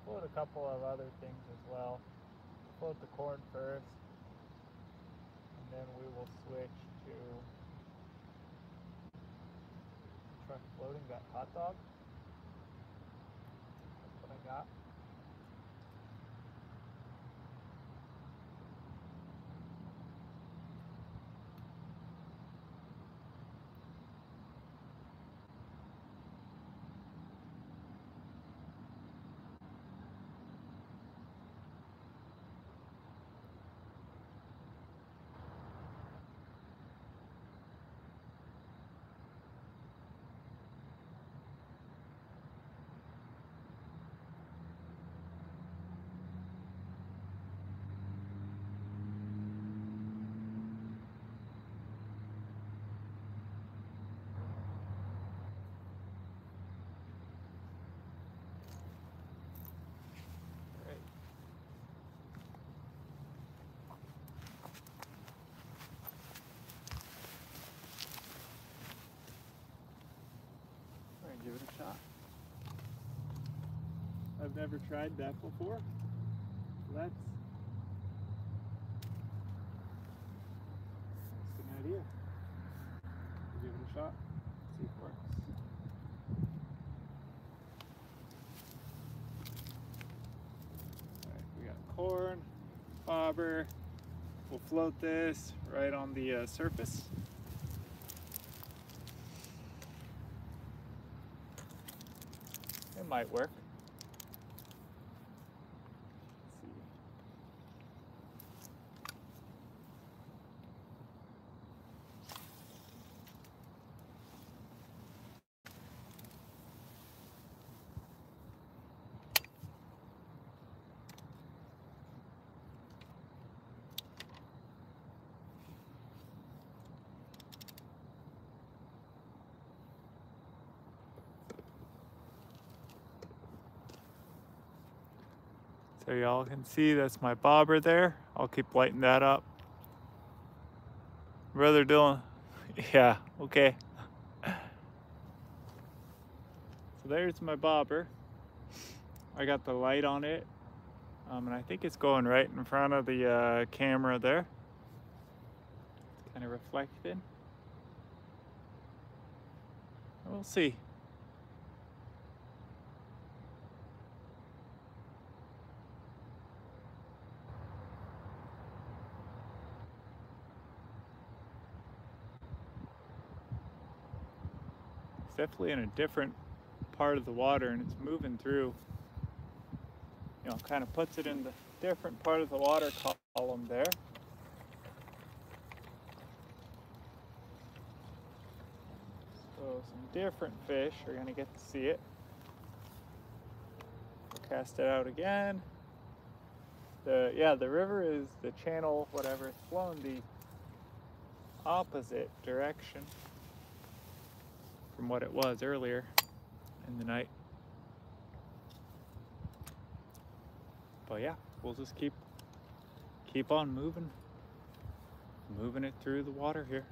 Float a couple of other things as well. Float the corn first, and then we will switch to truck floating that hot dog. That's what I got. Give it a shot. I've never tried that before. That's an idea. Give it a shot. See if it works. Alright, we got corn, bobber. We'll float this right on the surface. It might work. Let's see. So y'all can see that's my bobber there. I'll keep lighting that up. Brother Dylan, yeah, okay. So there's my bobber. I got the light on it, and I think it's going right in front of the camera there. Kind of reflecting. We'll see. It's definitely in a different part of the water, and it's moving through. You know, kind of puts it in the different part of the water column there. So some different fish are gonna get to see it. Cast it out again. The river is the channel, whatever, it's flowing the opposite direction from what it was earlier in the night. But yeah, we'll just keep on moving it through the water here.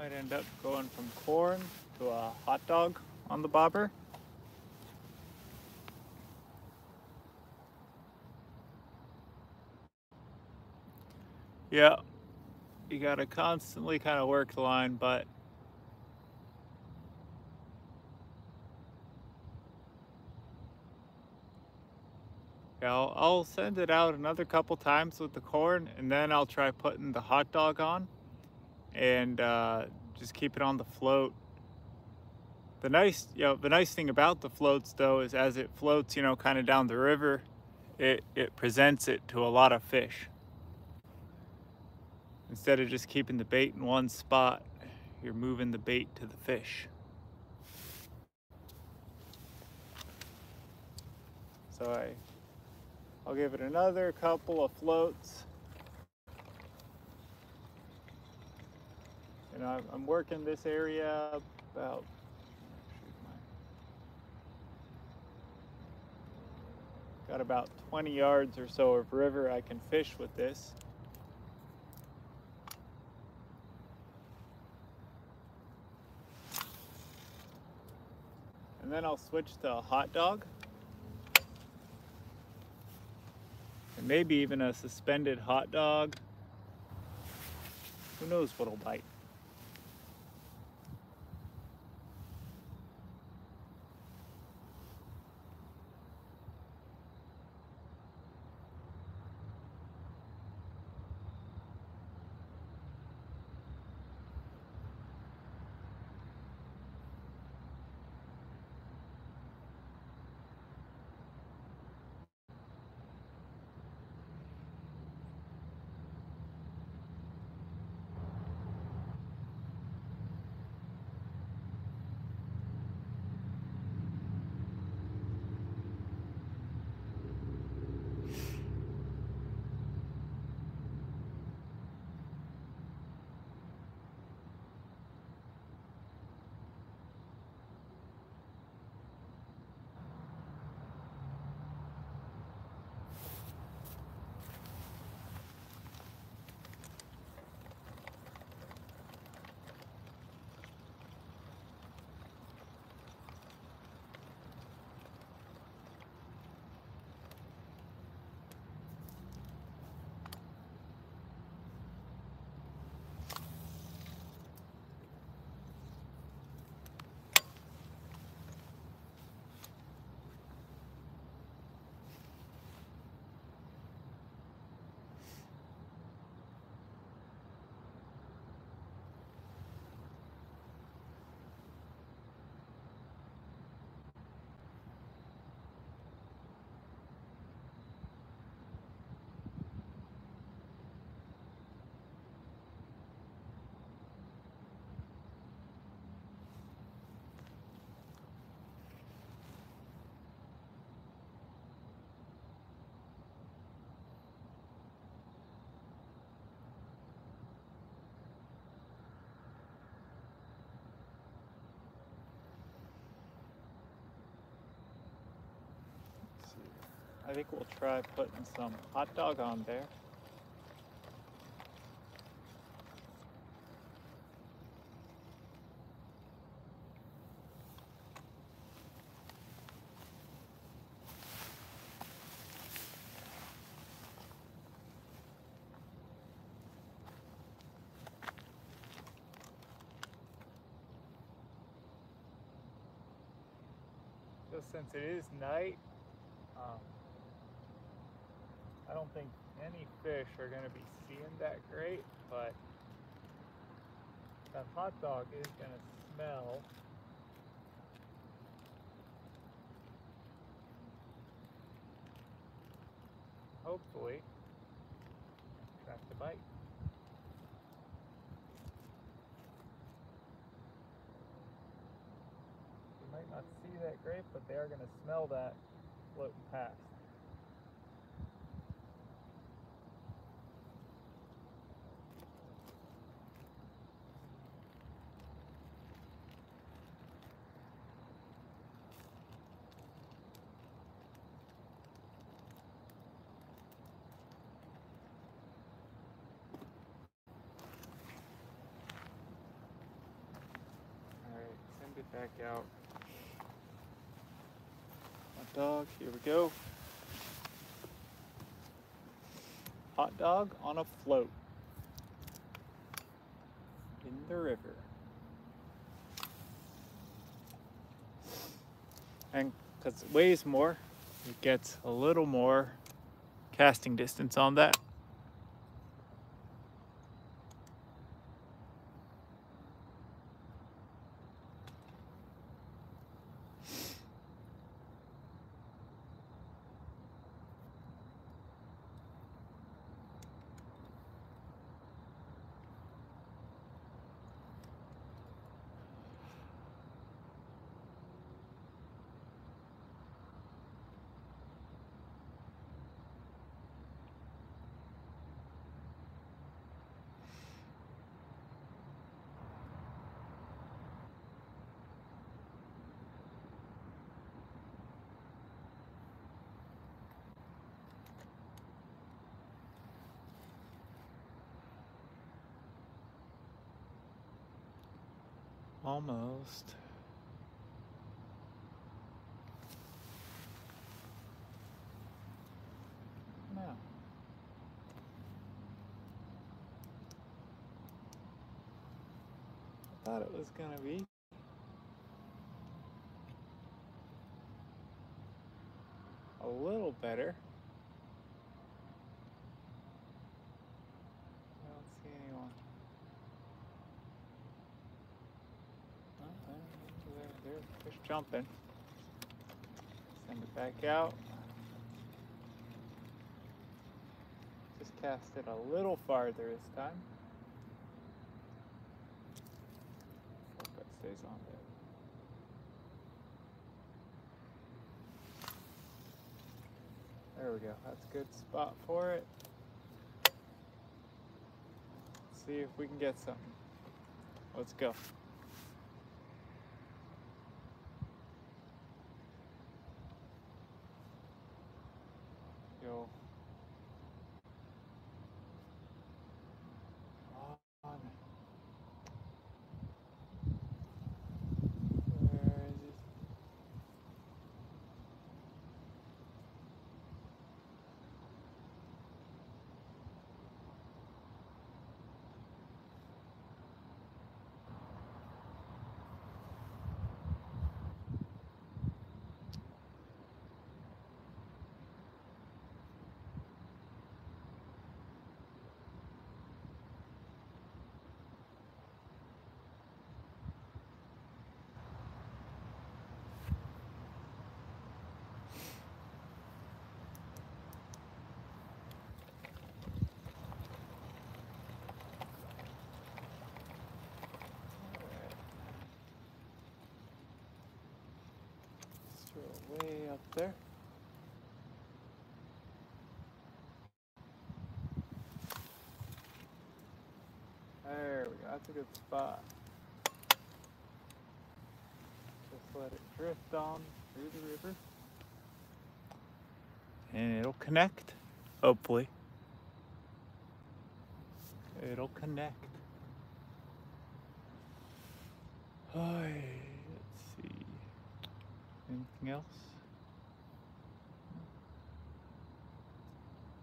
Might end up going from corn to a hot dog on the bobber. Yeah, you gotta constantly kind of work the line, but yeah, I'll send it out another couple times with the corn, and then I'll try putting the hot dog on and just keep it on the float. The nice thing about the floats though is as it floats, kind of down the river, it presents it to a lot of fish. Instead of just keeping the bait in one spot, you're moving the bait to the fish. So I'll give it another couple of floats. I'm working this area about got about 20 yards or so of river I can fish with this. And then I'll switch to a hot dog. And maybe even a suspended hot dog. Who knows what'll bite. I think we'll try putting some hot dog on there. Just since it is night, I don't think any fish are going to be seeing that great, but that hot dog is going to smell. Hopefully, attract a bite. You might not see that great, but they are going to smell that floating past. back out. Hot dog, here we go. Hot dog on a float in the river. And because it weighs more, it gets a little more casting distance on that. Almost. No. I thought it was gonna be. A little better. I don't see anyone. There's fish jumping. Send it back out. Just cast it a little farther this time. Hope that stays on there. There we go. That's a good spot for it. Let's see if we can get something. Let's go. Go. On. Where is it? Way up there. There we go. That's a good spot. Just let it drift on through the river. And it'll connect, hopefully. It'll connect. Let's see. Anything else?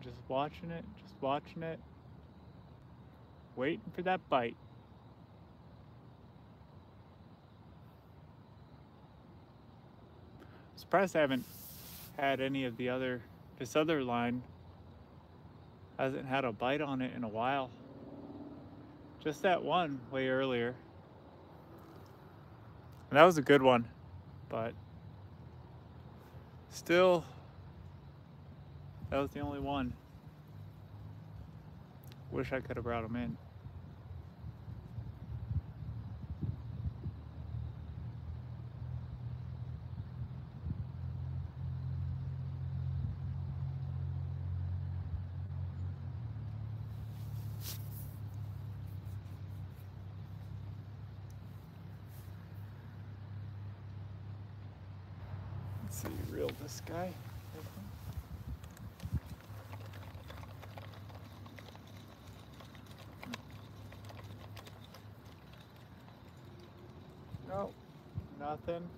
Just watching it, waiting for that bite. Surprised I haven't had any of this other line hasn't had a bite on it in a while. Just that one way earlier. And that was a good one, but still, that was the only one. Wish I could have brought him in. Let's see, reel this guy. No, Nothing.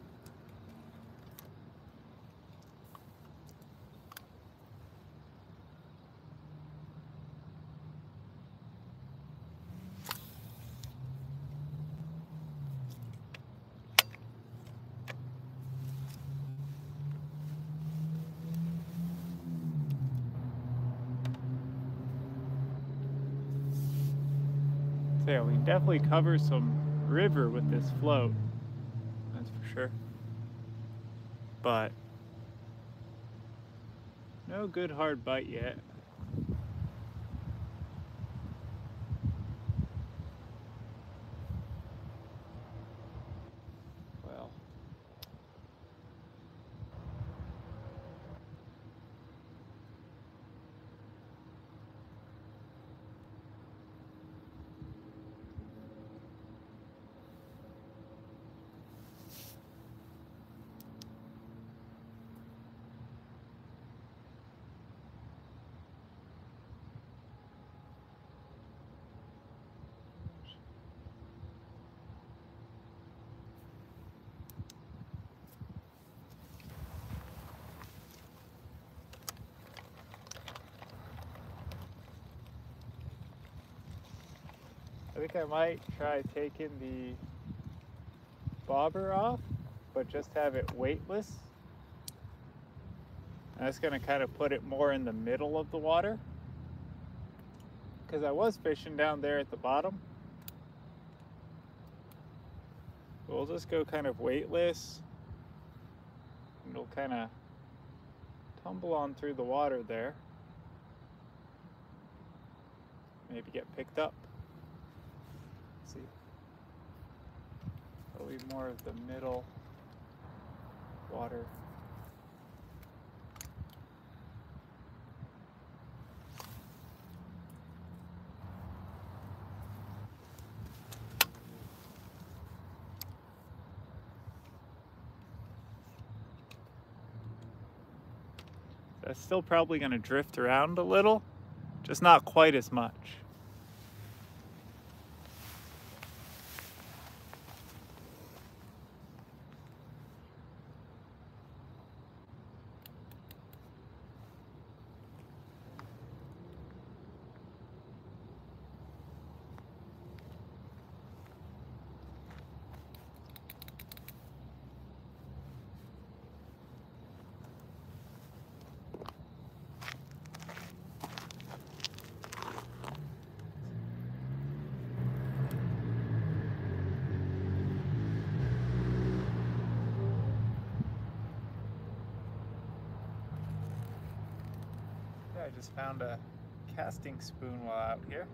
So yeah, we can definitely cover some river with this float. That's for sure. But no good hard bite yet. Well, I think I might try taking the bobber off, but just have it weightless. That's gonna kind of put it more in the middle of the water, because I was fishing down there at the bottom. We'll just go kind of weightless, and it'll kind of tumble on through the water there. Maybe get picked up. Let's see. Probably more of the middle water. That's still probably going to drift around a little, just not quite as much. I just found a casting spoon while out here.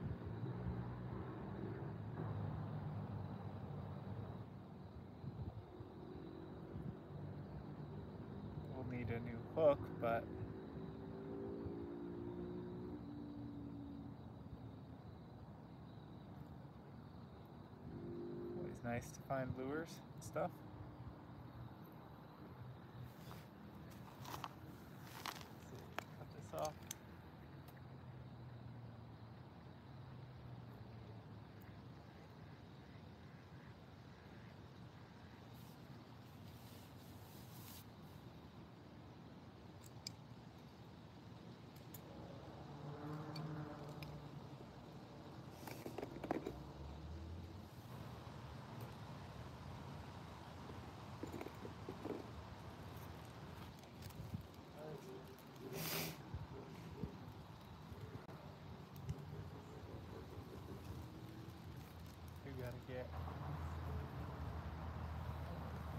We'll need a new hook, but always nice to find lures and stuff. Cut this off. Gotta get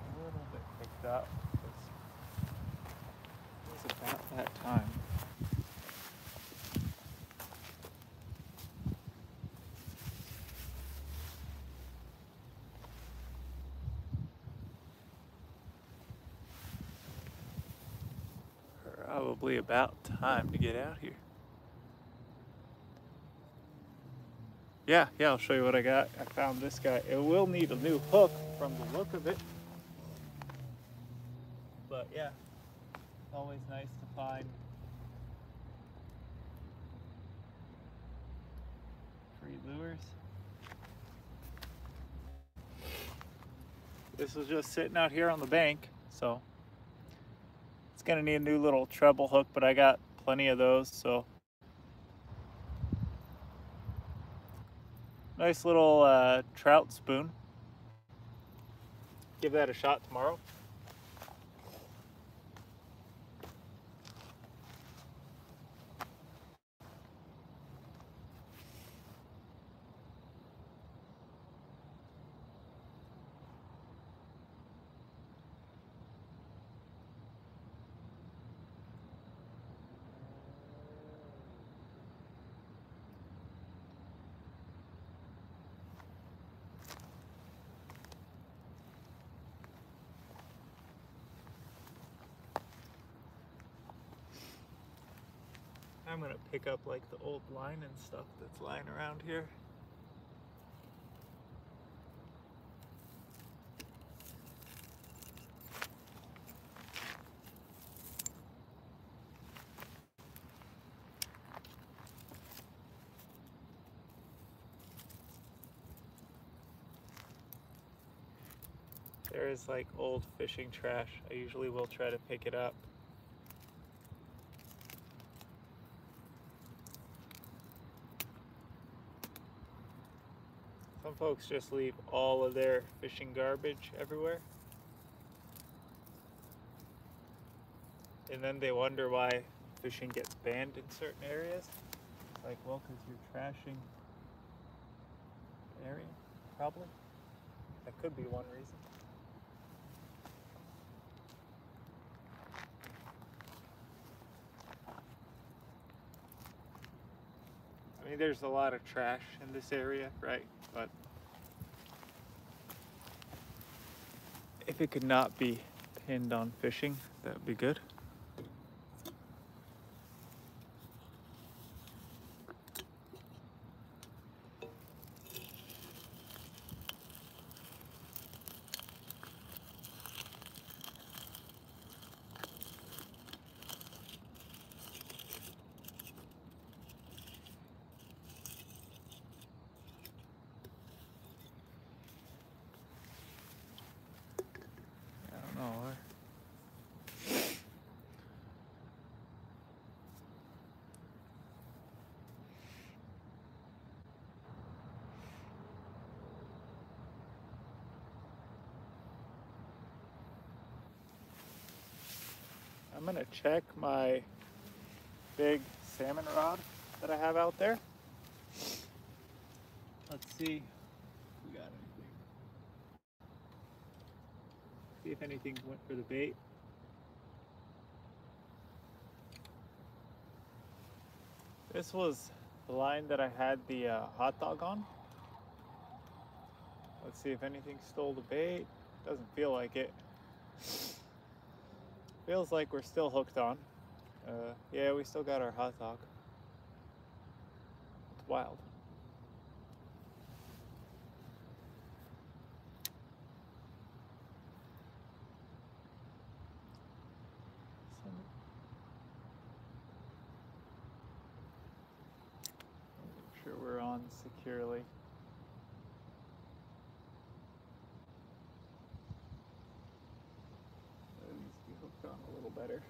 a little bit picked up. It's about that time. Probably about time to get out here. Yeah, I'll show you what I got. I found this guy. It will need a new hook from the look of it. But yeah, always nice to find free lures. this was just sitting out here on the bank, so it's gonna need a new little treble hook, but I got plenty of those, so. Nice little trout spoon. Give that a shot tomorrow. I'm gonna pick up like the old line and stuff that's lying around here. There is like old fishing trash. I usually will try to pick it up. Some folks just leave all of their fishing garbage everywhere. And then they wonder why fishing gets banned in certain areas. It's like, well, because you're trashing the area, probably. That could be one reason. I mean, there's a lot of trash in this area, right? But if it could not be pinned on fishing, that would be good. I don't know. I'm gonna check my big salmon rod that I have out there. Let's see if we got anything. See if anything went for the bait. This was the line that I had the hot dog on. Let's see if anything stole the bait. Doesn't feel like it. Feels like we're still hooked on. Yeah, we still got our hot dog. It's wild. Make sure we're on securely. That needs to be hooked on a little better.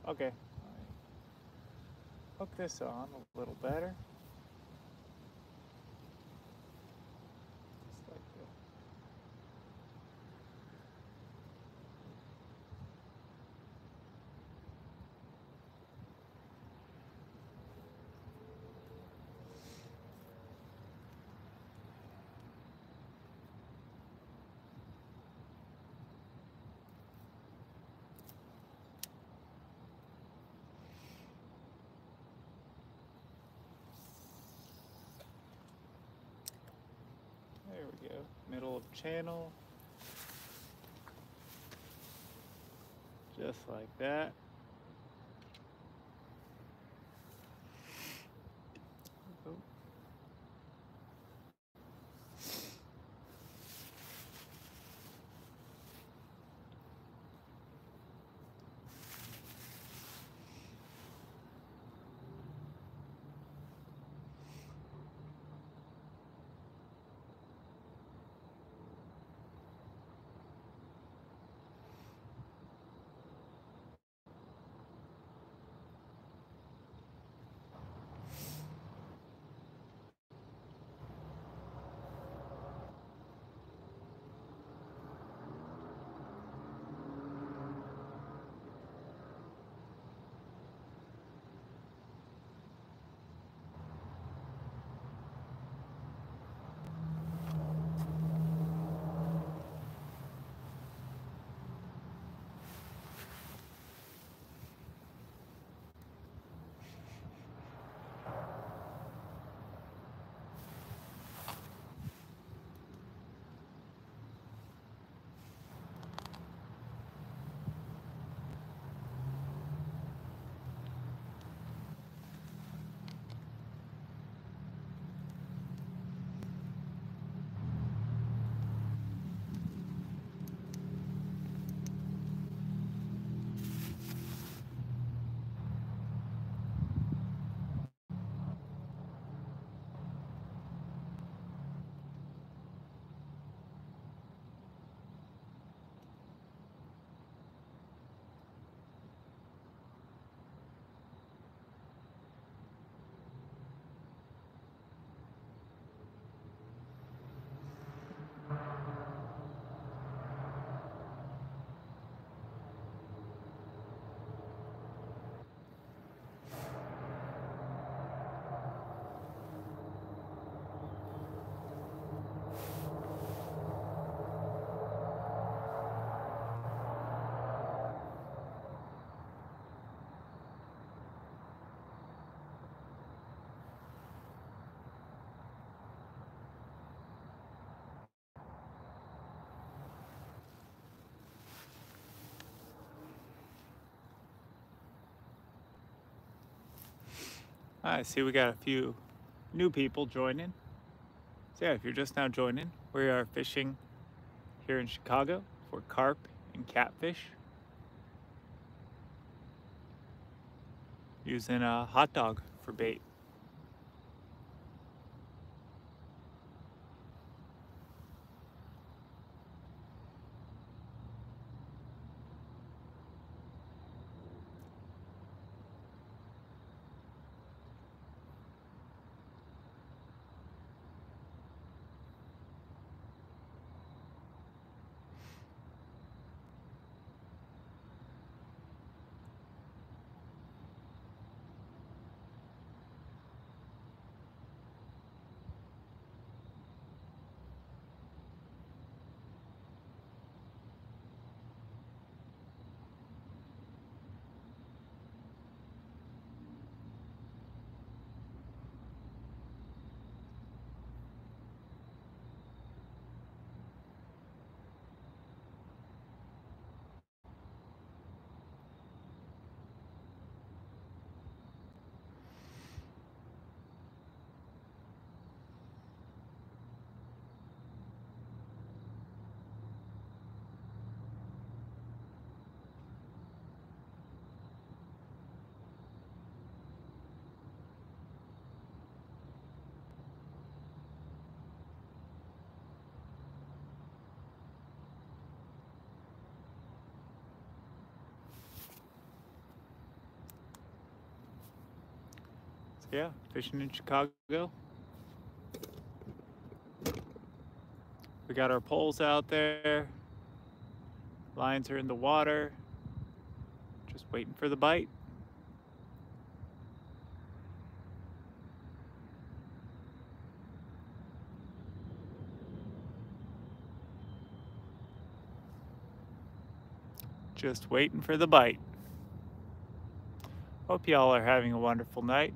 Okay. All right. Hook this on a little better. Just like that. There we go. Middle of channel. Just like that. Oh. I see we got a few new people joining. So yeah, if you're just now joining, we are fishing here in Chicago for carp and catfish using a hot dog for bait. So yeah, fishing in Chicago. We got our poles out there. Lines are in the water. Just waiting for the bite. Just waiting for the bite. Hope y'all are having a wonderful night.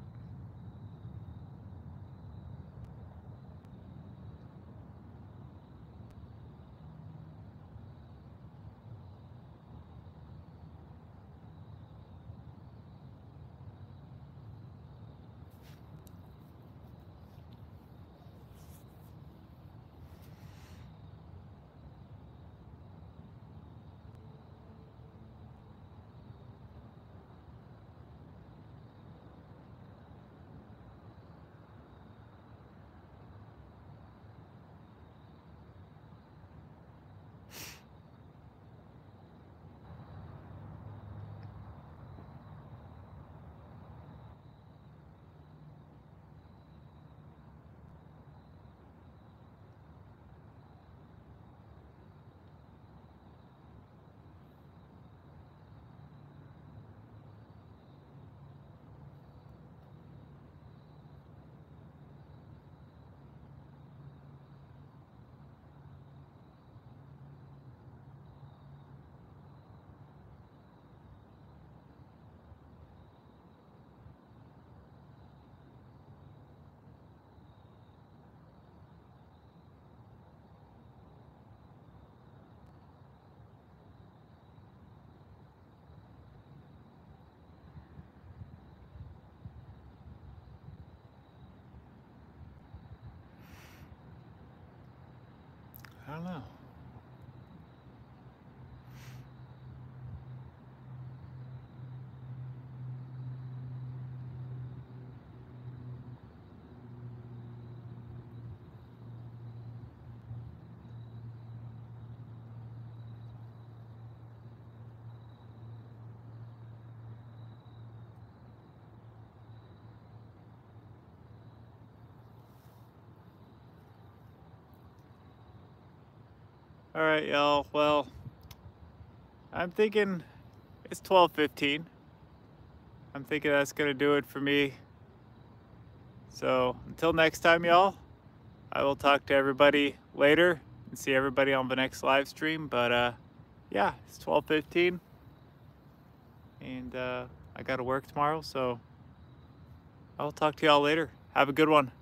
I don't know. All right, y'all. Well, I'm thinking it's 12:15. I'm thinking that's gonna do it for me. So until next time, y'all, I will talk to everybody later and see everybody on the next live stream. But yeah, it's 12:15, and I gotta work tomorrow, so I'll talk to y'all later. Have a good one.